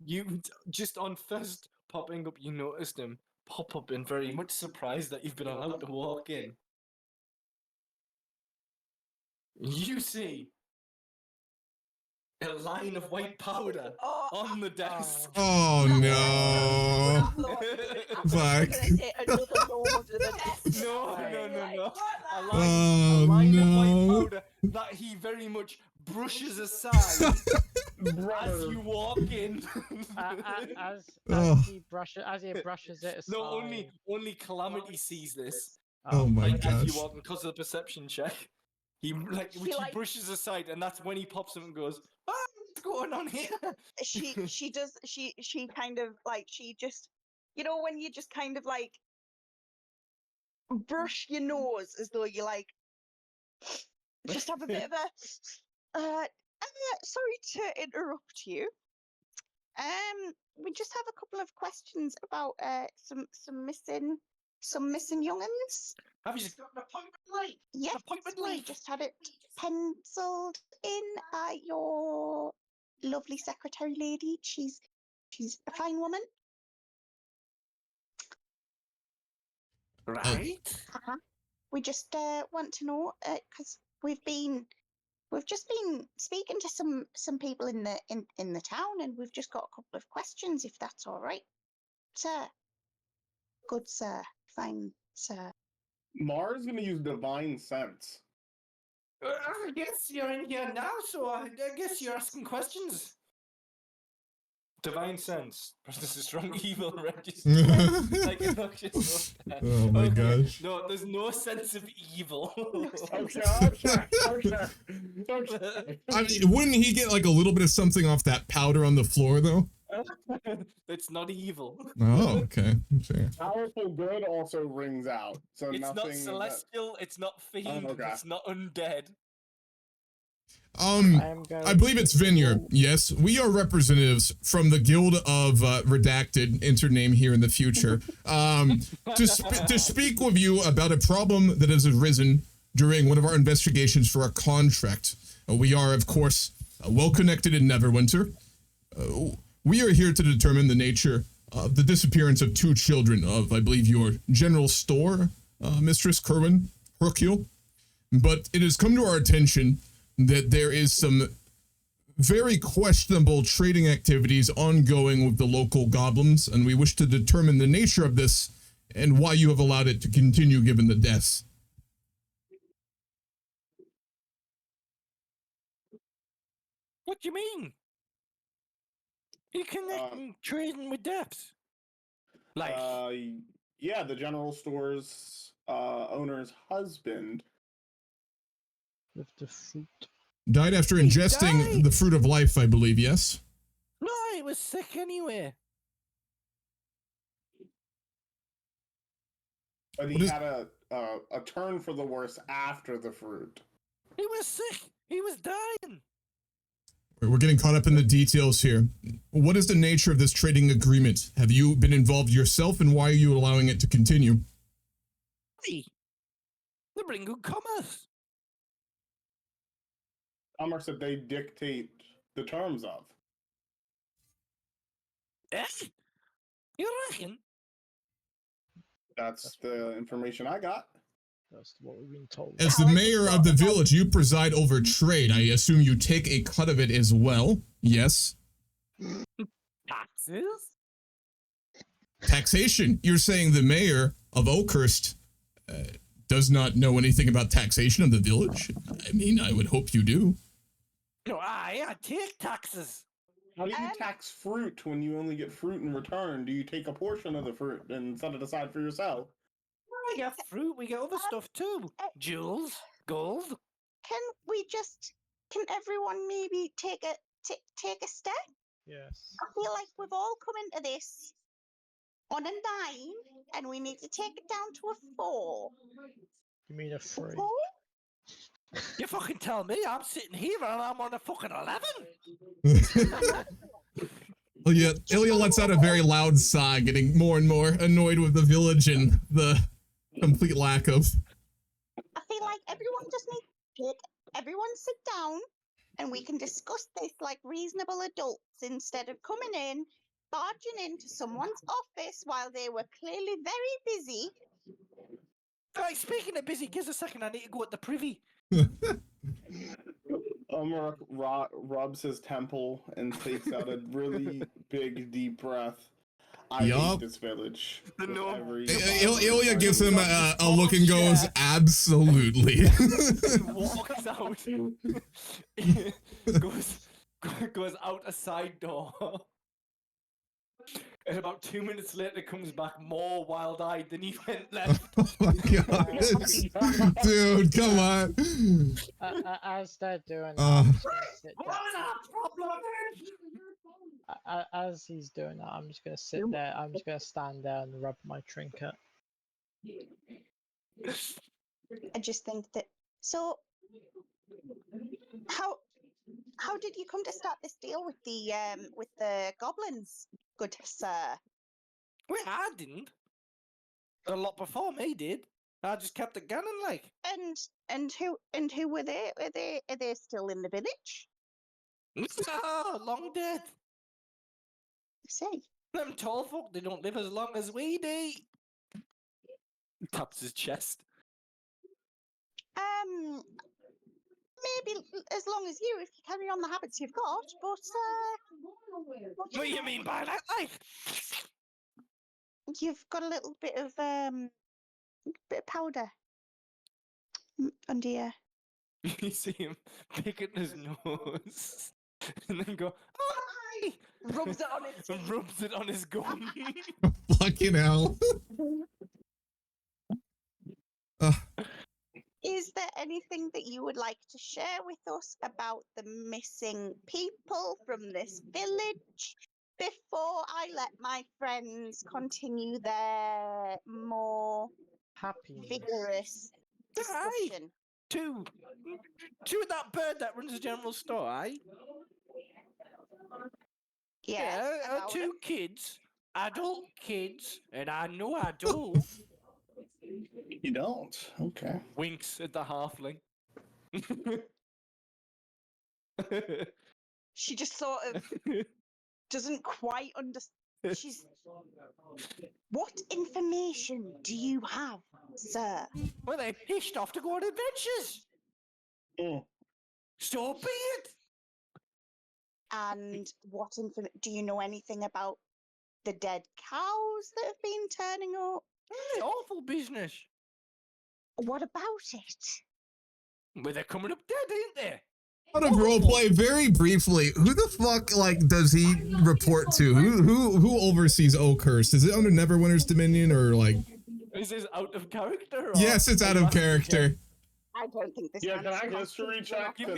You just on first popping up, you noticed him pop up and very much surprised that you've been allowed to walk in. You see a line of white powder on the desk. Oh no. Fuck. No. A Oh line of white no. powder that he very much brushes aside as you walk in. as Oh. he brushes it aside. No, only Calamity sees this. Oh my Like as you gosh. walk, because of the perception check, he brushes aside, and that's when he pops up and goes, "What's going on here?" She kind of like she just, you know, when you just kind of like brush your nose as though you like just have a bit of a sorry to interrupt you. We just have a couple of questions about some missing young'uns. Have you just got an appointment late? Yes, we just had it penciled in. Your lovely secretary lady. She's a fine woman. Right. We just want to know because we've just been speaking to some people in the town, and we've just got a couple of questions, if that's all right, sir. Good sir, fine sir. Mars gonna use divine sense. I guess you're in here now, so I guess you're asking questions. Divine sense. This is strong evil register. Like a noxious notepad. Oh my Okay, gosh. No, there's no sense of evil. Okay. I mean, wouldn't he get like a little bit of something off that powder on the floor though? It's not evil. Oh, okay. Fair. Powerful good also rings out. So It's nothing not of that- celestial. It's not fiend. okay. It's not undead. I believe it's Vineyard. Yes, we are representatives from the Guild of Redacted, enter name here in the future, to speak with you about a problem that has arisen during one of our investigations for a contract. We are, of course, well connected in Neverwinter. We are here to determine the nature of the disappearance of 2 children of, I believe, your general store, Mistress Kerwin Hercule. But it has come to our attention that there is some very questionable trading activities ongoing with the local goblins, and we wish to determine the nature of this and why you have allowed it to continue given the deaths. What do you mean? You connecting trading with deaths? Like, yeah, the general store's owner's husband With the fruit. Died after ingesting died? the fruit of life, I believe, yes? no, he was sick anyway. But What he is- had a turn for the worse after the fruit. He was sick. He was dying. We're getting caught up in the details here. What is the nature of this trading agreement? Have you been involved yourself, and why are you allowing it to continue? Hey, they bring good commerce. Commerce that they dictate the terms of. Eh? You reckon? That's the information I got. That's what we've been told. As the mayor of the village, you preside over trade. I assume you take a cut of it as well. Yes. Taxes? Taxation. You're saying the mayor of Oakhurst does not know anything about taxation of the village? I mean, I would hope you do. No, I take taxes. How do you tax fruit when you only get fruit in return? Do you take a portion of the fruit and set it aside for yourself? We get fruit, we get other stuff too. Jewels, gold. Can everyone maybe take a step? Yes. I feel like we've all come into this on a 9, and we need to take it down to a 4. You mean a 3? 4? You fucking tell me, I'm sitting here and I'm on a fucking 11. Ilya lets out a very loud sigh, getting more and more annoyed with the village and the complete lack of... I feel like everyone just needs to everyone sit down and we can discuss this like reasonable adults instead of coming in, barging into someone's office while they were clearly very busy. Right, speaking of busy, give us a second, I need to go at the privy. Umar rubs his temple and takes out a really big, deep breath. I hate this village. Ilya gives him a look and goes, absolutely. Walks out. goes out a side door. And about 2 minutes later comes back more wild-eyed than he went left. Oh my god. Dude, come on. As they're doing Uh. that, I'm just gonna sit What down. a problem! As he's doing that, I'm just gonna sit there. I'm just gonna stand there and rub my trinket. I just think that. So, how did you come to start this deal with the goblins, good sir? Well, I didn't. A lot before me did. I just kept it going, like. And who were they? Are they still in the village? No, long dead. I see. Them tall folk, they don't live as long as we do. Taps his chest. Maybe as long as you, if you carry on the habits you've got, but What do you mean by that, like? you've got a little bit of powder under your. You see him pick at his nose and then go, "Oh, hi! Rubs it on its teeth. Rubs it on his gum. Fucking hell. Is there anything that you would like to share with us about the missing people from this village before I let my friends continue their more Happiness. vigorous discussion? Two of that bird that runs the general store, eh? Yes, about two them. kids, adult kids, and I know I do. You don't? Okay. Winks at the halfling. She just sort of doesn't quite understand. She's. What information do you have, sir? Well, they pissed off to go on adventures. Mm. So be it. And what information? Do you know anything about the dead cows that have been turning up? Awful business. What about it? Well, they're coming up dead, ain't they? Out of roleplay, very briefly, who the fuck does he report to? Who oversees Oakhurst? Is it under Neverwinter's dominion or like? Is this out of character? Or Yes, it's out of character. I don't think this. Yeah, man can is I history confident check? enough.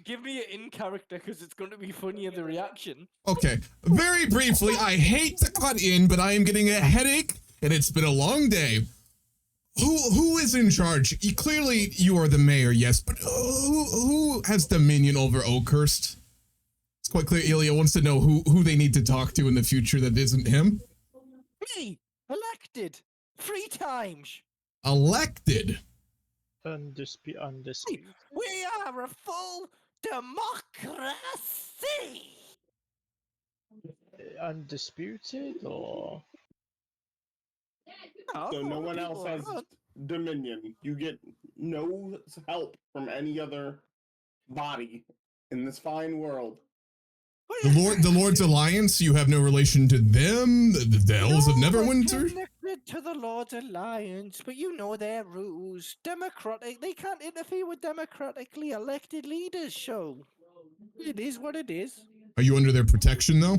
Give me an in character because it's going to be funnier the reaction. Okay, very briefly, I hate to cut in, but I am getting a headache, and it's been a long day. Who is in charge? Clearly, you are the mayor, yes, but who has dominion over Oakhurst? It's quite clear Ilya wants to know who they need to talk to in the future that isn't him. Me, elected 3 times. Elected? Undisputed. We are a full democracy. Undisputed, or? So no one else has dominion. You get no help from any other body in this fine world. The Lord's Alliance, you have no relation to them? The Elves of Neverwinter? Connected to the Lord's Alliance, but you know their rules. Democratic, they can't interfere with democratically elected leaders, so it is what it is. Are you under their protection, though?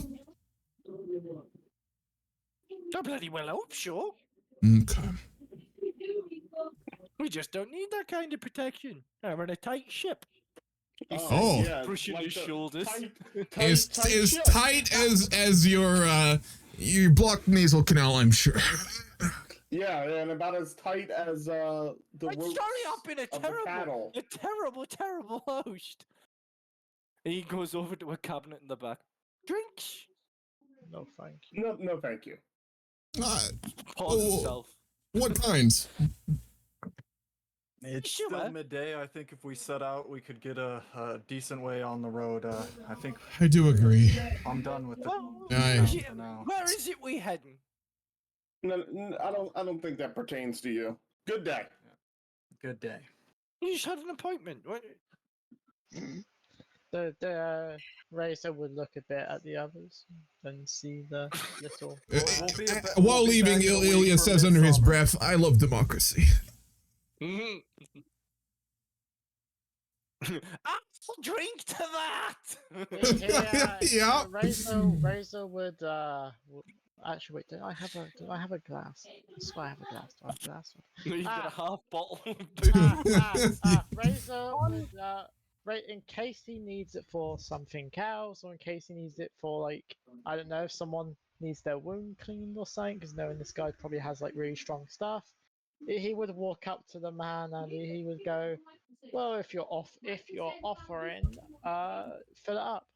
I bloody well hope so. Okay. We just don't need that kind of protection. We're in a tight ship. Oh. Yeah, Brushing like his the shoulders. As ship. tight as your blocked nasal canal, I'm sure. Yeah, and about as tight as the I'm ropes sorry, I've been of the cattle. a terrible host. And he goes over to a cabinet in the back. Drinks. No, thank you. No, thank you. Pause himself. What kinds? It's Sure. still midday. I think if we set out, we could get a decent way on the road. I think I do agree. I'm done with the Well, Aye. for now. where is it we heading? No, I don't think that pertains to you. Good day. Good day. You just had an appointment. What? The Razor would look a bit at the others and see the little. While leaving, Ilya says under his breath, I love democracy. I'll drink to that. Yeah. Razor would actually wait. Do I have a glass? I swear I have a glass. Do I have a glass? You've got a half bottle. Razor would right in case he needs it for something else, or in case he needs it for like I don't know if someone needs their wound cleaned or something, because knowing this guy probably has like really strong stuff. He would walk up to the man and he would go, "Well, if you're offering, fill it up."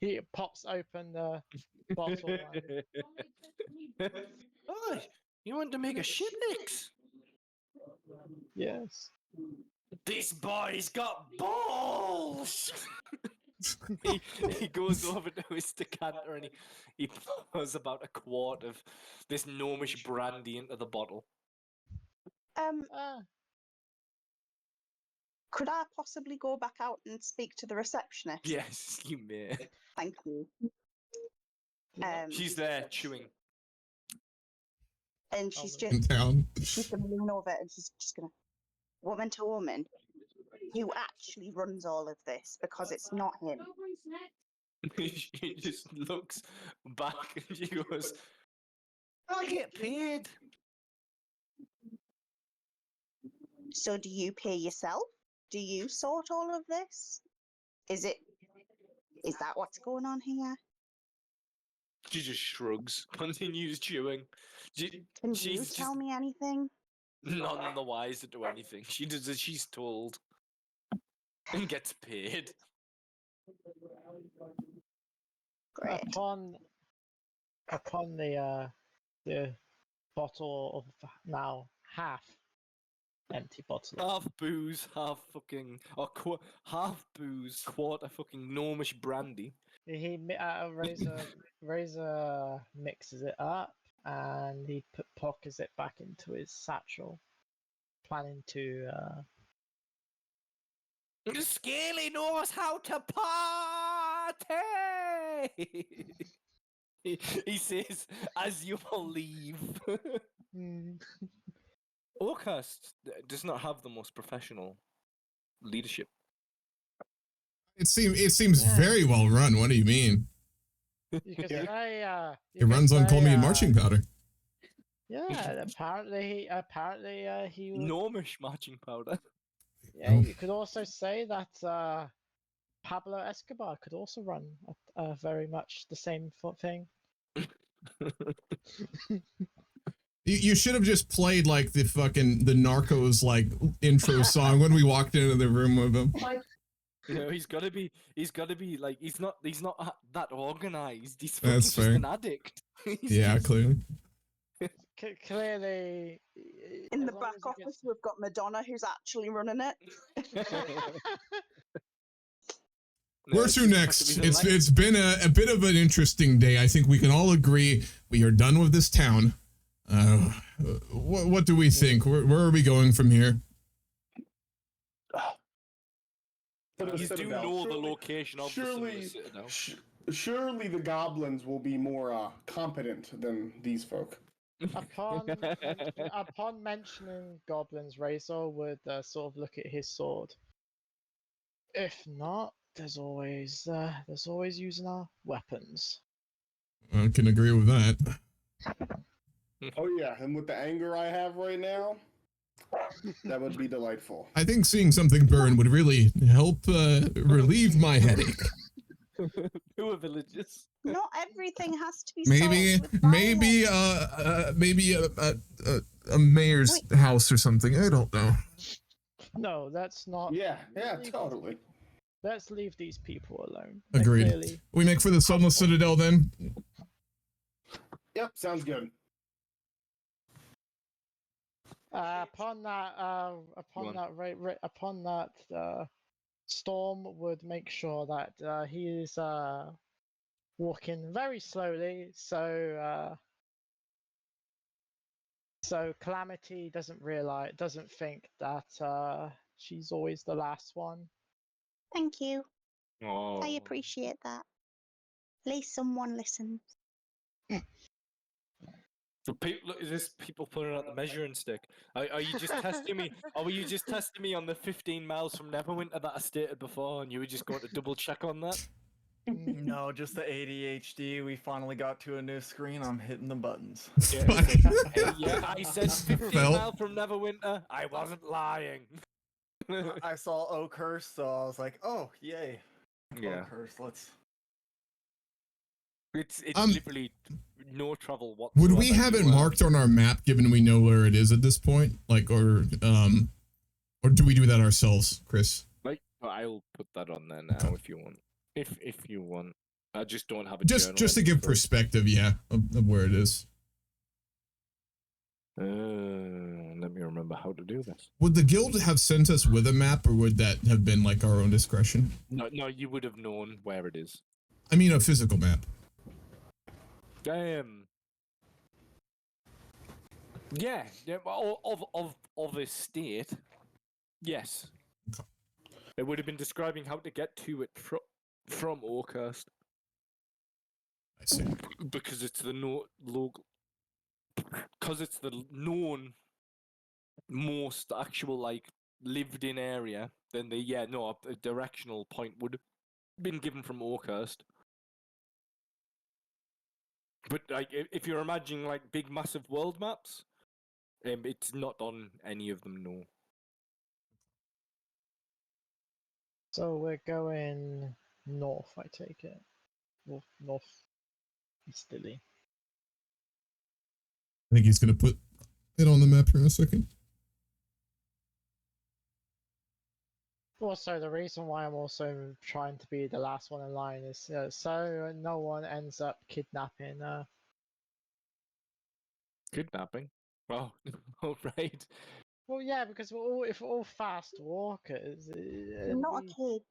He pops open the bottle. Oh, you want to make a shit mix? Yes. This boy's got balls. he goes over to his decanter and he pours about a quart of this gnomish brandy into the bottle. Could I possibly go back out and speak to the receptionist? Yes, you may. Thank you. She's there chewing. And she's In just town. she's gonna lean over and she's just gonna, woman to woman, who actually runs all of this, because it's not him. She just looks back and she goes, "I get paid." So do you pay yourself? Do you sort all of this? Is that what's going on here? She just shrugs, continues chewing. Can you She's tell just me anything? none the wiser to anything. She does as she's told and gets paid. Great. Upon the bottle of now half empty bottle. Half booze, half fucking, or half booze, quarter fucking gnomish brandy. Razor mixes it up and he pockets it back into his satchel, planning to. Scaly knows how to party. he says, as you will leave. Oakhurst does not have the most professional leadership. It seems very well run. What do you mean? You could say, It runs on Colmy and marching powder. Yeah, apparently he would. Gnomish marching powder. Yeah, you could also say that Pablo Escobar could also run very much the same thing. You should have just played like the Narcos like intro song when we walked into the room with him. You know, he's gotta be like he's not that organized. He's That's just fair. an addict. Yeah, clearly. Clearly, In the back office, we've got Madonna who's actually running it. Where to next? It's been a bit of an interesting day. I think we can all agree we are done with this town. What do we think? Where are we going from here? You do know the location of the Sunless Citadel. Surely the goblins will be more competent than these folk. Upon mentioning goblins, Razor would sort of look at his sword. If not, there's always using our weapons. I can agree with that. Oh yeah, and with the anger I have right now, that would be delightful. I think seeing something burn would really help relieve my headache. Who are villagers? Not everything has to be Maybe solved with violence. a mayor's house or something. I don't know. No, that's not. Yeah, totally. Let's leave these people alone. Agreed. We make for the Sunless Citadel then. Yep, sounds good. Upon that, Storm would make sure that he is walking very slowly, so Calamity doesn't think that she's always the last one. Thank you. Oh. I appreciate that. At least someone listens. So look, is this people putting out the measuring stick? Are you just testing me? Or were you just testing me on the 15 miles from Neverwinter that I stated before, and you were just going to double check on that? No, just the ADHD. We finally got to a new screen. I'm hitting the buttons. Yeah, I said 15 miles from Neverwinter. I wasn't lying. I saw Oakhurst, so I was like, oh, yay. Yeah. Oakhurst, let's... It's literally no trouble whatsoever. Would we have it marked on our map, given we know where it is at this point? Like, or do we do that ourselves, Chris? Like, I'll put that on there now if you want. If you want, I just don't have a Just to give perspective, yeah, of where it is. Let me remember how to do this. Would the guild have sent us with a map, or would that have been like our own discretion? No, you would have known where it is. I mean, a physical map. Yeah, of a state. Yes. Okay. It would have been describing how to get to it from Oakhurst. I see. Because it's the because it's the known most actual like lived in area. Then a directional point would have been given from Oakhurst. But like, if you're imagining like big, massive world maps, it's not on any of them. No. So we're going north, I take it. North easterly. I think he's gonna put it on the map here in a second. Also, the reason why I'm also trying to be the last one in line is so no one ends up kidnapping. Kidnapping. Oh, all right. Well, yeah, because if we're all fast walkers. You're not a kid.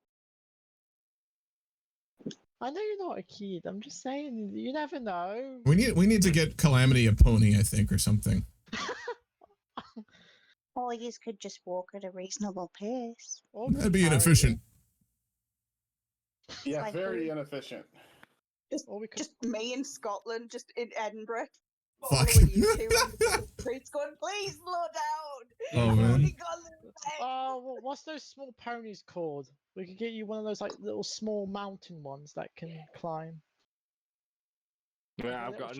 I know you're not a kid. I'm just saying, you never know. We need to get Calamity a pony, I think, or something. Or you could just walk at a reasonable pace. Or That'd be carry inefficient. Yeah, Like very who? inefficient. Or we could. Just me in Scotland, just in Edinburgh. Fuck. Following you two on the streets going, please slow down. Oh, I've man. only got a little bit." Oh, what's those small ponies called? We could get you one of those like little small mountain ones that can climb. Yeah, I've got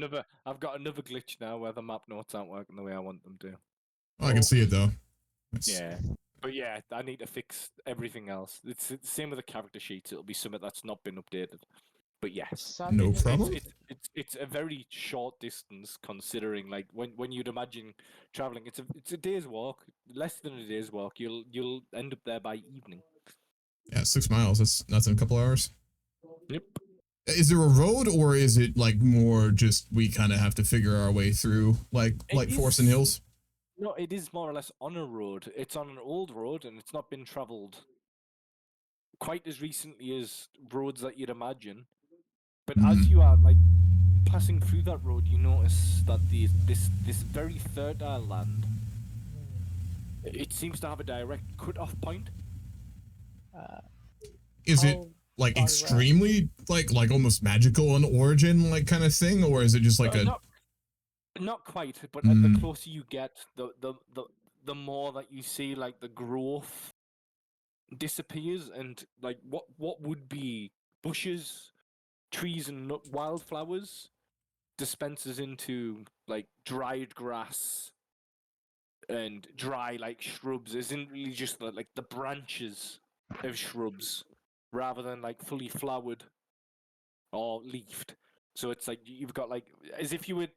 another glitch now where the map notes aren't working the way I want them to. Oh, I can see it though. That's- Yeah. But yeah, I need to fix everything else. It's the same with the character sheets. It'll be something that's not been updated. But yes, No It's- problem. it's a very short distance considering like when you'd imagine traveling. It's a day's walk, less than a day's walk. You'll end up there by evening. Yeah, 6 miles. That's in a couple hours. Yep. Is there a road, or is it like more just we kind of have to figure our way through, like Forest and Hills? No, it is more or less on a road. It's on an old road, and it's not been travelled quite as recently as roads that you'd imagine. But as you are like passing through that road, you notice that this very fertile land, it seems to have a direct cut-off point. Is it how like direct? extremely like almost magical in origin, like kind of thing, or is it just like a? Not quite, but the closer you get, the more that you see like the growth disappears, and like what would be bushes, trees, and wildflowers dispenses into like dried grass and dry like shrubs. Isn't really just like the branches of shrubs rather than like fully flowered or leafed. So it's like you've got like as if you would.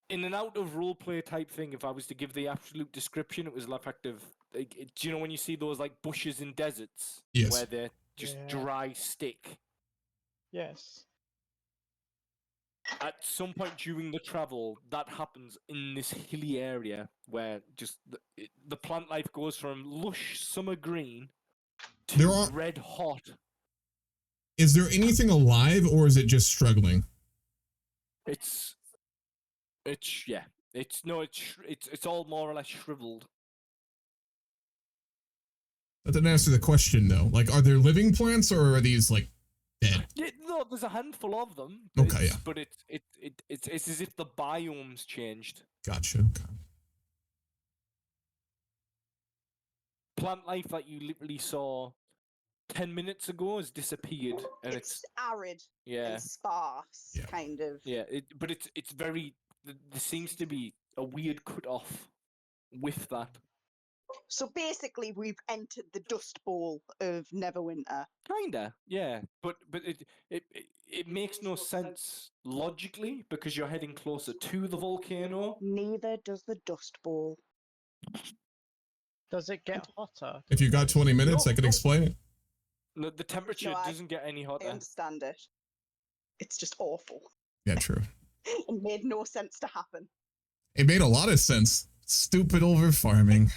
In an out of roleplay type thing, if I was to give the absolute description, it was effective. Like, do you know when you see those like bushes in deserts, Yes. where they're just Yeah. dry stick? Yes. At some point during the travel, that happens in this hilly area where just the plant life goes from lush summer green to There are- red hot. Is there anything alive, or is it just struggling? It's all more or less shriveled. That didn't answer the question though. Like, are there living plants, or are these like dead? Yeah, no, there's a handful of them. Okay, yeah. But it's as if the biomes changed. Gotcha. Okay. Plant life that you literally saw 10 minutes ago has disappeared, and It's it's arid yeah, and sparse, Yeah. kind of. yeah. But it's very. There seems to be a weird cut off with that. So basically, we've entered the Dust Bowl of Neverwinter. Kinda, yeah. But it makes no sense logically because you're heading closer to the volcano. Neither does the Dust Bowl. Does it get hotter? If you got 20 minutes, I could explain it. The temperature No, doesn't get any I hotter. understand it. It's just awful. Yeah, true. It made no sense to happen. It made a lot of sense. Stupid over farming.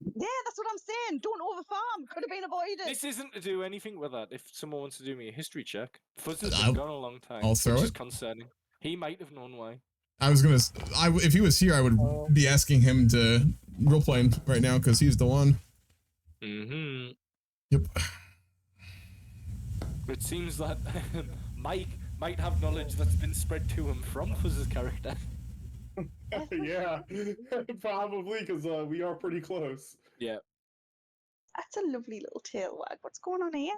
Yeah, that's what I'm saying. Don't overfarm. Could have been avoided. This isn't to do anything with that. If someone wants to do me a history check, Fuzz has I'll- been gone a long time. I'll throw which is it. concerning. He might have known why. I was gonna. If he was here, I would be asking him to roleplay right now because he's the one. Mm-hmm. Yep. It seems that Mike might have knowledge that's been spread to him from Fuzz's character. Yeah, probably because we are pretty close. Yeah. That's a lovely little tail wag. What's going on here?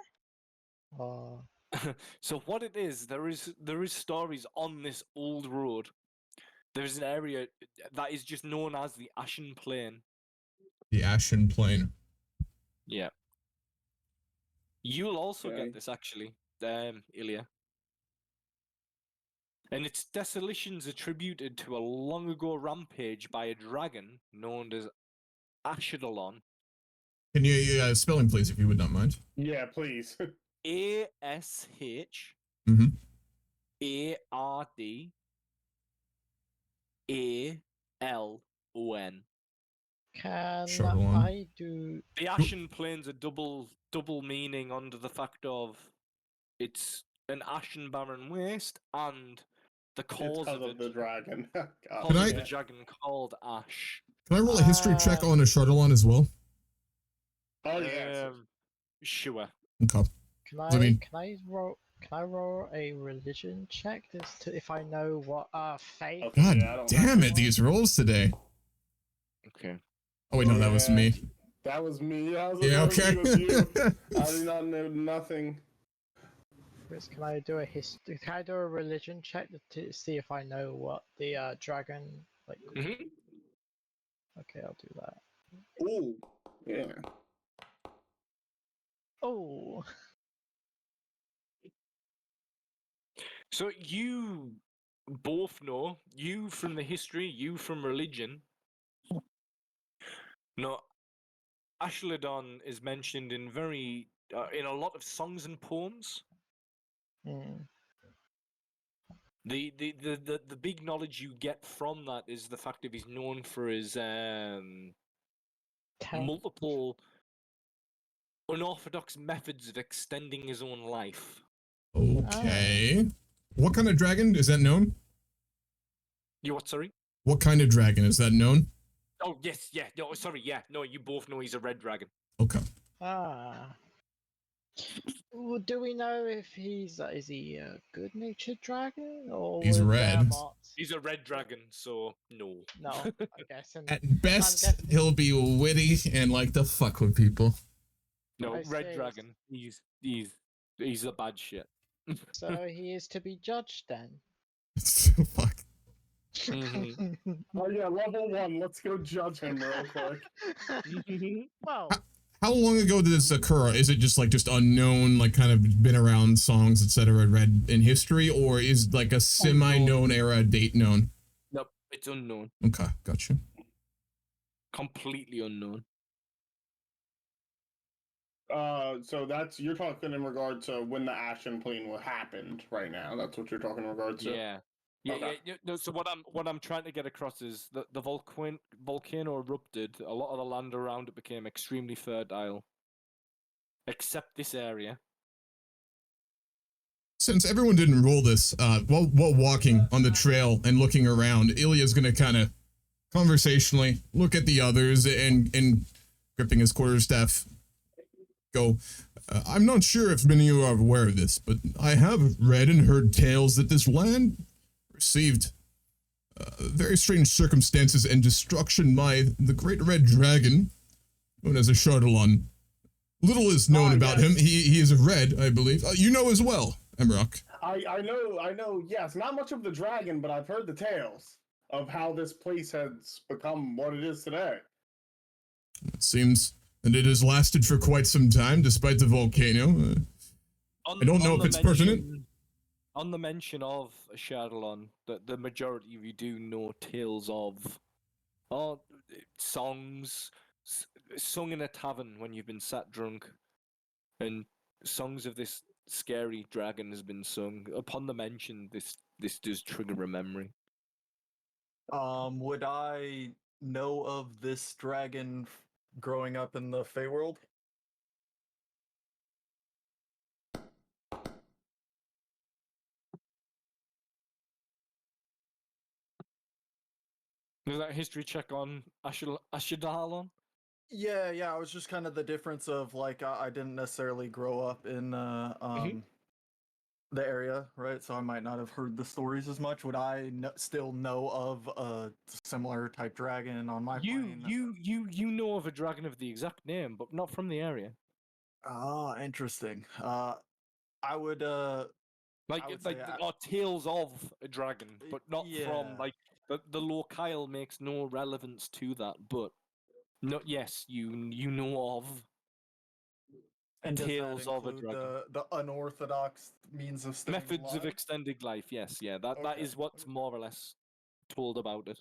So what it is, there is stories on this old road. There's an area that is just known as the Ashen Plain. The Ashen Plain. Yeah. You'll also Okay. get this actually, Ilya. And its desolation's attributed to a long ago rampage by a dragon known as Ashidalon. Can you spelling, please, if you would not mind? Yeah, please. ASH Mm-hmm. ARDALON. Can Shadowrun. I do? The Ashen Plain's a double meaning under the fact of it's an ashen barren waste and the It's cause because of of the it. dragon. God. Can I- The dragon called Ash. Can I roll a history check on a Shardalon as well? Oh yes. Sure. Okay. Can I mean- Can I roll a religion check if I know what faith? Okay, God yeah, I don't damn know. it, these rolls today. Okay. Oh wait, no, that was Yeah. me. That was me. I was Yeah, like, okay. "That was you." I do not know nothing. Chris, can I do a religion check to see if I know what the dragon like? Mm-hmm. Okay, I'll do that. Ooh. Yeah. Oh, So you both know, you from the history, you from religion. No, Ashladon is mentioned in in a lot of songs and poems. hmm. The big knowledge you get from that is the fact that he's known for his multiple unorthodox methods of extending his own life. Okay. What kind of dragon is that known? You what? Sorry. What kind of dragon is that known? Oh yes, yeah. No, sorry, yeah. No, you both know he's a red dragon. Okay. Well, do we know if is he a good-natured dragon or He's would, red. He's a red dragon, so no. No, I guess. And At best, guessing- he'll be witty and like to fuck with people. No, I red see. dragon. He's a bad shit. so he is to be judged then. Fuck. Mhm. Oh yeah, level 1. Let's go judge him real quick. Well, How long ago did this occur? Is it just unknown, like kind of been around songs, etc., read in history, or is like a semi-known era date known? Nope, it's unknown. Okay, gotcha. Completely unknown. So you're talking in regard to when the Ashen Plain happened right now. That's what you're talking in regard to. Yeah. Yeah, Okay. yeah. No, so what I'm trying to get across is that the volcano erupted. A lot of the land around it became extremely fertile, except this area. Since everyone didn't roll this, while walking on the trail and looking around, Ilya's gonna kind of conversationally look at the others and gripping his quarterstaff, go, I'm not sure if many of you are aware of this, but I have read and heard tales that this land received very strange circumstances and destruction by the great red dragon, known as a Shardalon. Little is known about him. He is a red, I believe. You know as well, Emrock. I know, yes. Not much of the dragon, but I've heard the tales of how this place has become what it is today. It seems that it has lasted for quite some time, despite the volcano. I don't know if it's pertinent. On the mention of Shadowlon, the majority of you do know tales of songs sung in a tavern when you've been sat drunk, and songs of this scary dragon has been sung. Upon the mention, this does trigger a memory. Would I know of this dragon growing up in the Feywild? Was that a history check on Ashidalon? Yeah, I was just kind of the difference of like I didn't necessarily grow up in the area, right? So I might not have heard the stories as much. Would I still know of a similar type dragon on my plane? You know of a dragon of the exact name, but not from the area. Ah, interesting. I would Like I would like say there are tales of a dragon, but not from yeah. like the locale makes no relevance to that. But no, yes, you know of And does that tales of a include dragon. the unorthodox means of staying Methods alive? of extended life, yes, yeah. That Okay. is what's more or less told about it.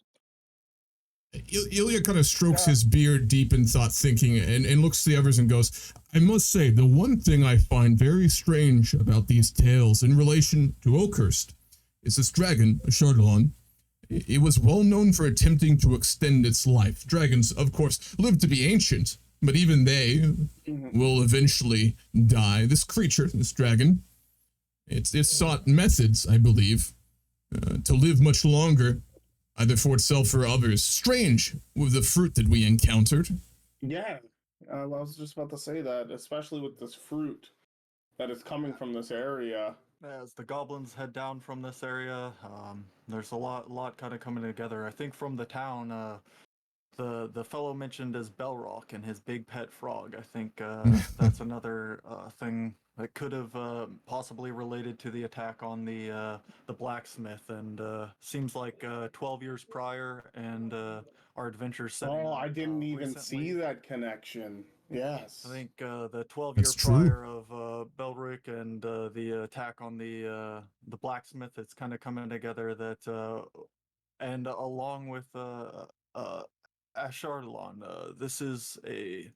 Ilya kind of strokes his beard deep in thought thinking and looks to the others and goes, I must say, the one thing I find very strange about these tales in relation to Oakhurst is this dragon, a Chardalon. It was well known for attempting to extend its life. Dragons, of course, live to be ancient, but even they will eventually die. This creature, this dragon, it's sought methods, I believe, to live much longer, either for itself or others. Strange with the fruit that we encountered. Yeah, I was just about to say that, especially with this fruit that is coming from this area. As the goblins head down from this area, there's a lot kind of coming together. I think from the town, the fellow mentioned as Belrock and his big pet frog. I think that's another thing that could have possibly related to the attack on the Blacksmith. And seems like 12 years prior, and our adventure setting Oh, up, I didn't even recently. see that connection. Yes. I think the 12-year That's true. prior of Belric and the attack on the Blacksmith, it's kind of coming together that, and along with Asharlon, this is a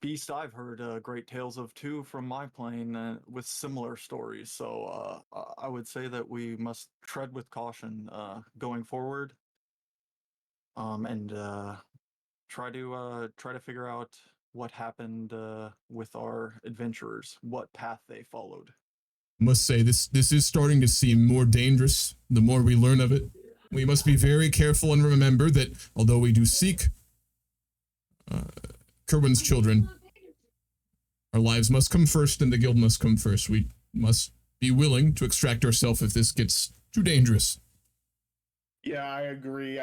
beast I've heard great tales of too from my plane with similar stories. So I would say that we must tread with caution going forward, and try to figure out what happened with our adventurers, what path they followed. Must say, this is starting to seem more dangerous the more we learn of it. We must be very careful and remember that although we do seek Kerwin's children, our lives must come first and the guild must come first. We must be willing to extract ourselves if this gets too dangerous. Yeah, I agree.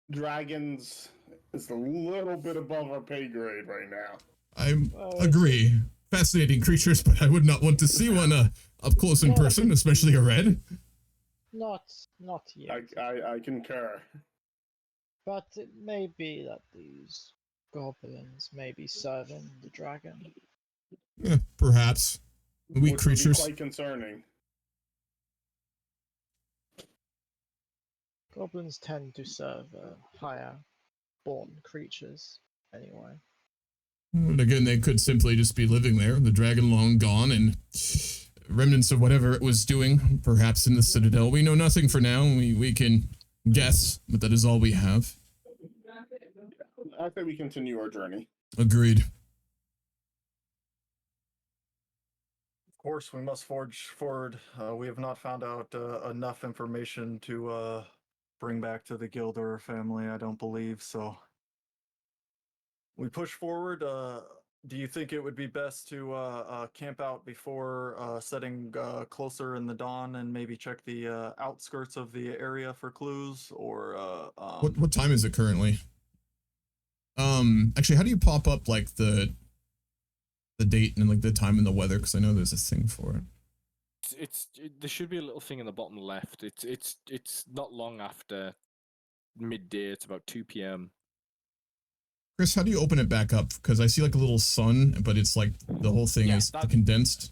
Dragons is a little bit above our pay grade right now. I agree. Fascinating creatures, but I would not want to see one up close in person, especially a red. Not yet. I concur. But it may be that these goblins may be serving the dragon. Yeah, perhaps. Weak Which would be creatures. quite concerning. Goblins tend to serve higher born creatures, anyway. And again, they could simply just be living there, the dragon long gone, and remnants of whatever it was doing, perhaps in the Citadel. We know nothing for now. We can guess, but that is all we have. I think we continue our journey. Agreed. Of course, we must forge forward. We have not found out enough information to bring back to the guild or family, I don't believe, so we push forward. Do you think it would be best to camp out before setting closer in the dawn and maybe check the outskirts of the area for clues, or What time is it currently? Actually, how do you pop up like the date and like the time and the weather? Because I know there's a thing for it. There should be a little thing in the bottom left. It's not long after midday. It's about 2 p.m. Chris, how do you open it back up? Because I see like a little sun, but it's like the whole thing is condensed.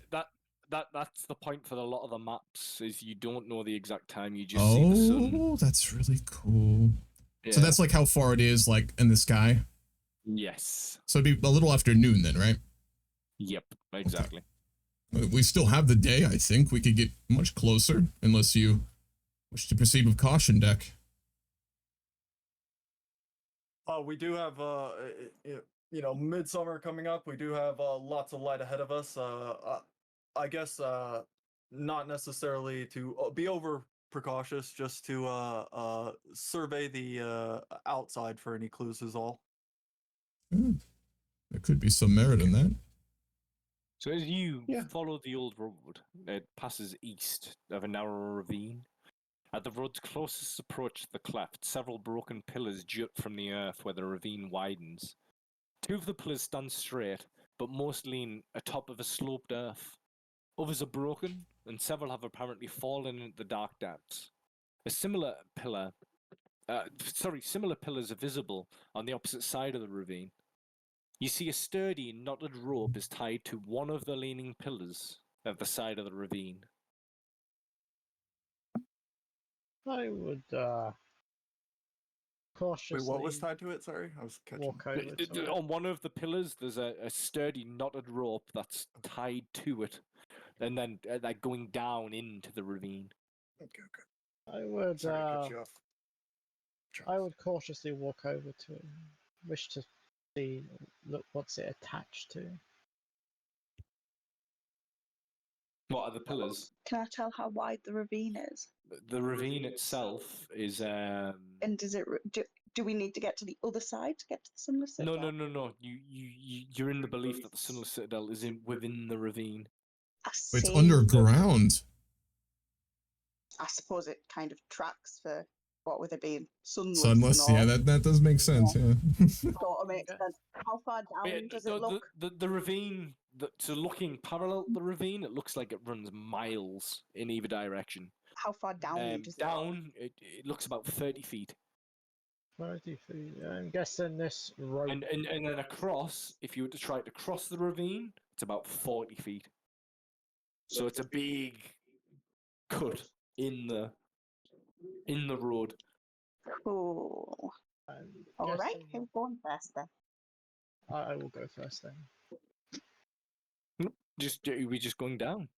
That's the point for a lot of the maps, is you don't know the exact time, you just see the sun. Oh, that's really cool. Yeah. So that's like how far it is, like in the sky? Yes. So it'd be a little after noon then, right? Yep, exactly. Okay. We still have the day, I think. We could get much closer, unless you wish to proceed with caution, Deck. we do have midsummer coming up. We do have lots of light ahead of us. I guess not necessarily to be over precautious, just to survey the outside for any clues is all. There could be some merit in that. So as you follow the old road, it passes east of a narrow ravine. At the road's closest approach to the cleft, several broken pillars jut from the earth where the ravine widens. Two of the pillars stand straight, but most lean atop of a sloped earth. Others are broken, and several have apparently fallen into the dark depths. A similar pillar, similar pillars are visible on the opposite side of the ravine. You see a sturdy, knotted rope is tied to one of the leaning pillars at the side of the ravine. I would cautiously Wait, what was tied to it? Sorry, I was catching. walk over to it. On one of the pillars, there's a sturdy, knotted rope that's tied to it, and then like going down into the ravine. Okay. I would Sorry to cut you off. I would cautiously walk over to it. Wish to see look what's it attached to. What are the pillars? Can I tell how wide the ravine is? The ravine itself is And does it? Do we need to get to the other side to get to the Sunless no. Citadel? You're in the belief that the Sunless Citadel is within the ravine. It's See, underground. I suppose it kind of tracks for what with it being sunless. Sunless, and yeah, all. that does make sense. Yeah. Sort of makes sense. How far down does it look? The ravine, so looking parallel to the ravine, it looks like it runs miles in either direction. How far down does it look? Down, it looks about 30 feet. 30 feet. I'm guessing this rope. And then across, if you were to try to cross the ravine, it's about 40 feet. So it's a big cut in the road. Cool. All right, who's going first then? I will go first then. We're just going down.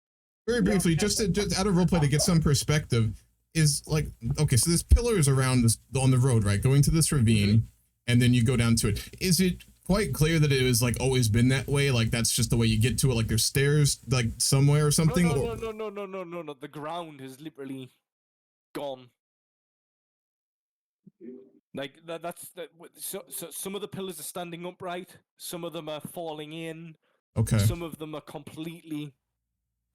Very briefly, just out of roleplay to get some perspective, is like, okay, so there's pillars around this on the road, right? Going to this ravine, and then you go down to it. Is it quite clear that it was like always been that way? Like that's just the way you get to it? Like there's stairs like somewhere or something? No. The ground has literally gone. Like so some of the pillars are standing upright. Some of them are falling in. Okay. Some of them are completely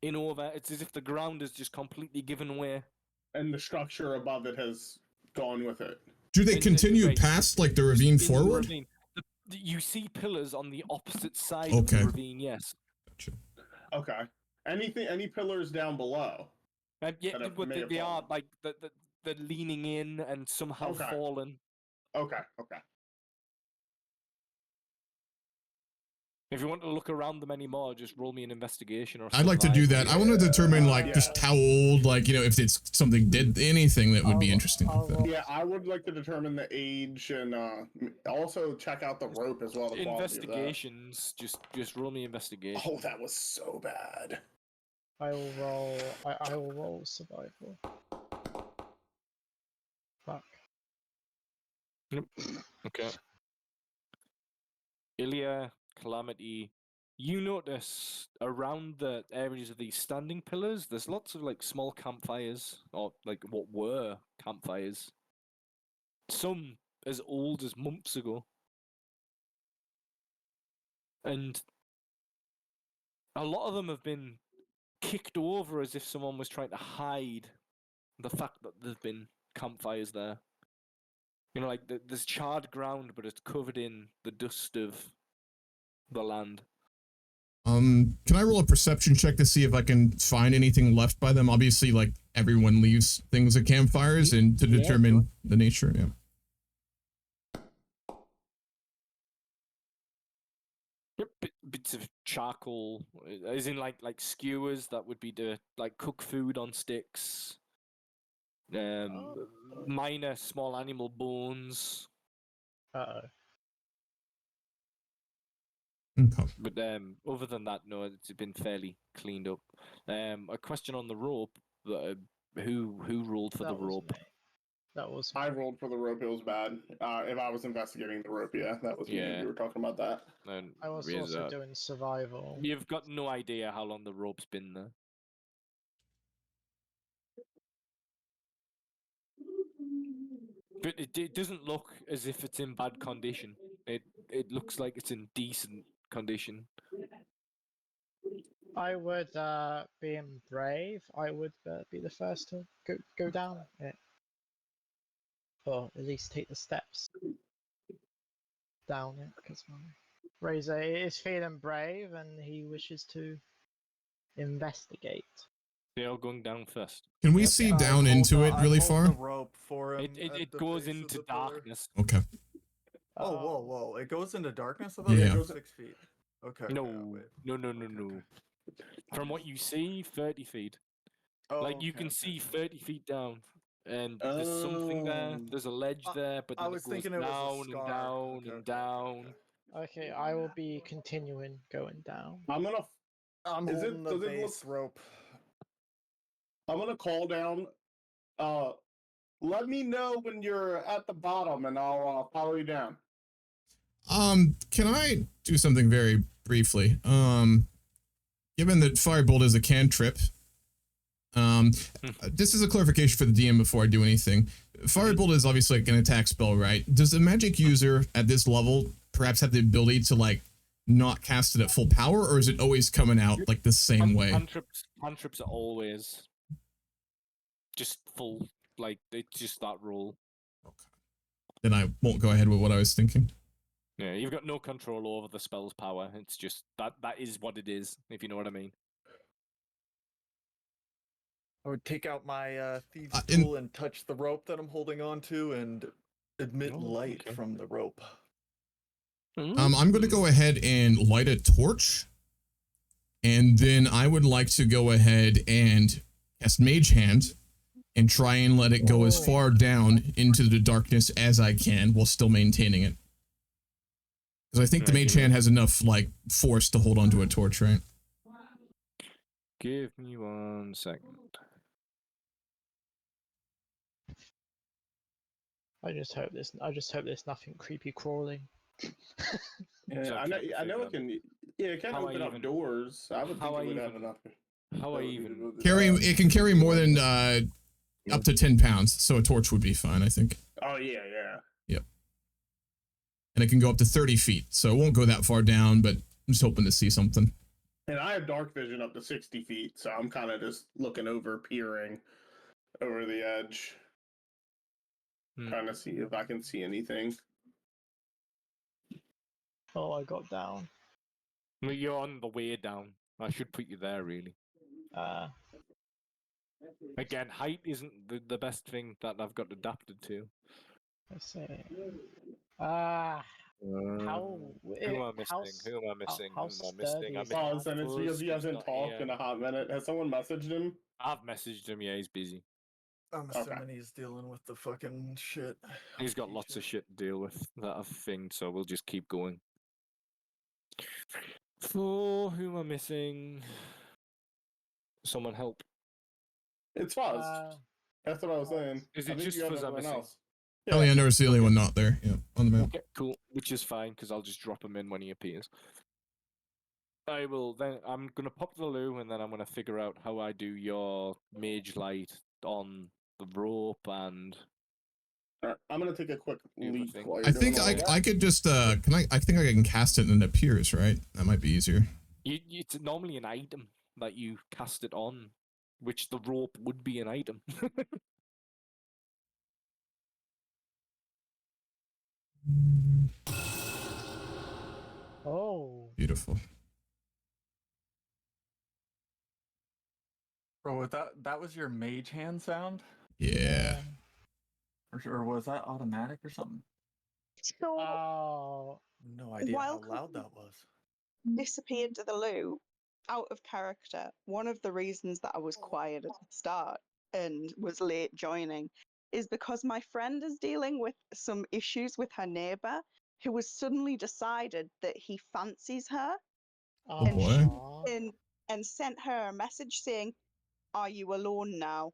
in over. It's as if the ground has just completely given way. And the structure above it has gone with it. Do they continue past like the ravine forward? The ravine. You see pillars on the opposite side of the ravine, yes. Gotcha. Okay. Any pillars down below? Yeah, they are like they're leaning in and some have fallen. Okay. If you want to look around them anymore, just roll me an investigation or. I'd like to do that. I want to determine like just how old, like, you know, if it's something dead, anything that would be interesting. Yeah, I would like to determine the age and also check out the rope as well. The investigations, just roll me investigation. Oh, that was so bad. I will roll. I will roll survival. Fuck. Okay. Ilya, Calamity, you notice around the areas of these standing pillars, there's lots of like small campfires, or like what were campfires. Some as old as months ago. And a lot of them have been kicked over as if someone was trying to hide the fact that there's been campfires there. You know, like there's charred ground, but it's covered in the dust of the land. Can I roll a perception check to see if I can find anything left by them? Obviously, like everyone leaves things at campfires, and to determine the nature. Yeah. Yep, bits of charcoal, as in like skewers that would be to like cook food on sticks. Minor small animal bones. Okay. But other than that, no, it's been fairly cleaned up. A question on the rope. Who rolled for the rope? Me. That was. I rolled for the rope. It was bad. If I was investigating the rope, yeah, that was me. You were talking about that. And I was also doing survival. You've got no idea how long the rope's been there. But it doesn't look as if it's in bad condition. It looks like it's in decent condition. I would, being brave, I would be the first to go down it. Or at least take the steps down it, because my Razor is feeling brave and he wishes to investigate. They're all going down first. Can we Yep. see I'd down hold into the- it I'd really hold far? the rope for him. It at the goes base of into the pillar. darkness. Okay. Oh, whoa, whoa! It goes into darkness. I thought Yeah. it goes 6 feet. Okay. No, wait. no. Okay. From what you see, 30 feet. Oh, Like you okay, can okay, see okay. 30 feet down, and there's something there. Oh. There's a ledge there, but I then it was goes thinking it was a down and scar. down Okay, and okay, down. Okay, I will be continuing going down. I'm gonna I'm Is it- holding the does it look- base rope. call down. Let me know when you're at the bottom, and I'll follow you down. Can I do something very briefly? Given that Firebolt is a cantrip, this is a clarification for the DM before I do anything. Firebolt is obviously like an attack spell, right? Does a magic user at this level perhaps have the ability to like not cast it at full power, or is it always coming out like the same way? Cantrips are always just full. Like it's just that rule. Okay. Then I won't go ahead with what I was thinking. Yeah, you've got no control over the spell's power. It's just that is what it is, if you know what I mean. I would take out my thieves' in- tool and touch the rope that I'm holding on to and emit Oh, light okay. from the rope. I'm going to go ahead and light a torch, and then I would like to go ahead and cast Mage Hand and try and let it go as far down into the darkness as I can while still maintaining it. Because I think the Mage Hand has enough like force to hold onto a torch, right? Give me 1 second. I just hope there's nothing creepy crawling. Yeah, I know it can. Yeah, it can How I open up even- doors. I would think how it I would have even- enough. How I ability to even move it Carry up. it can carry more than up to 10 pounds, so a torch would be fine, I think. Oh yeah, yeah. And it can go up to 30 feet, so it won't go that far down, but I'm just hoping to see something. And I have dark vision up to 60 feet, so I'm kind of just looking over, peering over the edge, trying to see if I can see anything. Oh, I got down. Well, you're on the way down. I should put you there, really. Again, height isn't the best thing that I've got adapted to. Let's see. How? Who am I missing? Who am I missing? how Who am I missing? I'm sturdy missing Oh, and it's because he Oakhurst, hasn't not talked here. in a hot minute. Has someone messaged him? I've messaged him. Yeah, he's busy. I'm Okay. assuming he's dealing with the fucking shit. He's got lots of shit to deal with that I've thinged, so we'll just keep going. So, who am I missing? Someone help. It's Fuzz. That's what I was saying. Is I it think just you have Fuzz I'm everyone missing? else. Eleander is the only one not there, on the map. Okay, cool. Which is fine, because I'll just drop him in when he appears. I will then. I'm gonna pop the loo, and then I'm gonna figure out how I do your mage light on the rope and. Alright, I'm gonna take a quick Do the leak thing. while you're I doing think all that. I could just I think I can cast it and it appears, right? That might be easier. It's normally an item that you cast it on, which the rope would be an item. Oh. Beautiful. Bro, that was your mage hand sound? Yeah. Or was that automatic or something? So Oh. No idea While how loud that was. disappeared to the loo, out of character. One of the reasons that I was quiet at the start and was late joining is because my friend is dealing with some issues with her neighbor who has suddenly decided that he fancies her Oh and boy. and sent her a message saying, "Are you alone now?"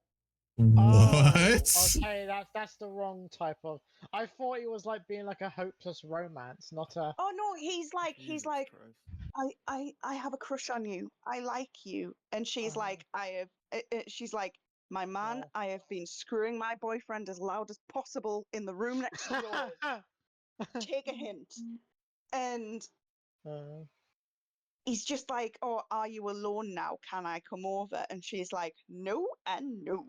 What? Okay, that's the wrong type of. I thought it was like being like a hopeless romance, not a. Oh no, he's like Jesus Christ. I have a crush on you. I like you. And she's like, I have. She's like, my man. No. I have been screwing my boyfriend as loud as possible in the room next to yours. Take a hint. And he's just like, oh, are you alone now? Can I come over? And she's like, no and no.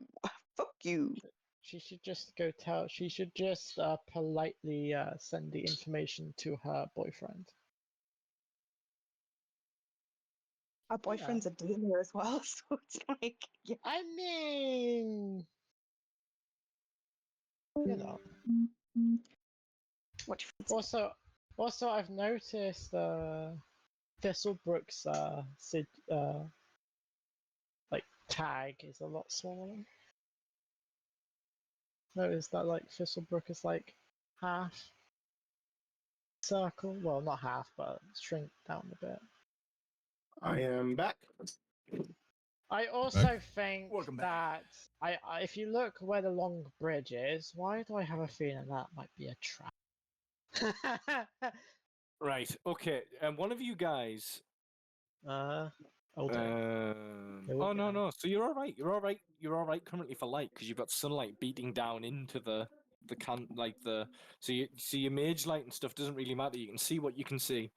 Fuck you. She should just go tell. She should just politely send the information to her boyfriend. Our boyfriend's a dealer as well, so it's like, yeah. I mean, you know. What do you fancy? Also, I've noticed Thistlebrook's like tag is a lot smaller. Notice that like Thistlebrook is like half circle. Well, not half, but shrink down a bit. I am back. I also think Welcome back. that if you look where the long bridge is, why do I have a feeling that might be a trap? Right. Okay. And one of you guys. oh dear. Here we Oh no go. no. So you're all right. You're all right. You're all right currently for light because you've got sunlight beating down into the so your mage light and stuff doesn't really matter. You can see what you can see.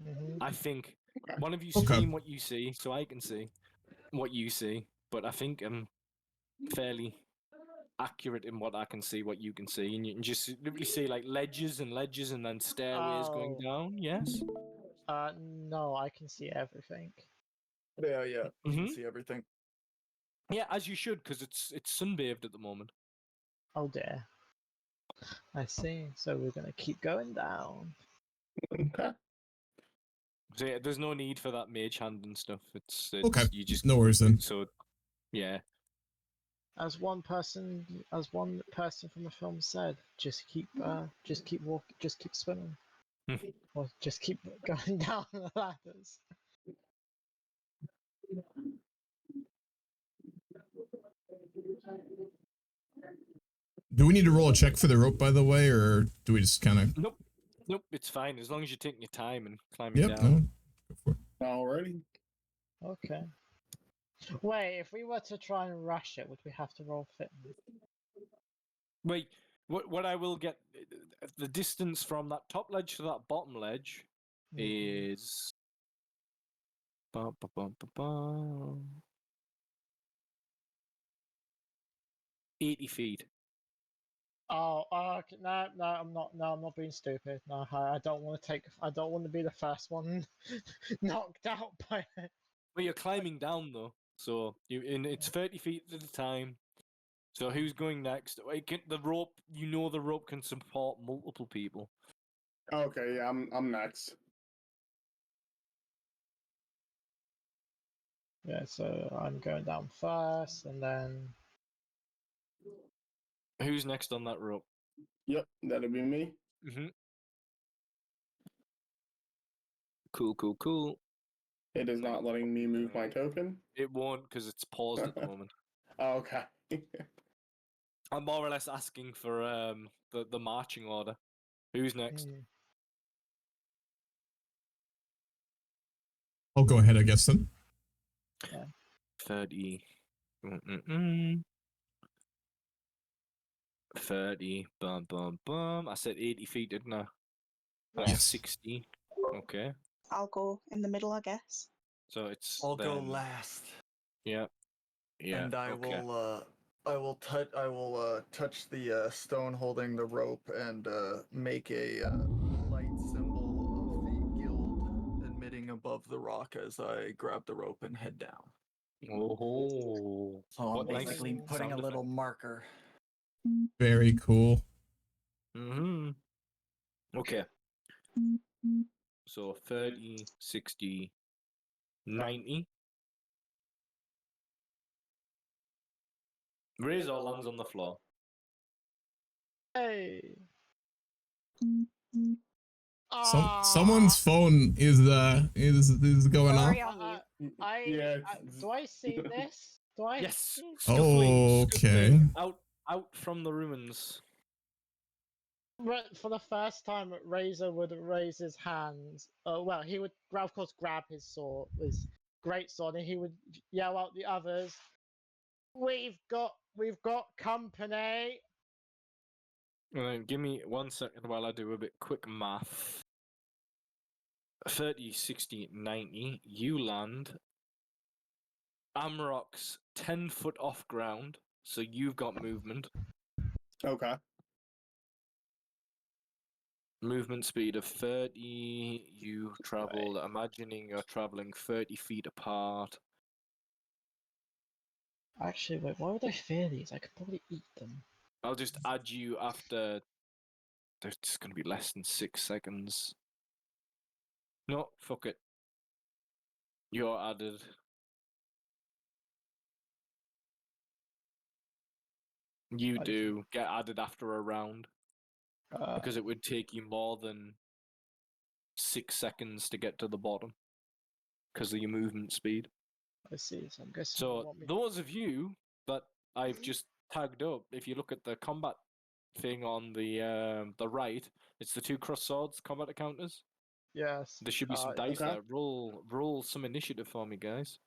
Mhm. I think Okay. one of you Okay. scream what you see so I can see what you see. But I think I'm fairly accurate in what I can see, what you can see, and you can just literally see like ledges and ledges and then stairways going Oh. down. Yes. No, I can see everything. Yeah, you Mhm. can see everything. Yeah, as you should, because it's sunbathed at the moment. Oh dear. I see. So we're gonna keep going down. Okay. So yeah, there's no need for that mage hand and stuff. It's Okay. you just No worries then. So yeah. As one person from the film said, just keep walking, just keep swimming, or just keep going down the ladders. Do we need to roll a check for the rope, by the way, or do we just kind of? Nope, it's fine as long as you're taking your time and climbing Yep. down. No. Go for it. Alrighty. Okay. Wait, if we were to try and rush it, would we have to roll fitness? Wait, what I will get the distance from that top ledge to that bottom ledge is 80 feet. Oh, okay. No, I'm not. No, I'm not being stupid. No, I don't want to take. I don't want to be the first one knocked out by it. But you're climbing down though, so it's 30 feet at a time. So who's going next? The rope, the rope can support multiple people. Okay, yeah, I'm next. Yeah, so I'm going down first, and then Who's next on that rope? Yep, that'll be me. Mhm. Cool. It is not letting me move my token. It won't because it's paused at the moment. Okay. I'm more or less asking for the marching order. Who's next? I'll go ahead, I guess then. 30. 30. Bum. I said 80 feet, didn't I? That's Yes. 60. Okay. I'll go in the middle, I guess. So it's. I'll go then- last. Yeah. And I okay. will touch the stone holding the rope and make a light symbol of the guild emitting above the rock as I grab the rope and head down. Oh. So I'm What nice basically putting a sound little effect. marker. Very cool. Mm-hmm. Okay. So 30, 60, 90. Razor lands on the floor. hey. Someone's phone is going off. Sorry, on you. Do I see this? Do I? Yes. see- Okay. Out from the ruins. For the first time, Razor would raise his hands. Well, he would, of course, grab his sword, his great sword, and he would yell out the others. We've got company. Give me 1 second while I do a bit quick math. 30, 60, 90. You land. Amrock's 10 foot off ground, so you've got movement. Okay. Movement speed of 30. You travel, imagining you're traveling 30 feet apart. Actually, wait, why would I fear these? I could probably eat them. I'll just add you after. There's going to be less than 6 seconds. No, fuck it. You're added. You do get added after a round because it would take you more than 6 seconds to get to the bottom because of your movement speed. I see, so I'm guessing. So those of you that I've just tagged up, if you look at the combat thing on the right, it's the 2 crossed swords combat encounters. Yes. There should be some dice there. Roll some initiative for me, guys.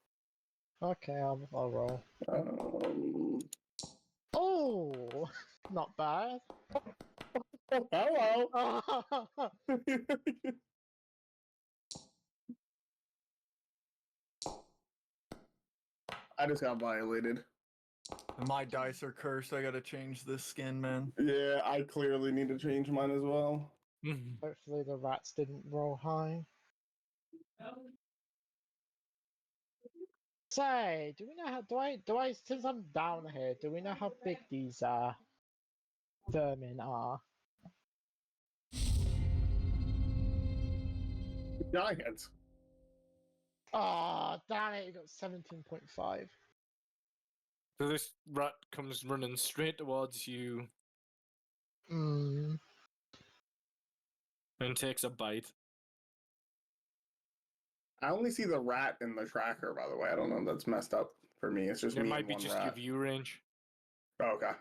Okay, I'll roll. Um, Oh, not bad. hello. I just got violated. My dice are cursed. I gotta change this skin, man. Yeah, I clearly need to change mine as well. Hopefully the rats didn't roll high. Say, do we know how? Do I? Since I'm down here, do we know how big these vermin are? Giants. Oh, damn it! You got 17.5. So this rat comes running straight towards you Hmm. and takes a bite. I only see the rat in the tracker, by the way. I don't know if that's messed up for me. It's just It me might and be one just rat. your view range. Oh, okay.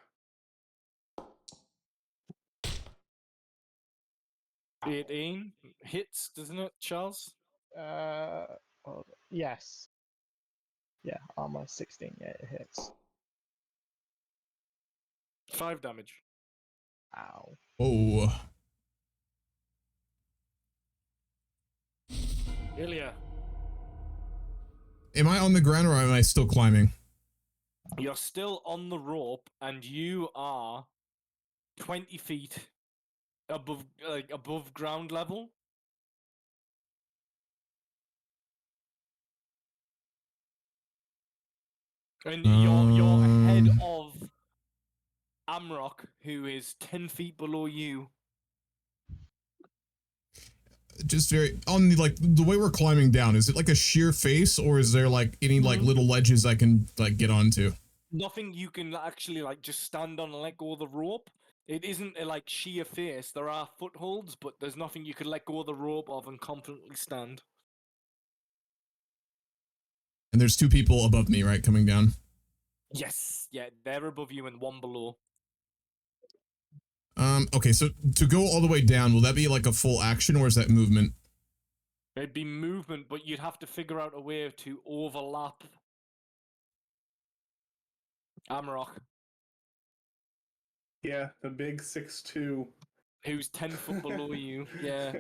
18 hits, doesn't it, Charles? Yes. Yeah, armor 16. Yeah, it hits. 5 damage. Ow. Oh. Ilya, Am I on the ground or am I still climbing? you're still on the rope and you are 20 feet above ground level. And you're ahead of Amrock, who is 10 feet below you. Just very on the way we're climbing down, is it like a sheer face or is there like any like little ledges I can like get onto? Nothing you can actually like just stand on and let go of the rope. It isn't a like sheer face. There are footholds, but there's nothing you could let go of the rope of and confidently stand. And there's 2 people above me, right, coming down. Yes, yeah, they're above you and 1 below. Okay, so to go all the way down, will that be like a full action or is that movement? It'd be movement, but you'd have to figure out a way to overlap Amrock, Yeah, the big 6'2". who's 10 foot below you. Yeah.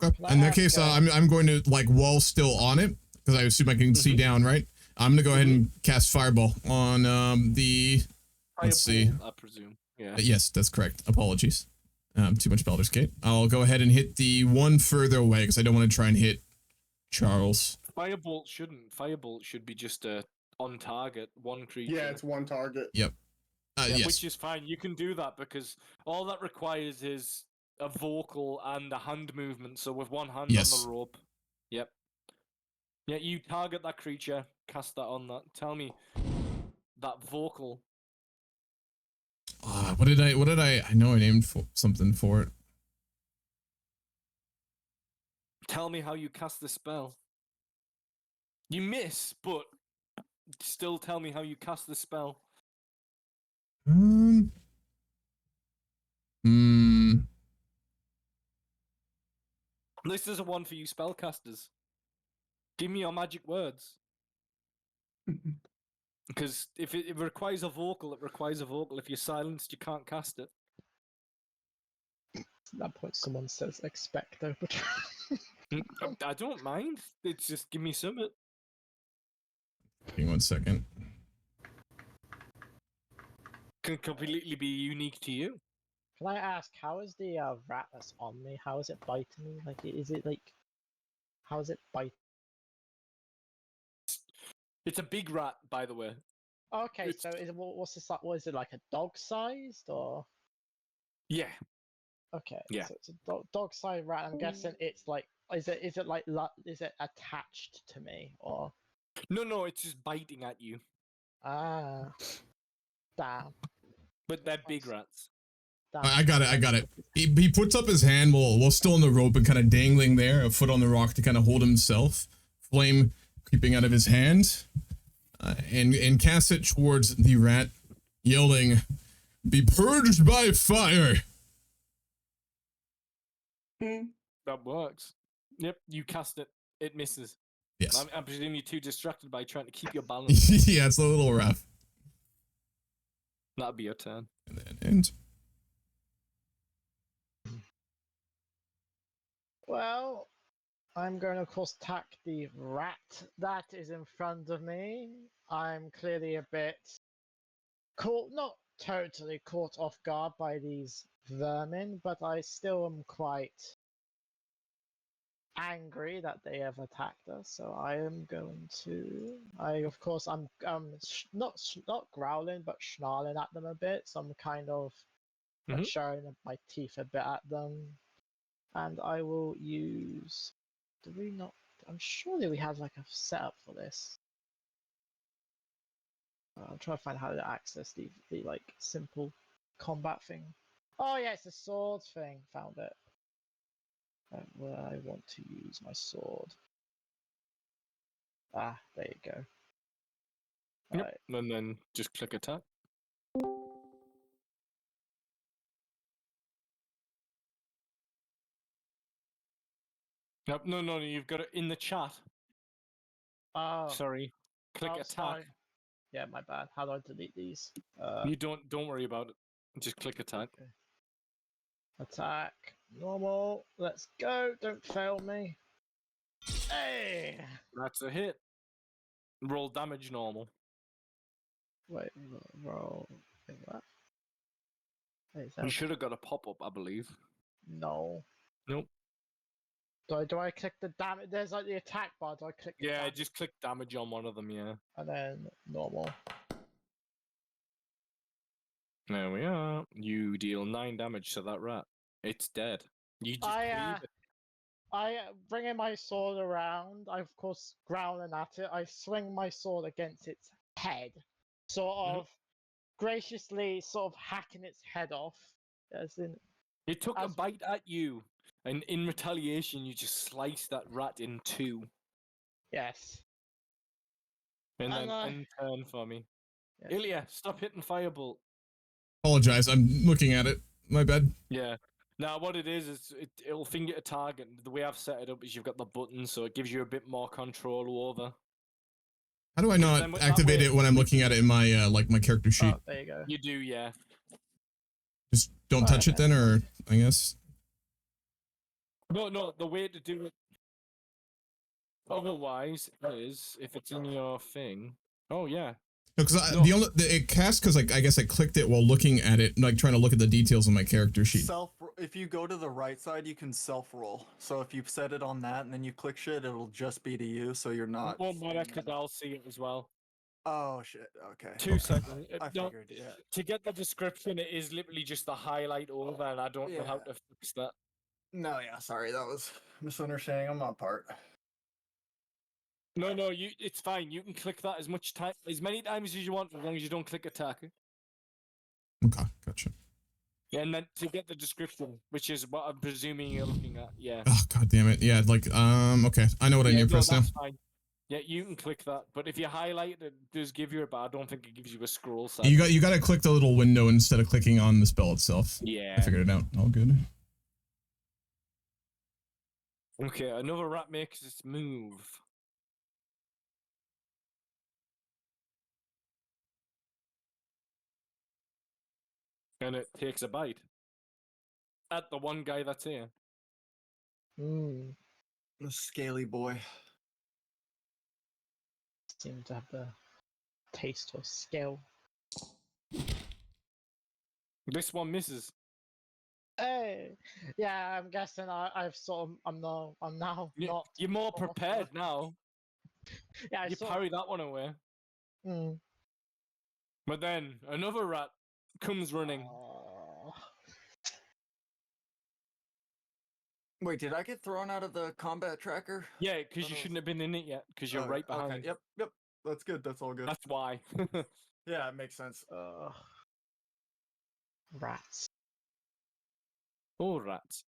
Okay. In that case, I'm going to like while still on it because I assume I can see down, right? I'm gonna go ahead and cast Fireball on the. Let's see. I presume. Yeah. Yes, that's correct. Apologies. Too much Baldur's Gate. I'll go ahead and hit the one further away because I don't want to try and hit Charles. Firebolt shouldn't. Firebolt should be just a on target, one creature. Yeah, it's one target. Yep. Yeah, Yes. which is fine. You can do that because all that requires is a vocal and a hand movement. So with one hand on the rope. Yep. Yeah, you target that creature, cast that on that. Tell me that vocal. What did I know I named for something for it. Tell me how you cast the spell. You miss, but still tell me how you cast the spell. This is a one for you spellcasters. Give me your magic words. Because if it requires a vocal, it requires a vocal. If you're silenced, you can't cast it. At that point, someone says expecto Patronum. I don't mind. It's just give me some. Give me 1 second. Can completely be unique to you. Can I ask, how is the rat that's on me? How is it biting me? Like, is it like, how is it biting? It's a big rat, by the way. Okay, It's- so is it what's this like? What is it like a dog sized or? Yeah. Okay, Yeah. so it's a dog sized rat. I'm guessing it's like, is it like is it attached to me or? No, it's just biting at you. Ah, damn. But they're big rats. damn. I got it. He puts up his hand while still on the rope and kind of dangling there, a foot on the rock to kind of hold himself. Flame creeping out of his hand, and casts it towards the rat, yelling, "Be purged by fire!" That works. Yep, you cast it. It misses. Yes. I presume you're too distracted by trying to keep your balance. Yeah, it's a little rough. That'll be your turn. And then end. Well, I'm going to, of course, attack the rat that is in front of me. I'm clearly a bit caught, not totally caught off guard by these vermin, but I still am quite angry that they have attacked us. So I am going to, of course, I'm not growling, but snarling at them a bit. So I'm kind of like, showing my teeth a bit at them. And I will use. Do we not? I'm sure that we have like a setup for this. I'm trying to find how to access the like simple combat thing. Oh yeah, it's the sword thing. Found it. Where I want to use my sword. Ah, there you go. Yep. Right. And then just click attack. Yep. No, you've got it in the chat. Oh, Sorry. Click attack. sorry. Yeah, my bad. How do I delete these? You don't worry about it. Just click attack. Okay. Attack. Normal. Let's go. Don't fail me. Hey! That's a hit. Roll damage normal. Wait, roll. Wait, what? Wait, is You that... should have got a pop-up, I believe. No. Nope. Do I click the damage? There's like the attack bar. Do I click the Yeah, damage? just click damage on one of them, yeah. And then normal. There we are. You deal 9 damage to that rat. It's dead. You just leave it. I bring in my sword around. I, of course, growling at it. I swing my sword against its head, sort of graciously, sort of hacking its head off. As in, It took a bite at you, and in retaliation, you just sliced that rat in 2. yes. And And, then end turn for me. Yes. Ilya, stop hitting firebolt. Apologize, I'm looking at it. My bad. Yeah. Now, what it is it'll finger a target. The way I've set it up is you've got the button, so it gives you a bit more control over. How do I then not that activate way- it when I'm looking at it in my like my character sheet? Oh, there you go. You do, yeah. Just don't touch it then, or I guess. No, the way to do it otherwise is if it's in your thing. Oh, yeah. No, because it cast because like I guess I clicked it while looking at it, like trying to look at the details on my character sheet. If you go to the right side, you can self-roll. So if you set it on that and then you click shit, it'll just be to you, so you're not. It won't matter because I'll see it as well. Oh shit! Okay. 2 seconds. I No, figured. Yeah. to get the description, it is literally just the highlight over, and I don't know how to fix that. No, yeah. Sorry, that was misunderstanding on my part. No, it's fine. You can click that as many times as you want, as long as you don't click attack. Okay, gotcha. Yeah, and then to get the description, which is what I'm presuming you're looking at. Yeah. Oh god damn it! Yeah, like okay, I know what I need to press now. That's fine. Yeah, you can click that, but if you highlight it, it does give you a. But I don't think it gives you a scroll size. You got to click the little window instead of clicking on the spell itself. Yeah. I figured it out. All good. Okay, another rat makes its move. And it takes a bite at the one guy that's here. The scaly boy. Seem to have the taste or skill. This one misses. Hey, yeah, I'm guessing I've sort of, I'm now not. You're more sort of, prepared now. Yeah, I You sort parry that one away. of, But then another rat comes running. Wait, did I get thrown out of the combat tracker? Yeah, because Thought you I shouldn't have been in it yet, because you're right behind. Okay, yep. That's good. That's all good. That's why. Yeah, it makes sense. rats. Oh, rats.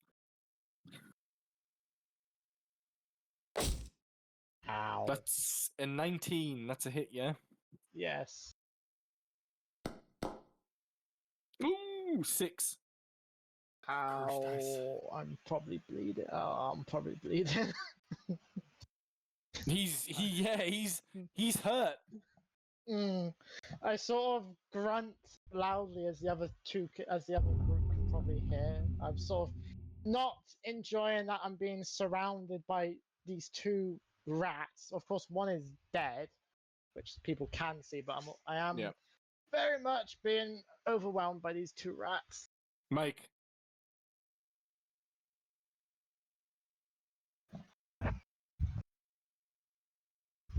Ow. That's a 19. That's a hit, yeah? Yes. Ooh, 6. Ow. I'm probably bleeding. Oh, I'm probably bleeding. He's hurt. I sort of grunt loudly as the other group can probably hear. I'm sort of not enjoying that I'm being surrounded by these two rats. Of course, one is dead, which people can see, but I am Yeah. very much being overwhelmed by these two rats. Mike.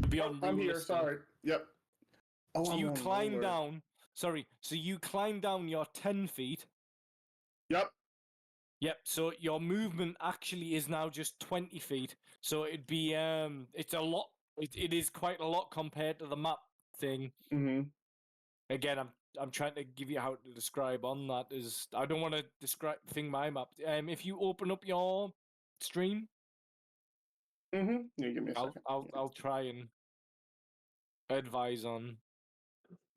Beyond I'm here. realistic. Sorry. Yep. Oh, So I'm you on climb roller. down. Sorry. So you climb down your 10 feet. Yep. Yep. So your movement actually is now just 20 feet. So it'd be it's a lot. It is quite a lot compared to the map thing. Mm-hmm. Again, I'm trying to give you how to describe on that. Is I don't want to describe thing my map. If you open up your stream, Mm-hmm. Yeah, give me a second. I'll try and advise on.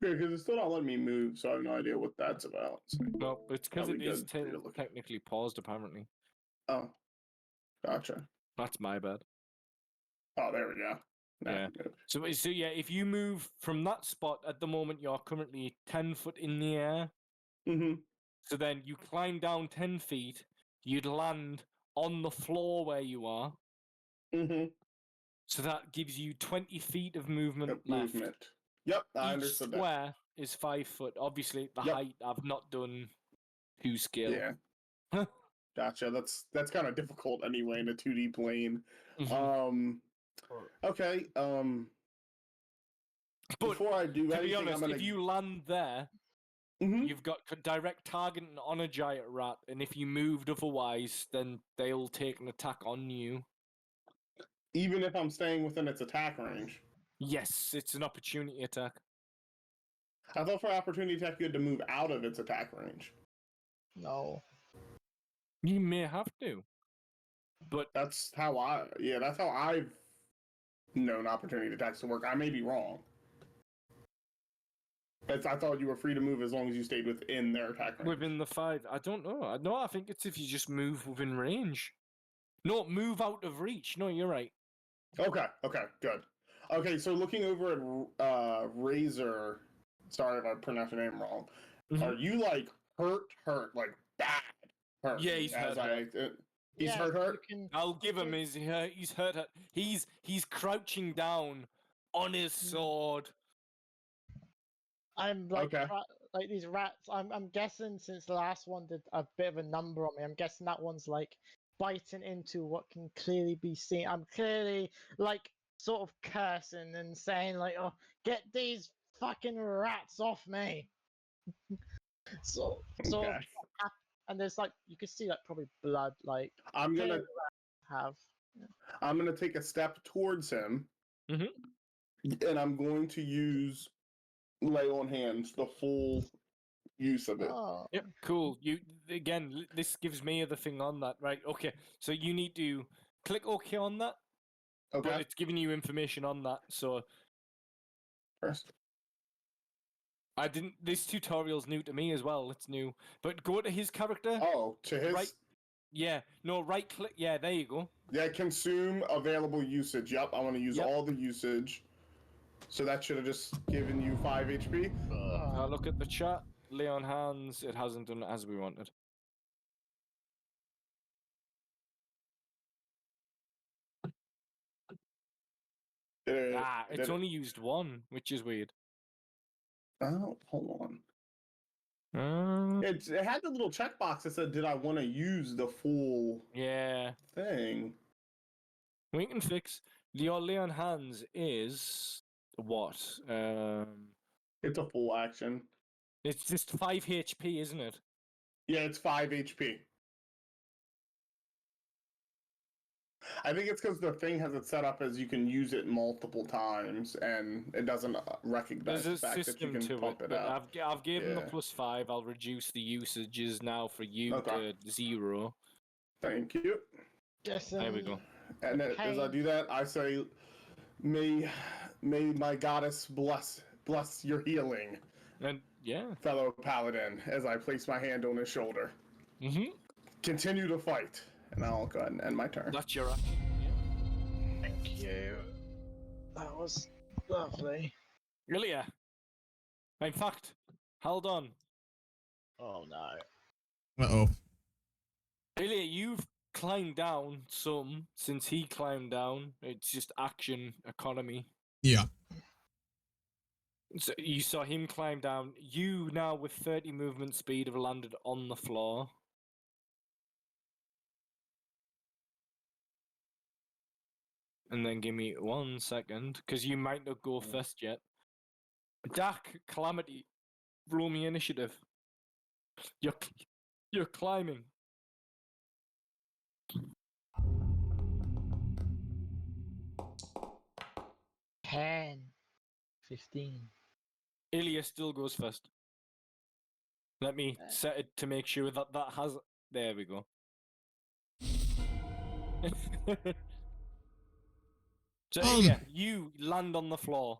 Yeah, because it's still not letting me move, so I have no idea what that's about. So. No, it's because That'll it be is good for you to look at. technically paused. Apparently, Oh, gotcha. that's my bad. Oh, there we go. Now Yeah. I can move. So yeah, if you move from that spot at the moment, you're currently 10 foot in the air. Mm-hmm. So then you climb down 10 feet. You'd land on the floor where you are. Mm-hmm. So that gives you 20 feet of movement Yep, left. movement. Yep, I Each understood that. square is 5 foot. Obviously, the Yep. height I've not done to scale. Yeah. Gotcha. That's kind of difficult anyway in a 2D plane. Mhm. Okay. But before I do to anything, be honest, I'm gonna. if you land there, Mhm. you've got direct targeting on a giant rat, and if you moved otherwise, then they'll take an attack on you. Even if I'm staying within its attack range. Yes, it's an opportunity attack. I thought for opportunity attack you had to move out of its attack range. No. You may have to. But that's how I've known opportunity attacks to work. I may be wrong. I thought you were free to move as long as you stayed within their attack range. Within the 5, I don't know. No, I think it's if you just move within range. No, move out of reach. No, you're right. Okay, good. Okay, so looking over at Razor, sorry if I pronounced your name wrong. Mhm. Are you like hurt, like bad hurt? Yeah, he's hurt. He's hurt. I'll give him his. He's hurt. He's crouching down on his sword. I'm like Okay. like these rats. I'm guessing since the last one did a bit of a number on me. I'm guessing that one's like biting into what can clearly be seen. I'm clearly like sort of cursing and saying like, "Oh, get these fucking rats off me!" so Okay. and there's like you can see like probably blood like I'm gonna have. I'm gonna take a step towards him, and I'm going to use lay on hands, the full use of it. Oh. Yep, cool. You again. This gives me the thing on that, right? Okay, so you need to click OK on that. Okay. But it's giving you information on that, so. First. I didn't. This tutorial's new to me as well. It's new. But go to his character. Oh, to his. Right. Yeah. No. Right click. Yeah. There you go. Yeah. Consume available usage. Yep. I want to use all the usage. So that should have just given you 5 HP. Now look at the chat. Lay on hands. It hasn't done it as we wanted. It's only used 1, which is weird. Oh, hold on. It had the little checkbox that said, "Did I want to use the full Yeah. thing?" We can fix. Your lay on hands is what? It's a full action. It's just 5 HP, isn't it? Yeah, it's 5 HP. I think it's because the thing has it set up as you can use it multiple times, and it doesn't recognize There's the a fact that you system can to pump it, it but up. I've given the Yeah. +5. I'll reduce the usages now for you Okay. to 0. Thank you. Yes, There we go. And as I do that, I say, "May my goddess bless your healing, And yeah. fellow paladin." As I place my hand on his shoulder. Mm-hmm. Continue to fight, and I'll go ahead and end my turn. That's your action. Yeah. Thank you. That was lovely. Ilya. In fact, hold on. Oh no. Uh-oh. Ilya, you've climbed down some since he climbed down. It's just action economy. Yeah. So you saw him climb down. You now with 30 movement speed have landed on the floor. And then give me 1 second, because you might not go first yet. Dak, Calamity, roll me initiative. You're climbing. 10. 15. Ilya still goes first. Let me set it to make sure that that has... There we go. So Ilya, you land on the floor.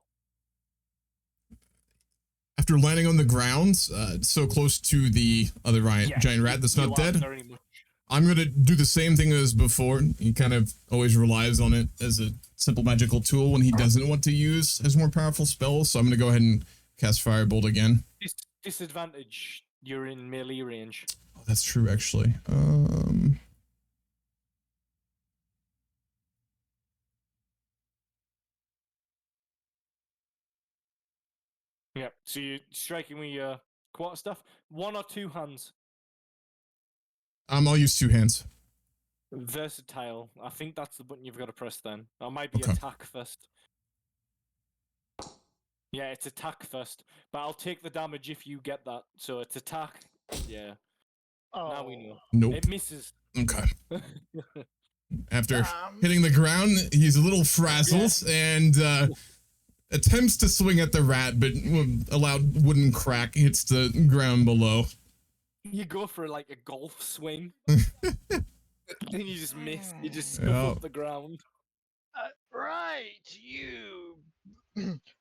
After landing on the ground, so close to the other giant rat that's not dead, I'm going to do the same thing as before. He kind of always relies on it as a simple magical tool when he doesn't want to use his more powerful spells. So I'm going to go ahead and cast Firebolt again. Disadvantage. You're in melee range. Oh, that's true, actually. Yeah, so you're striking with your quarterstaff. 1 or 2 hands. I'll use 2 hands. Versatile. I think that's the button you've got to press then. That might be Okay. attack first. Yeah, it's attack first. But I'll take the damage if you get that. So it's attack. Yeah. Oh. Now we know. Nope. It misses. Okay. After hitting the ground, he's a little frazzled and attempts to swing at the rat, but a loud wooden crack hits the ground below. You go for like a golf swing. Then you just miss. You just scuff up the ground. Right, you.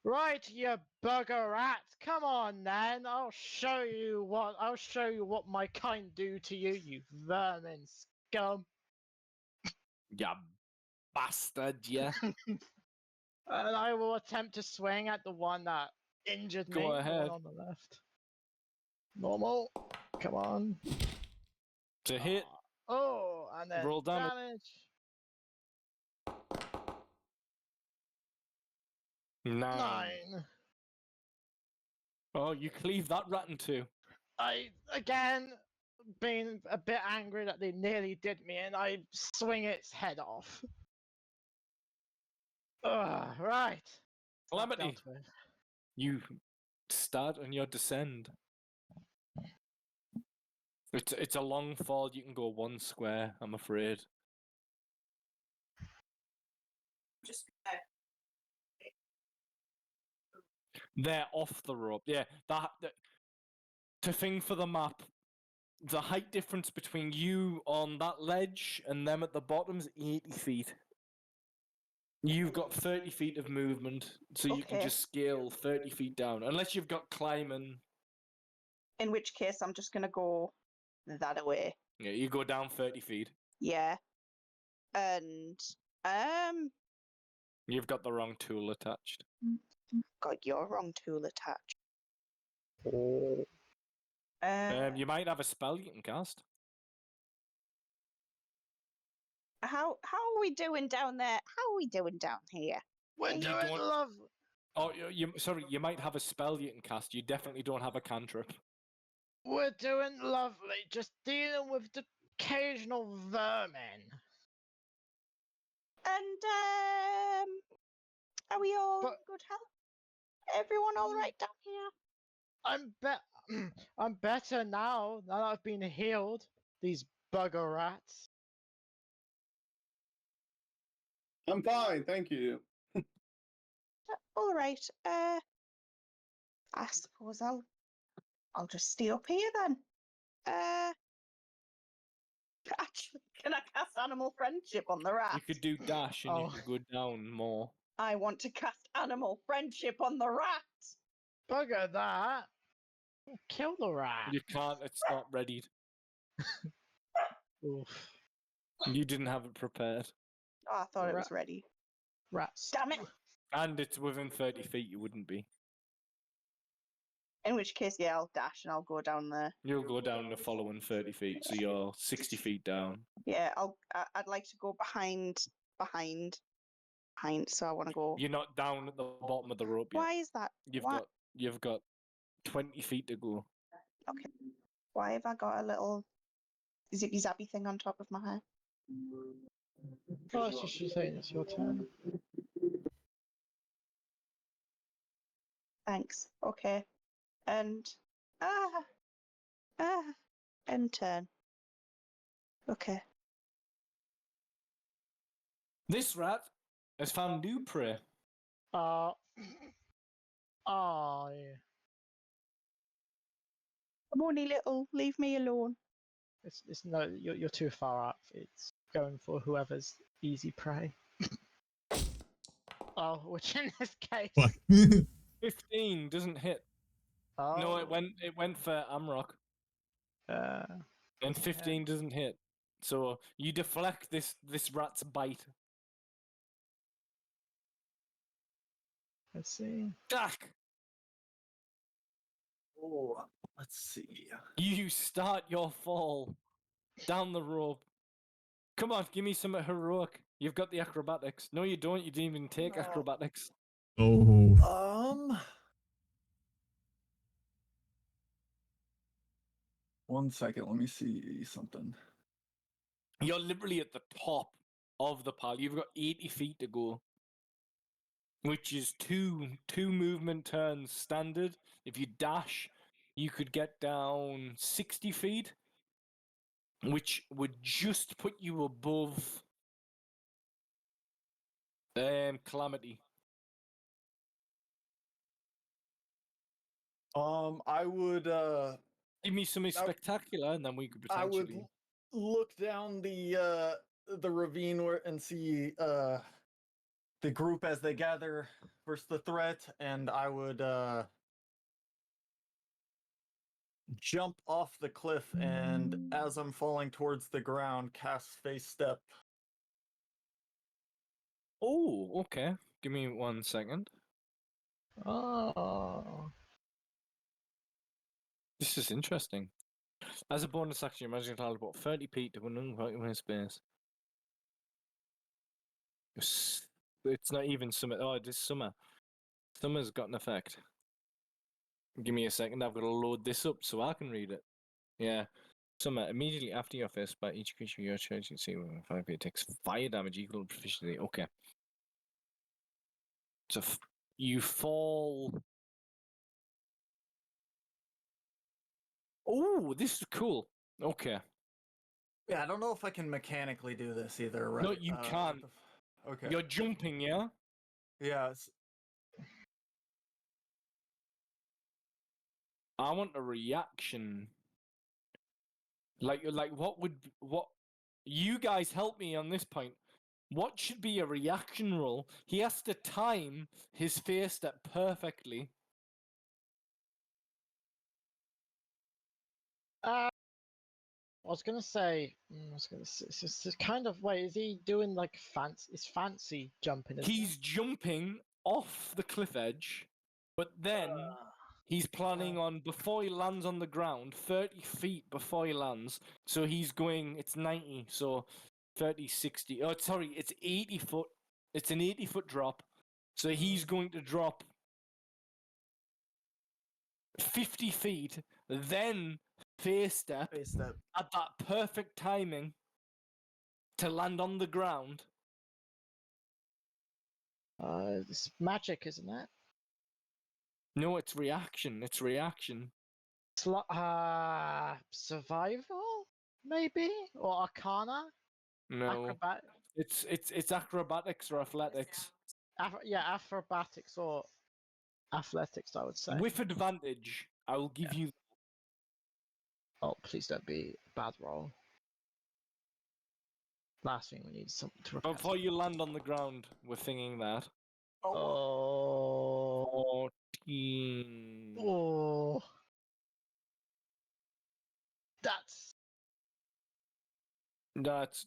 Right, you bugger rat. Come on, then. I'll show you what my kind do to you, you vermin scum. Ya bastard, yeah. And I will attempt to swing at the one that injured me. Go The ahead. one on the left. Normal. Come on. To hit. Oh, and then Roll damage. Nine. Oh, you cleave that rat in two. I, again, being a bit angry that they nearly did me, and I swing its head off. Right. Calamity. You start on your descend. It's a long fall. You can go 1 square, I'm afraid. Just They're off the rope. Yeah, that to thing for the map. The height difference between you on that ledge and them at the bottom is 80 feet. You've got 30 feet of movement, so you can just scale 30 feet down. Unless you've got climbing. In which case, I'm just going to go that away. Yeah, you go down 30 feet. Yeah. And, You've got the wrong tool attached. got your wrong tool attached. You might have a spell you can cast. How are we doing down there? How are we doing down here? We're You doing don't- love. Oh, sorry, you might have a spell you can cast. You definitely don't have a cantrip. We're doing lovely, just dealing with the occasional vermin. And are we all in good health? Everyone all right down here? I'm better now that I've been healed. These bugger rats. I'm fine, thank you. All right. I suppose I'll just stay up here then. Actually, can I cast animal friendship on the rat? You could do dash and you could go down more. I want to cast animal friendship on the rat. Bugger that. Kill the rat. You can't, it's not ready. Oof. You didn't have it prepared. Oh, I thought it was ready. Rats. Damn it. And it's within 30 feet, you wouldn't be. In which case, yeah, I'll dash and I'll go down there. You'll go down the following 30 feet, so you're 60 feet down. Yeah, I'd like to go behind. So I want to go. You're not down at the bottom of the rope yet. Why is that? You've got 20 feet to go. Okay. Why have I got a little zippy zappy thing on top of my head? First, you should say it's your turn. Thanks. Okay. And and turn. Okay. This rat has found new prey. Yeah. I'm only little. Leave me alone. It's no, you're too far up. It's going for whoever's easy prey. Which in this case. Fuck. 15 doesn't hit. Oh. No, it went for Amrock. And 15 doesn't hit. So you deflect this rat's bite. Let's see. Dak! Oh, let's see. You start your fall down the rope. Come on, give me some heroic. You've got the acrobatics. No, you don't. You didn't even take acrobatics. Oh. 1 second. Let me see something. You're literally at the top of the pile. You've got 80 feet to go, which is two movement turns standard. If you dash, you could get down 60 feet, which would just put you above Calamity. I would give me something spectacular, and then we could potentially. I would look down the ravine and see the group as they gather versus the threat, and I would jump off the cliff, and as I'm falling towards the ground, cast Face Step. Oh, okay. Give me 1 second. Oh. This is interesting. As a bonus action, imagine teleport 30 feet to an unoccupied space. It's not even summer. Oh, it is summer. Summer's got an effect. Give me a second. I've got to load this up so I can read it. Yeah. Summer. Immediately after your face by each creature you're charged, you see when 5 feet takes fire damage equal to proficiency. Okay. So you fall. Oh, this is cool. Okay. Yeah, I don't know if I can mechanically do this either, right? No, you can't. Okay. You're jumping, yeah? Yeah. I want a reaction. Like what? You guys help me on this point. What should be a reaction roll? He has to time his face step perfectly. I was gonna say, it's just kind of, wait, is he doing like fancy jumping? He's jumping off the cliff edge, but then he's planning on, before he lands on the ground, 30 feet before he lands. So he's going, it's 90, so 30, 60. Oh, sorry, it's 80 foot. It's an 80-foot drop. So he's going to drop 50 feet, then face step Face step. at that perfect timing to land on the ground. It's magic, isn't it? No, it's reaction. It's reaction. Survival, maybe, or Arcana. No, Acrobat. it's acrobatics or athletics. Acrobatics or athletics, I would say. With advantage, I will give you. Oh, please don't be a bad roll. Last thing we need is something to prepare. Before you land on the ground, we're thinking that. Oh. 14. Oh. That's.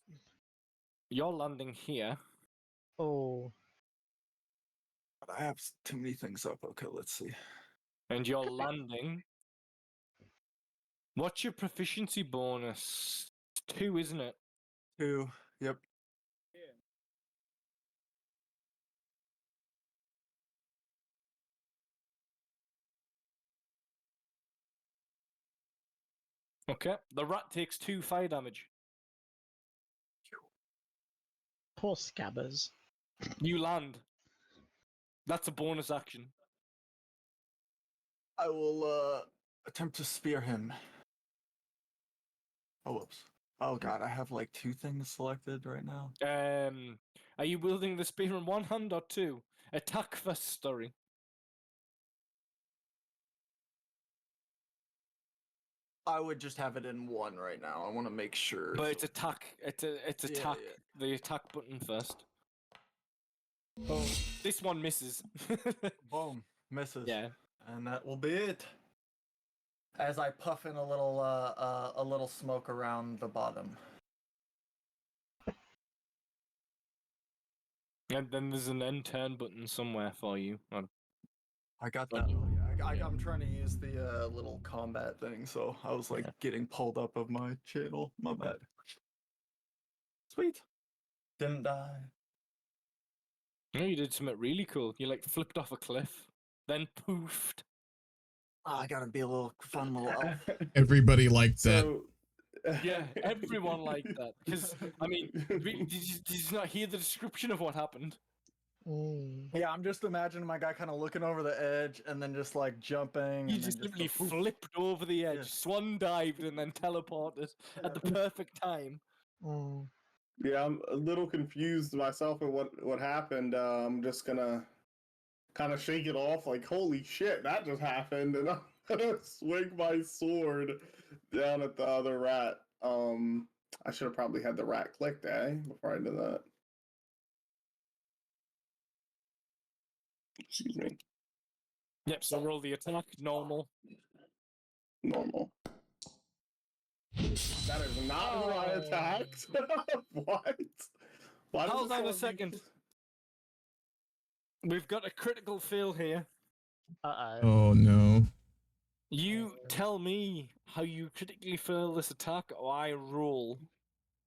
You're landing here. Oh. But I have too many things up. Okay, let's see. And you're landing. What's your proficiency bonus? 2, isn't it? 2. Yep. Okay. The rat takes 2 fire damage. Poor scabbers. You land. That's a bonus action. I will attempt to spear him. Oh, whoops. Oh god, I have like 2 things selected right now. Are you wielding the spear in one hand or 2? Attack first, story. I would just have it in 1 right now. I want to make sure. But it's attack. It's attack. yeah. The attack button first. Oh, this one misses. Boom. Misses. Yeah. And that will be it. As I puff in a little smoke around the bottom. And then there's an end turn button somewhere for you. I got that. I'm trying to use the little combat thing, so I was like getting pulled up of my channel. My bad. Sweet. Didn't die. No, you did something really cool. You like flipped off a cliff, then poofed. Oh, I gotta be a little fun little elf. Everybody liked that. So, Yeah, everyone liked that. Because, I mean, did you not hear the description of what happened? Yeah, I'm just imagining my guy kind of looking over the edge and then just like jumping. You and just then literally go poof. flipped over the edge, Yeah. swan dived, and then teleported at the perfect time. yeah, I'm a little confused myself at what happened. I'm just gonna kind of shake it off, like, holy shit, that just happened, and I'm gonna swing my sword down at the other rat. I should have probably had the rat clicked, before I did that. Excuse me. Yep, so roll the attack, normal. Normal. That is not who I attacked. What? Why does Hold it on a call me- second. We've got a critical fail here. Oh no. You tell me how you critically fail this attack, or I roll.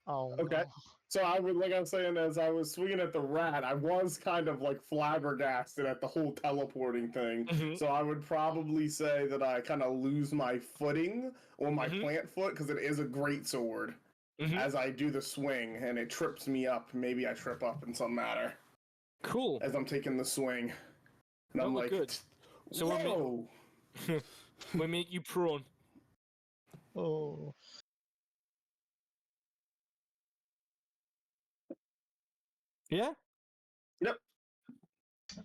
Oh. Okay. No. So I would, like I was saying, as I was swinging at the rat, I was kind of like flabbergasted at the whole teleporting thing. Mhm. So I would probably say that I kind of lose my footing on my plant foot because it is a great sword. Mhm. As I do the swing and it trips me up, maybe I trip up in some matter Cool. as I'm taking the swing. And Oh, I'm like, good. So we're ma- whoa! We make you prone. Oh. Yeah? Yep.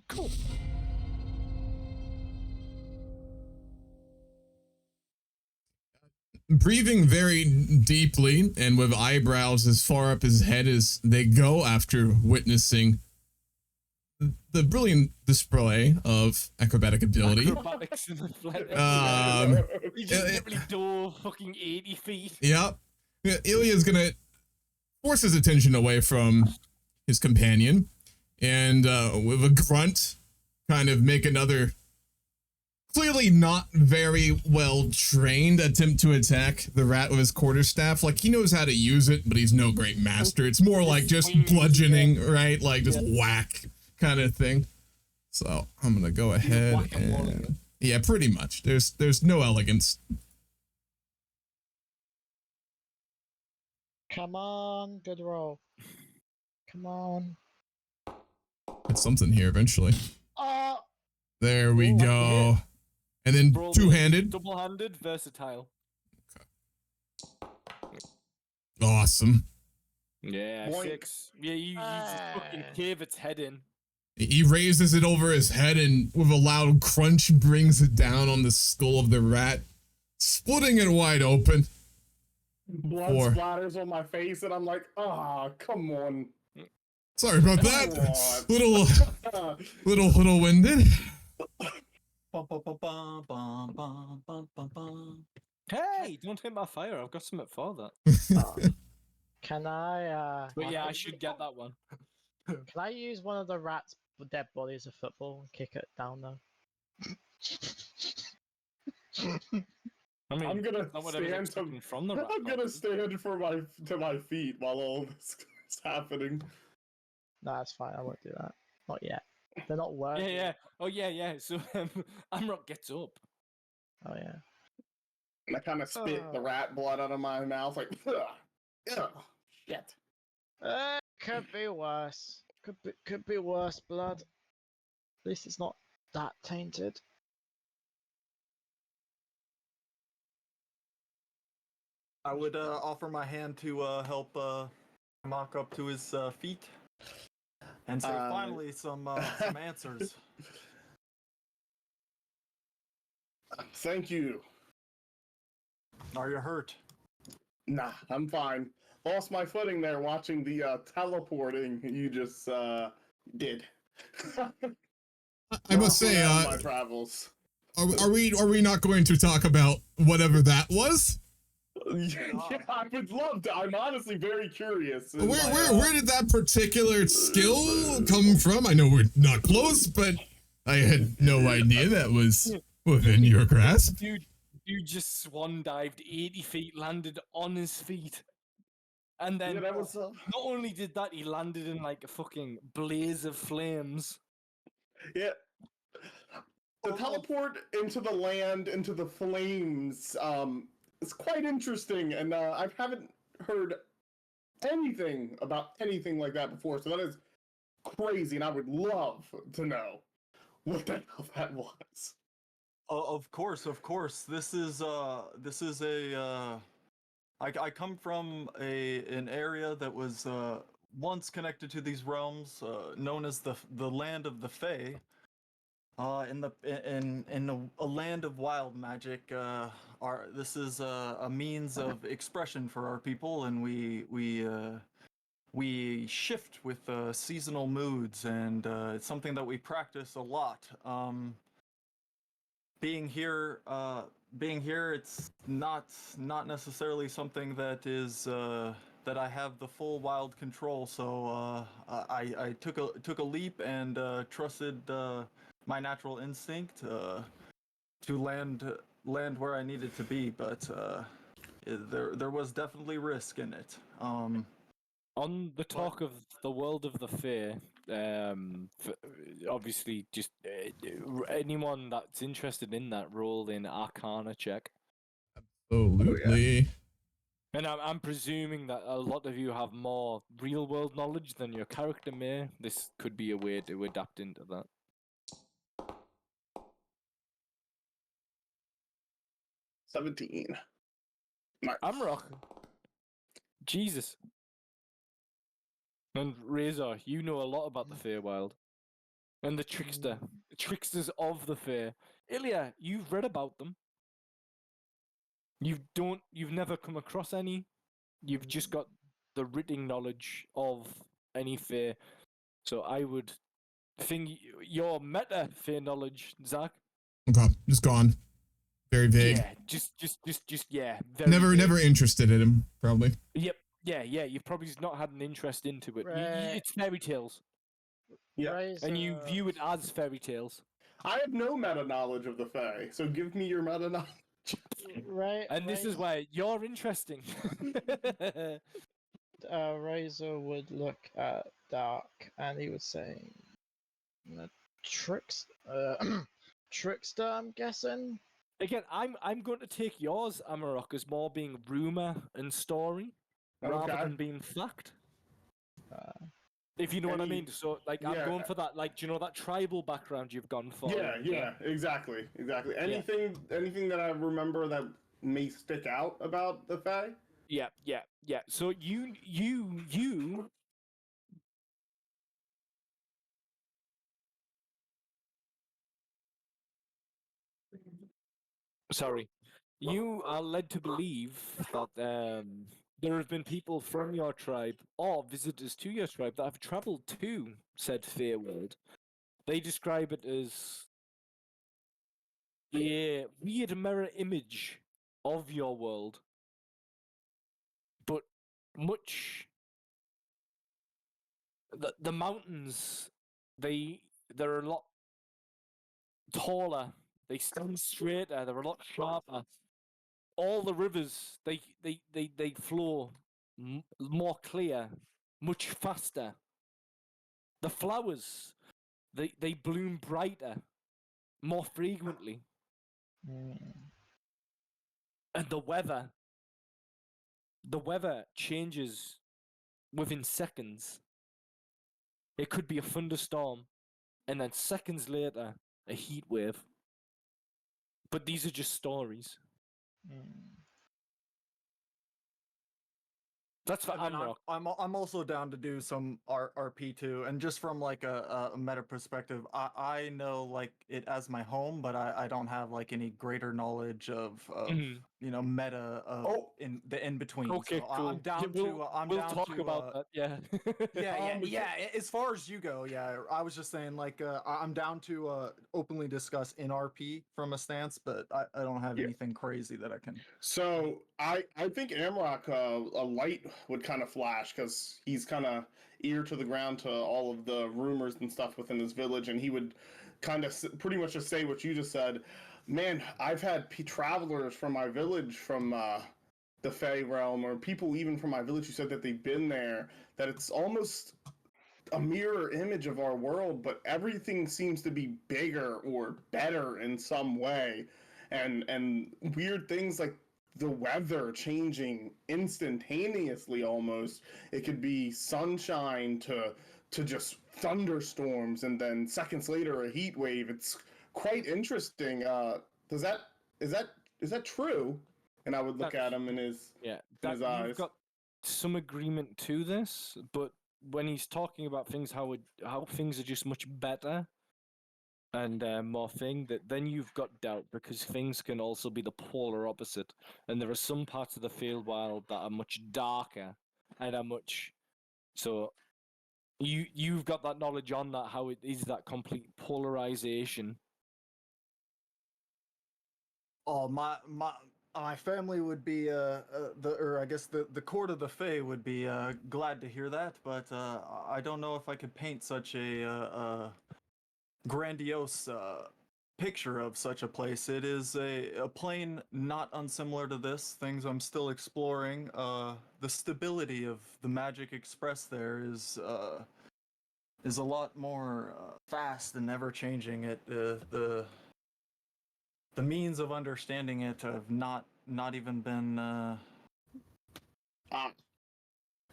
Cool. Breathing very deeply and with eyebrows as far up his head as they go after witnessing the brilliant display of acrobatic ability. Acrobatics and athletics. You just literally dove fucking 80 feet. Yep. Yeah, Ilya's gonna force his attention away from his companion and with a grunt kind of make another clearly not very well trained attempt to attack the rat with his quarterstaff. Like, he knows how to use it, but he's no great master. It's more like just bludgeoning, right? Like just whack kind of thing. So I'm gonna go ahead and yeah, pretty much. There's no elegance. Come on, good roll. Come on. It's something here eventually. Oh! There we Ooh, go. And then Roll two-handed. Double-handed, versatile. Awesome. Yeah, Boink. 6. Yeah, you just fucking cave its head in. He raises it over his head and with a loud crunch brings it down on the skull of the rat, splitting it wide open. Blood splatters on my face, and I'm like, come on. Sorry about that. Little winded. Hey, don't hit my fire. I've got something for that. Can I, But yeah, I should get that one. can I use one of the rat's dead bodies of football and kick it down though? I mean, I'm gonna not what I was stand expecting from the rat. I'm gonna stand to my feet while all this is happening. No, that's fine. I won't do that. Not yet. They're not working. Yeah. Oh, yeah. So Amrock gets up. Oh yeah. And I kind of spit the rat blood out of my mouth, like, ugh, shit. Could be worse. Could be worse blood. At least it's not that tainted. I would offer my hand to help Mock up to his feet and say, finally, some answers. Thank you. Are you hurt? Nah, I'm fine. Lost my footing there watching the teleporting you just did. I must say, my travels. are we not going to talk about whatever that was? Yeah, I would love to. I'm honestly very curious. Where did that particular skill come from? I know we're not close, but I had no idea that was within your grasp. Dude, you just swan dived 80 feet, landed on his feet. And then, that was, not only did that, he landed in like a fucking blaze of flames. Yeah. The teleport into the land, into the flames, it's quite interesting, and I haven't heard anything about anything like that before, so that is crazy, and I would love to know what the hell that was. Of course. This is a. I come from an area that was once connected to these realms, known as the land of the Fae. In a land of wild magic, this is a means of expression for our people, and we shift with seasonal moods, and it's something that we practice a lot. Being here, it's not necessarily something that is that I have the full wild control. So I took a leap and trusted my natural instinct to land where I needed to be. But there was definitely risk in it. On the talk of the world of the Fae, obviously, just anyone that's interested in that, roll in Arcana check. Absolutely. And I'm presuming that a lot of you have more real world knowledge than your character may. This could be a way to adapt into that. 17. Nice. Amrock. Jesus. And Razor, you know a lot about the Feywild. And the tricksters of the Fae. Ilya, you've read about them. You've never come across any. You've just got the written knowledge of any Fae. So I would think your meta Fae knowledge, Zach. Okay, just gone. Very vague. Yeah, just yeah. Very Never vague. interested in him, probably. Yep. Yeah. You've probably just not had an interest into it. Right. It's fairy tales. Yeah. And you view it as fairy tales. I have no meta knowledge of the Fae, so give me your meta knowledge. Right. And this is where you're interesting. Razor would look at Dark and he would say, trickster, I'm guessing. Again, I'm going to take yours, Amarok, as more being rumor and story. rather Okay. than being fact. Uh, If you know what I Any- mean. So, like, I'm yeah. going for that. Like, do you know that tribal background you've gone for? Yeah, and, yeah, exactly. Anything that I remember that may stick out about the Fae? Yeah. So you. Sorry. You are led to believe that there have been people from your tribe or visitors to your tribe that have travelled to said fair world. They describe it as a weird mirror image of your world, but much. The mountains, they're a lot taller. They stand straighter. They're a lot sharper. All the rivers, they flow more clear, much faster. The flowers, they bloom brighter, more frequently. mm, And the weather changes within seconds. It could be a thunderstorm, and then seconds later, a heat wave. But these are just stories. mm. That's for I mean, Amrock. I'm also down to do some RP too, and just from like a meta perspective, I know like it as my home, but I don't have like any greater knowledge of Mhm. you know meta of Oh. in the in between. Okay, so cool. I'm down Yeah, to I'm we'll down talk to about that. Yeah. yeah. As far as you go, yeah. I was just saying, like, I'm down to openly discuss in RP from a stance, but I don't have Yeah. anything crazy that I can. So I think Amrock, a light would kind of flash because he's kind of ear to the ground to all of the rumors and stuff within this village, and he would kind of pretty much just say what you just said. Man, I've had travelers from my village from the Fae realm, or people even from my village who said that they've been there. That it's almost a mirror image of our world, but everything seems to be bigger or better in some way, and weird things like the weather changing instantaneously almost. It could be sunshine to just thunderstorms, and then seconds later a heat wave. It's quite interesting. Does that is that true? And I would look That's- at him in his Yeah, in his that eyes. you've got some agreement to this, but when he's talking about things, how things are just much better and more thing, that then you've got doubt because things can also be the polar opposite, and there are some parts of the field world that are much darker and are much so. You've got that knowledge on that how it is that complete polarization. Oh, my family would be or I guess the court of the Fae would be glad to hear that, but I don't know if I could paint such a grandiose picture of such a place. It is a plane not unsimilar to this. Things I'm still exploring. The stability of the magic expressed there is a lot more fast and ever changing. The means of understanding it have not even been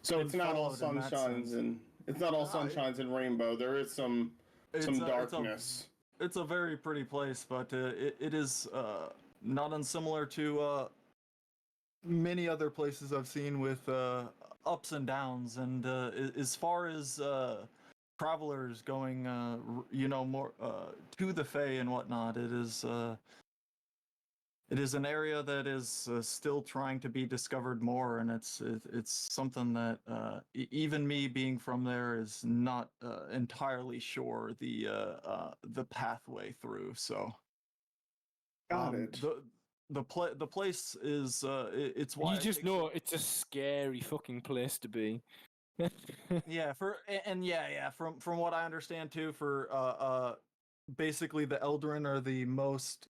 So it's not all followed in that sunshines sense. and it's not all sunshines and rainbow. There is some darkness. It's a very pretty place, but it is not unsimilar to many other places I've seen with ups and downs. And as far as travelers going, more to the Fae and whatnot, it is an area that is still trying to be discovered more, and it's something that even me being from there is not entirely sure the pathway through. So, Got it. the place is it's why You it just takes know it's a scary fucking place to be. yeah from what I understand too, for basically the Eldrin are the most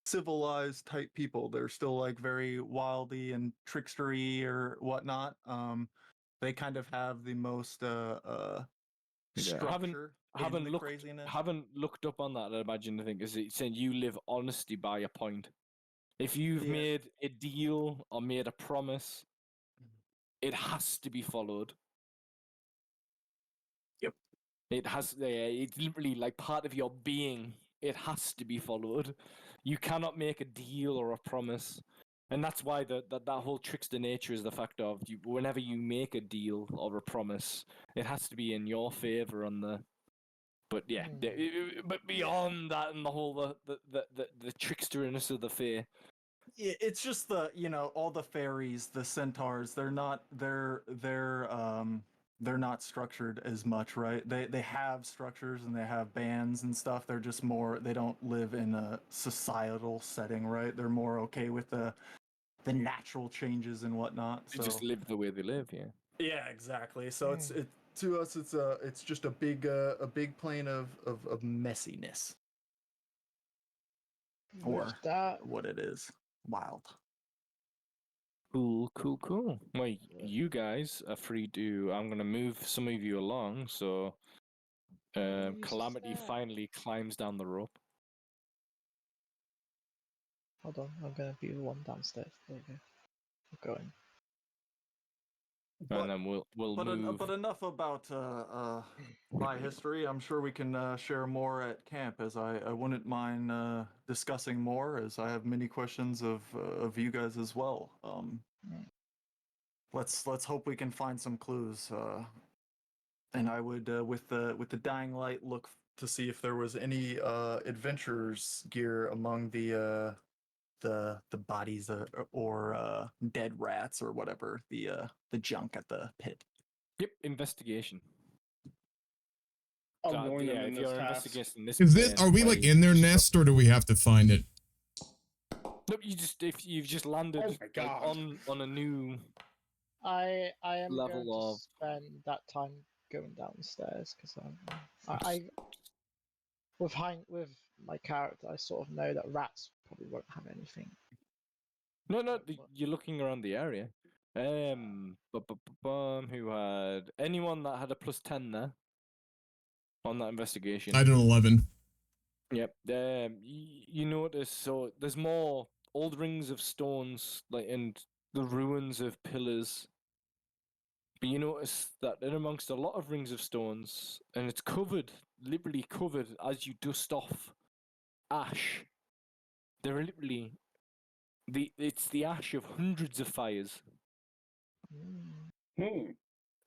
civilized type people. They're still like very wildy and trickstery or whatnot. They kind of have the most structure in the craziness. Haven't looked up on that. I imagine. I think is it saying you live honesty by a point. If you've Yeah. made a deal or made a promise, it has to be followed. Yep. It has. It's literally like part of your being. It has to be followed. You cannot make a deal or a promise, and that's why that whole trickster nature is the fact of whenever you make a deal or a promise, it has to be in your favor on the. But yeah, but beyond that and the whole the tricksteriness of the fae. It's just the all the fairies, the centaurs. They're not structured as much, right? They have structures and they have bands and stuff. They're just more. They don't live in a societal setting, right? They're more okay with the natural changes and whatnot. They just live the way they live. Yeah. Yeah, exactly. So it's to us, it's just a big plane of messiness, or what it is. Wild. Cool. Well, you guys are free to. I'm gonna move some of you along. So, Calamity finally climbs down the rope. Hold on, I'm gonna be the one downstairs. There you go. I'm going. And then we'll move. But enough about my history. I'm sure we can share more at camp, as I wouldn't mind discussing more, as I have many questions of you guys as well. Let's hope we can find some clues. And I would, with the dying light, look to see if there was any adventurers gear among the bodies or dead rats or whatever, the junk at the pit. Yep, investigation. I'm going yeah, in if this you're task. investigating this, Is it? Are we like in their nest, or do we have to find it? Nope, if you've just landed Oh my God. on a new. I am level going to of- spend that time going downstairs because I with my character, I sort of know that rats probably won't have anything. No, you're looking around the area. Who had anyone that had a +10 there on that investigation? I did an 11. Yep. You notice, so there's more old rings of stones, like, and the ruins of pillars. But you notice that in amongst a lot of rings of stones, and it's covered, literally covered, as you dust off ash. There are literally it's the ash of hundreds of fires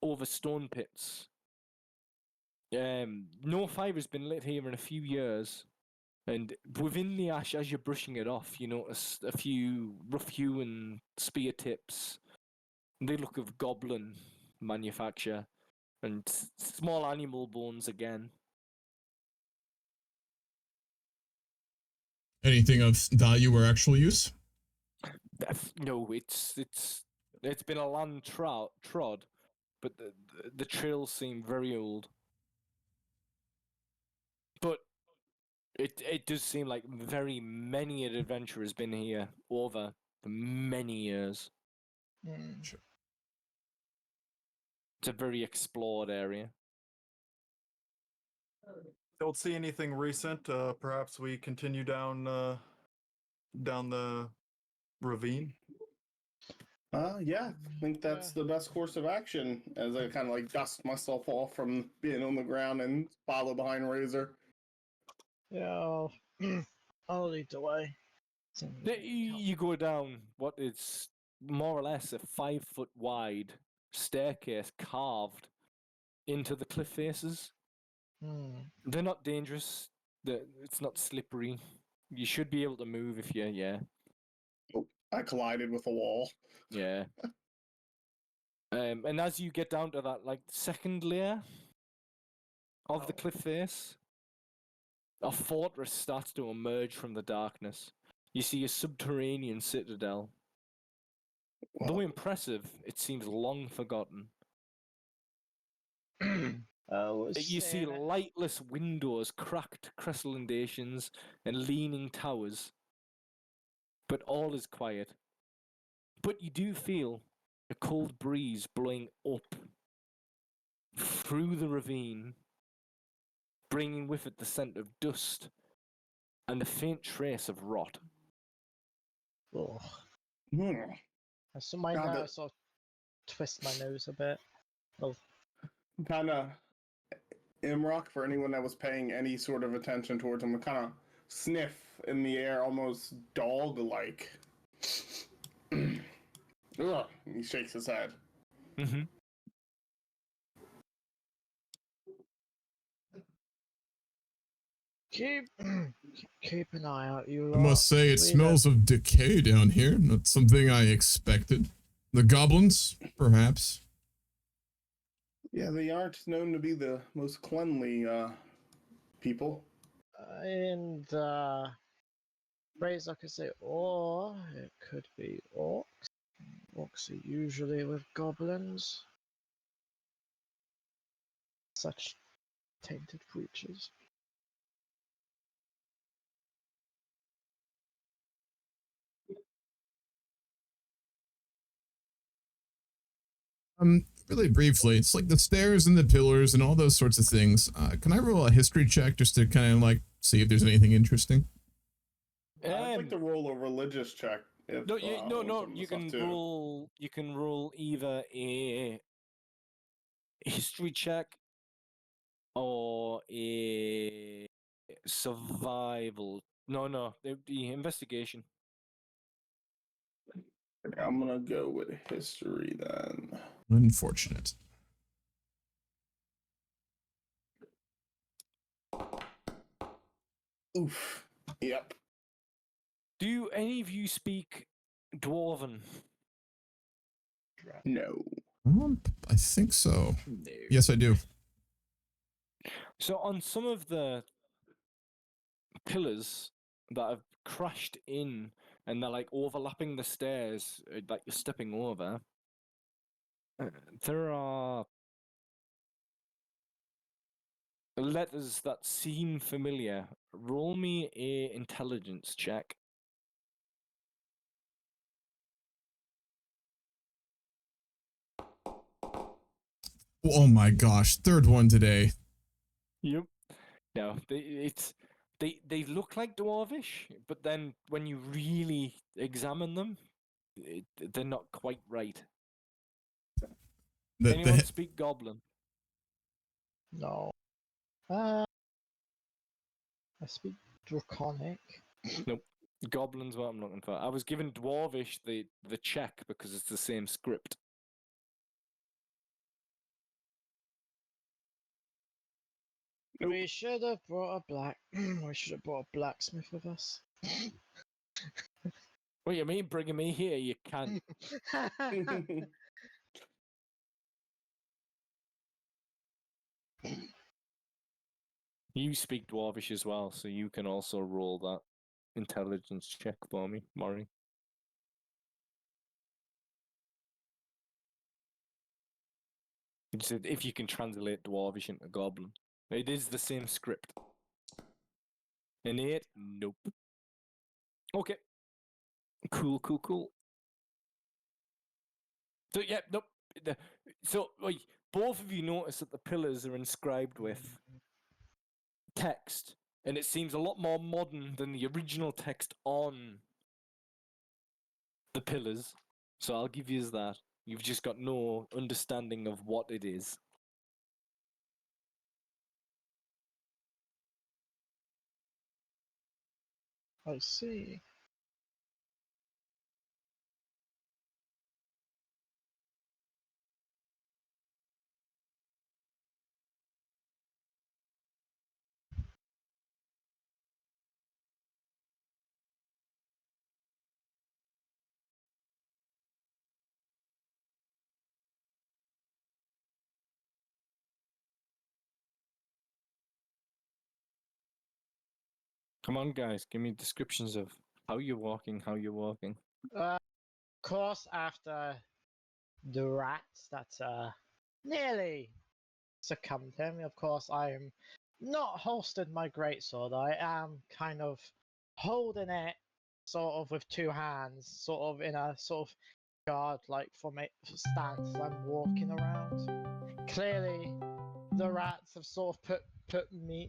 over stone pits. No fire has been lit here in a few years, and within the ash, as you're brushing it off, you notice a few rough-hewn spear tips. They look of goblin manufacture, and small animal bones again. Anything of value or actual use? No, it's been a land trod, but the trails seem very old. But it does seem like very many an adventurer has been here over many years. Sure. It's a very explored area. Don't see anything recent. Perhaps we continue down the ravine. Yeah, I think that's the best course of action, as I kind of like dust myself off from being on the ground and follow behind Razor. Yeah, I'll lead the way. You go down what is more or less a 5-foot wide staircase carved into the cliff faces. They're not dangerous. It's not slippery. You should be able to move if you, Oh, I collided with a wall. Yeah. And as you get down to that, like, second layer of the cliff face, a fortress starts to emerge from the darkness. You see a subterranean citadel. Though impressive, it seems long forgotten. You see lightless windows, cracked crescentations, and leaning towers. But all is quiet. But you do feel a cold breeze blowing up through the ravine, bringing with it the scent of dust and a faint trace of rot. So my now sort of twist my nose a bit. Well, Kind of, Imrock, for anyone that was paying any sort of attention towards him, would kind of sniff in the air, almost dog-like. Ugh, he shakes his head. Mm-hmm. keep an eye out, you I lot. must say, it We smells of decay down here. Not something I expected. The goblins, perhaps. Yeah, they aren't known to be the most cleanly people. And Razor could say, or it could be orcs. Orcs are usually with goblins. Such tainted creatures. Really briefly, it's like the stairs and the pillars and all those sorts of things. Can I roll a history check just to kind of like see if there's anything interesting? I'd like to roll a religious check. If, No, no. Wilson You was can up to. roll. You can roll either a history check or a survival. No, the investigation. I'm gonna go with history then. Unfortunate. Oof. Yep. Do any of you speak Dwarven? No. I think so. Yes, I do. So on some of the pillars that have crashed in and they're like overlapping the stairs that you're stepping over, there are letters that seem familiar. Roll me a intelligence check. Oh my gosh, third one today. Yep. No, they look like dwarvish, but then when you really examine them, they're not quite right. Anyone speak goblin? No. I speak Draconic. Nope. Goblin's what I'm looking for. I was given dwarvish the check because it's the same script. Nope. We should have brought a blacksmith with us. What you mean bringing me here? You can't. You speak dwarvish as well, so you can also roll that intelligence check for me, Maury. It said if you can translate dwarvish into goblin. It is the same script. Innate? Nope. Okay. Cool. So yeah, nope. So like both of you notice that the pillars are inscribed with text, and it seems a lot more modern than the original text on the pillars. So I'll give you that. You've just got no understanding of what it is. I see. Come on, guys, give me descriptions of how you're walking. Of course, after the rats that nearly succumbed him, of course, I am not holstered my greatsword. I am kind of holding it sort of with two hands, sort of in a sort of guard-like stance as I'm walking around. Clearly, the rats have sort of put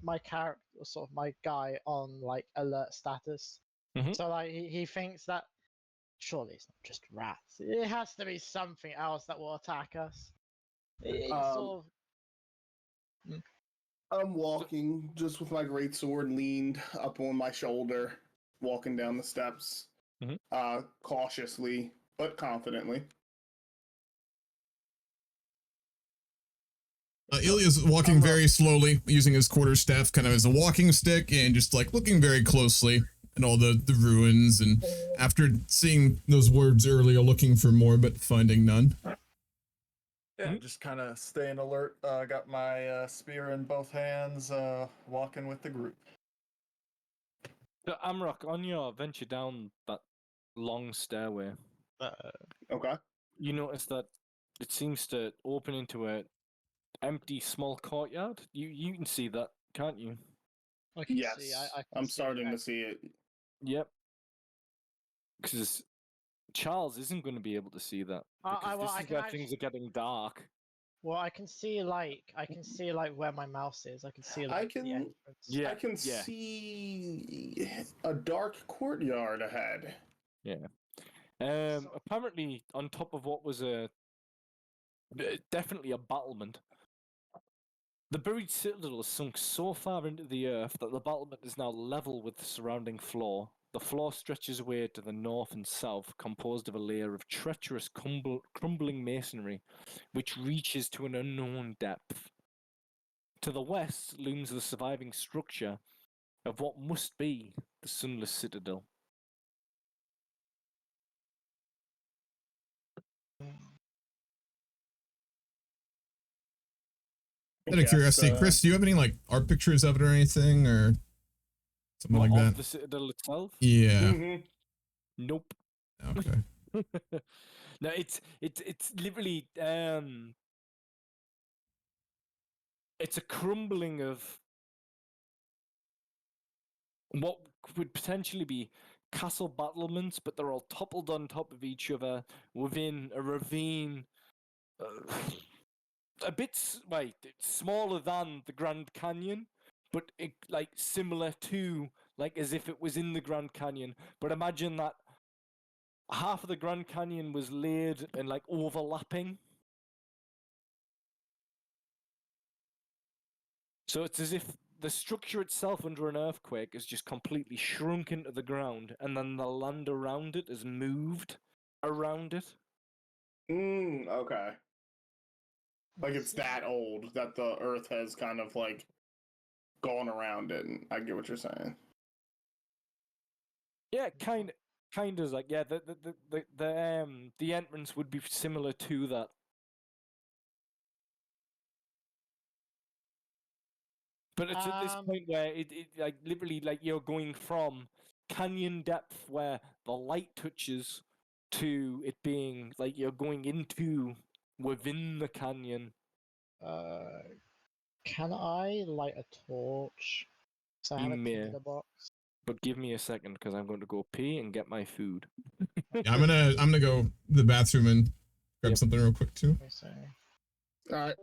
my character, sort of my guy, on like alert status. Mhm. So like he thinks that Surely it's not just rats. It has to be something else that will attack us. It's Um, sort of. I'm walking just with my great sword leaned up on my shoulder, walking down the steps, cautiously but confidently. Ilya's walking very slowly, using his quarterstaff kind of as a walking stick, and just like looking very closely at all the ruins. And after seeing those words earlier, looking for more but finding none. Yeah, just kind of staying alert. Got my spear in both hands, walking with the group. So, Amrock, on your venture down that long stairway, Okay. you notice that it seems to open into a empty small courtyard. You can see that, can't you? I can Yes, see. I can I'm see starting that. to see it. Yep. Because Charles isn't going to be able to see that. Because well, this I is can where actually. things are getting dark. Well, I can see like where my mouse is. I can see I like the can, entrance. Yeah, I can yeah. see a dark courtyard ahead. Yeah. Apparently, on top of what was definitely a battlement, the buried citadel has sunk so far into the earth that the battlement is now level with the surrounding floor. The floor stretches away to the north and south, composed of a layer of treacherous, crumbling masonry, which reaches to an unknown depth. To the west looms the surviving structure of what must be the Sunless Citadel. Out of curiosity, Chris, do you have any like art pictures of it or anything, or something like Of that? the Citadel itself? Yeah. Nope. Okay. No, it's literally it's a crumbling of what would potentially be castle battlements, but they're all toppled on top of each other within a ravine, a bit it's smaller than the Grand Canyon, but like similar to like as if it was in the Grand Canyon. But imagine that half of the Grand Canyon was laid and like overlapping. So it's as if the structure itself under an earthquake is just completely shrunk into the ground, and then the land around it is moved around it. Okay. Like it's that old that the earth has kind of like gone around it. And I get what you're saying. Yeah, kind of like yeah. The entrance would be similar to that. But it's at this point where it like literally like you're going from canyon depth where the light touches to it being like you're going into within the canyon. Can I light a torch? So I You have a may, tinderbox. but give me a second because I'm going to go pee and get my food. Yeah, I'm gonna go to the bathroom and grab something real quick too. All right.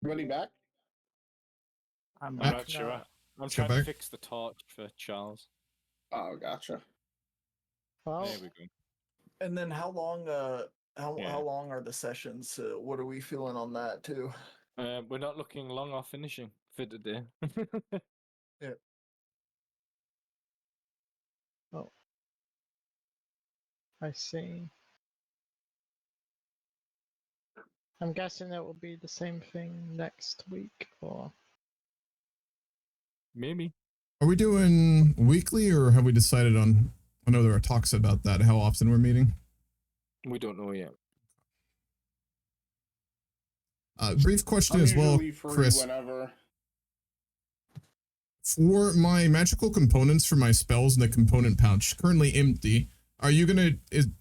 Running back? I'm Back. not sure. I'm Let's go trying to back. fix the torch for Charles. Oh, gotcha. Well, There we go. And then how long? How Yeah. long are the sessions? What are we feeling on that too? We're not looking long off finishing for today. I see. I'm guessing it will be the same thing next week, or Maybe. Are we doing weekly or have we decided on? I know there are talks about that. How often we're meeting? We don't know yet. Brief question I'm as well, usually free Chris. whenever. For my magical components for my spells in the component pouch, currently empty. Are you gonna?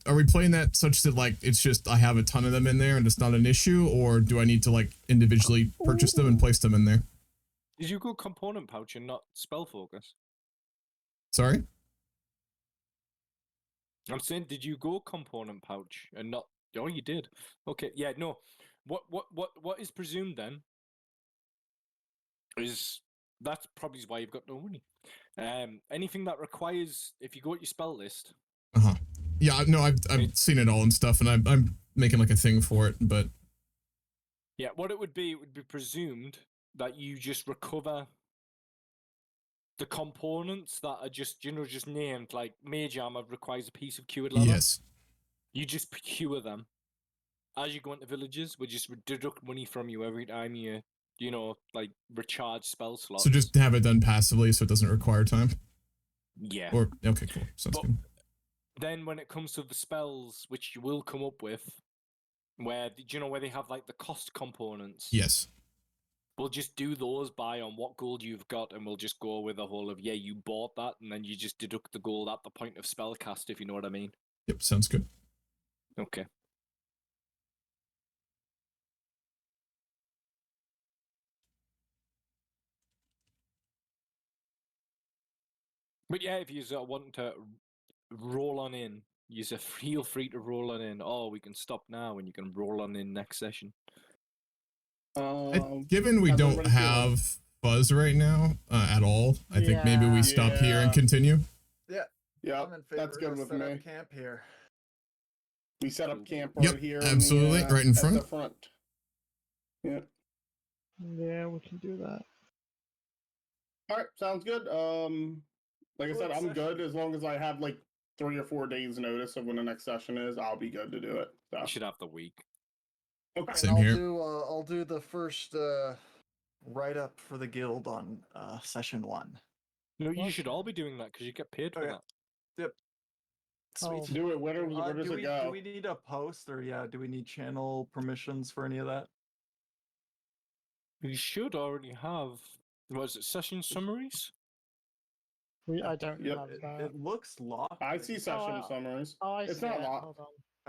Are we playing that such that like it's just I have a ton of them in there and it's not an issue, or do I need to like individually purchase them and place them in there? Did you go component pouch and not spell focus? Sorry. I'm saying, did you go component pouch and not? Oh, you did. Okay, yeah, no. What is presumed then? Is that's probably why you've got no money. Anything that requires, if you go at your spell list. Yeah, no, I've seen it all and stuff, and I'm making like a thing for it, but Yeah, what it would be presumed that you just recover the components that are just just named, like mage armor requires a piece of cured leather. yes. You just cure them. As you go into villages, we just deduct money from you every time you like recharge spell slots. So just have it done passively, so it doesn't require time. Yeah. Or okay, cool, sounds good. Then when it comes to the spells, which you will come up with, where where they have like the cost components. Yes. We'll just do those by on what gold you've got, and we'll just go with the whole of you bought that, and then you just deduct the gold at the point of spell cast, if you know what I mean. Yep, sounds good. Okay. But yeah, if you want to roll on in, you feel free to roll on in. Oh, we can stop now, and you can roll on in next session. Given we don't have Buzz right now at all, I think maybe we stop here and continue. Yeah. Yeah, that's good with me. Camp here. We set up camp Yep, right here. absolutely, right in front. At the front. Yeah. yeah, we can do that. All right, sounds good. Like I said, I'm good as long as I have like 3 or 4 days notice of when the next session is. I'll be good to do it. So. You should have the week. Okay. Same here. I'll do the first write up for the guild on session 1. No, you should all be doing that because you get paid for that. Yep. Oh, Sweet. Do it. Where does it go? Do we need a post, or do we need channel permissions for any of that? You should already have. Was it session summaries? I don't have that. It looks locked. I see session summaries. Oh, I It's see not it. locked. Hold on.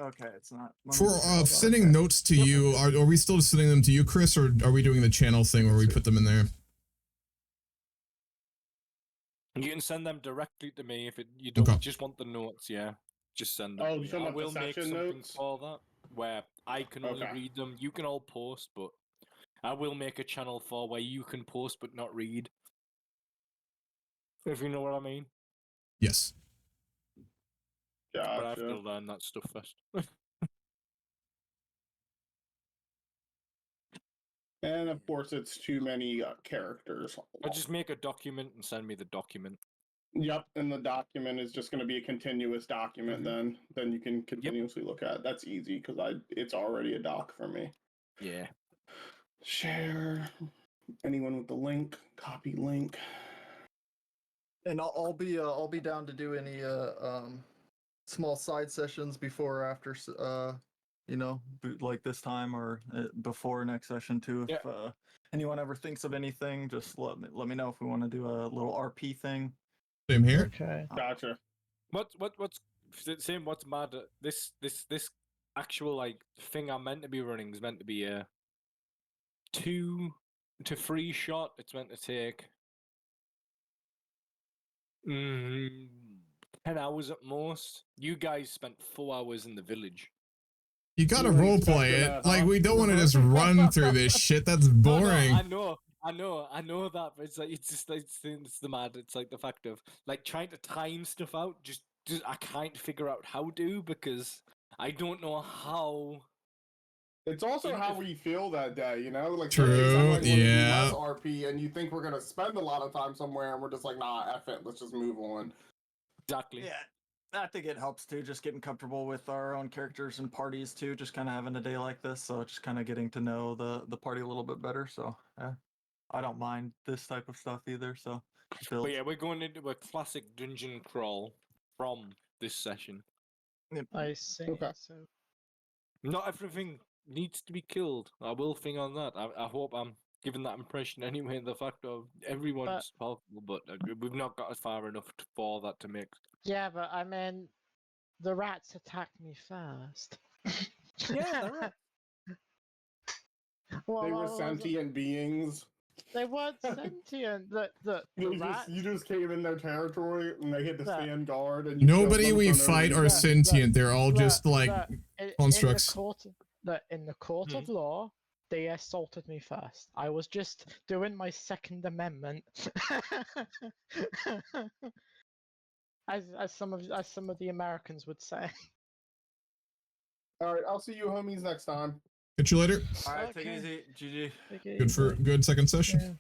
Okay, it's not. For sending notes to you, are we still sending them to you, Chris, or are we doing the channel thing where we put them in there? You can send them directly to me if you don't just want the notes. Yeah, just send them. Oh, to me. send I up the will make session something notes? for that where I can only Okay. read them. You can all post, but I will make a channel for where you can post but not read. If you know what I mean. Yes. Gotcha. But I have to learn that stuff first. And of course, it's too many characters. Or just make a document and send me the document. Yep, and the document is just going to be a continuous document. Mm-hmm. Then you can continuously look at it. That's easy because it's already a doc for me. Yeah. Share. Anyone with the link? Copy link. And I'll be down to do any small side sessions before or after like this time or before next session too. If anyone ever thinks of anything, just let me know if we want to do a little RP thing. Same here. Okay. Gotcha. What's same? What's mad? This actual like thing I'm meant to be running is meant to be a 2 to 3 shot. It's meant to take 10 hours at most. You guys spent 4 hours in the village. You gotta Really roleplay expecting it. that, Like, huh? we don't want to just run through this shit. That's No, boring. I know that, but it's like it's the mad. It's like the fact of like trying to time stuff out. Just I can't figure out how to because I don't know how. It's also how we feel that day, you know? Like, True, sometimes I wanna do yeah. less RP, and you think we're gonna spend a lot of time somewhere, and we're just like, nah, F it, let's just move on. Exactly. Yeah, I think it helps too, just getting comfortable with our own characters and parties too, just kind of having a day like this, so just kind of getting to know the party a little bit better, so yeah. I don't mind this type of stuff either, so But yeah, we're going into a classic dungeon crawl from this session. I see. Okay. So Not everything needs to be killed. I will think on that. I hope I'm giving that impression anyway. The fact of everyone's powerful, but we've not got as far enough for that to make. yeah, but I mean, the rats attacked me first. Yeah, they're right. Well, They I were was- sentient beings. They weren't sentient. The rats. You just came in their territory, and they had to That- stand guard, and you killed Nobody them we for no fight are reason. sentient. They're all just like constructs. In the court of law, they assaulted me first. I was just doing my Second Amendment, as some of the Americans would say. All right, I'll see you homies next time. Catch you later. All right, take Okay. it easy, GG. Okay, Good for good second session. yeah.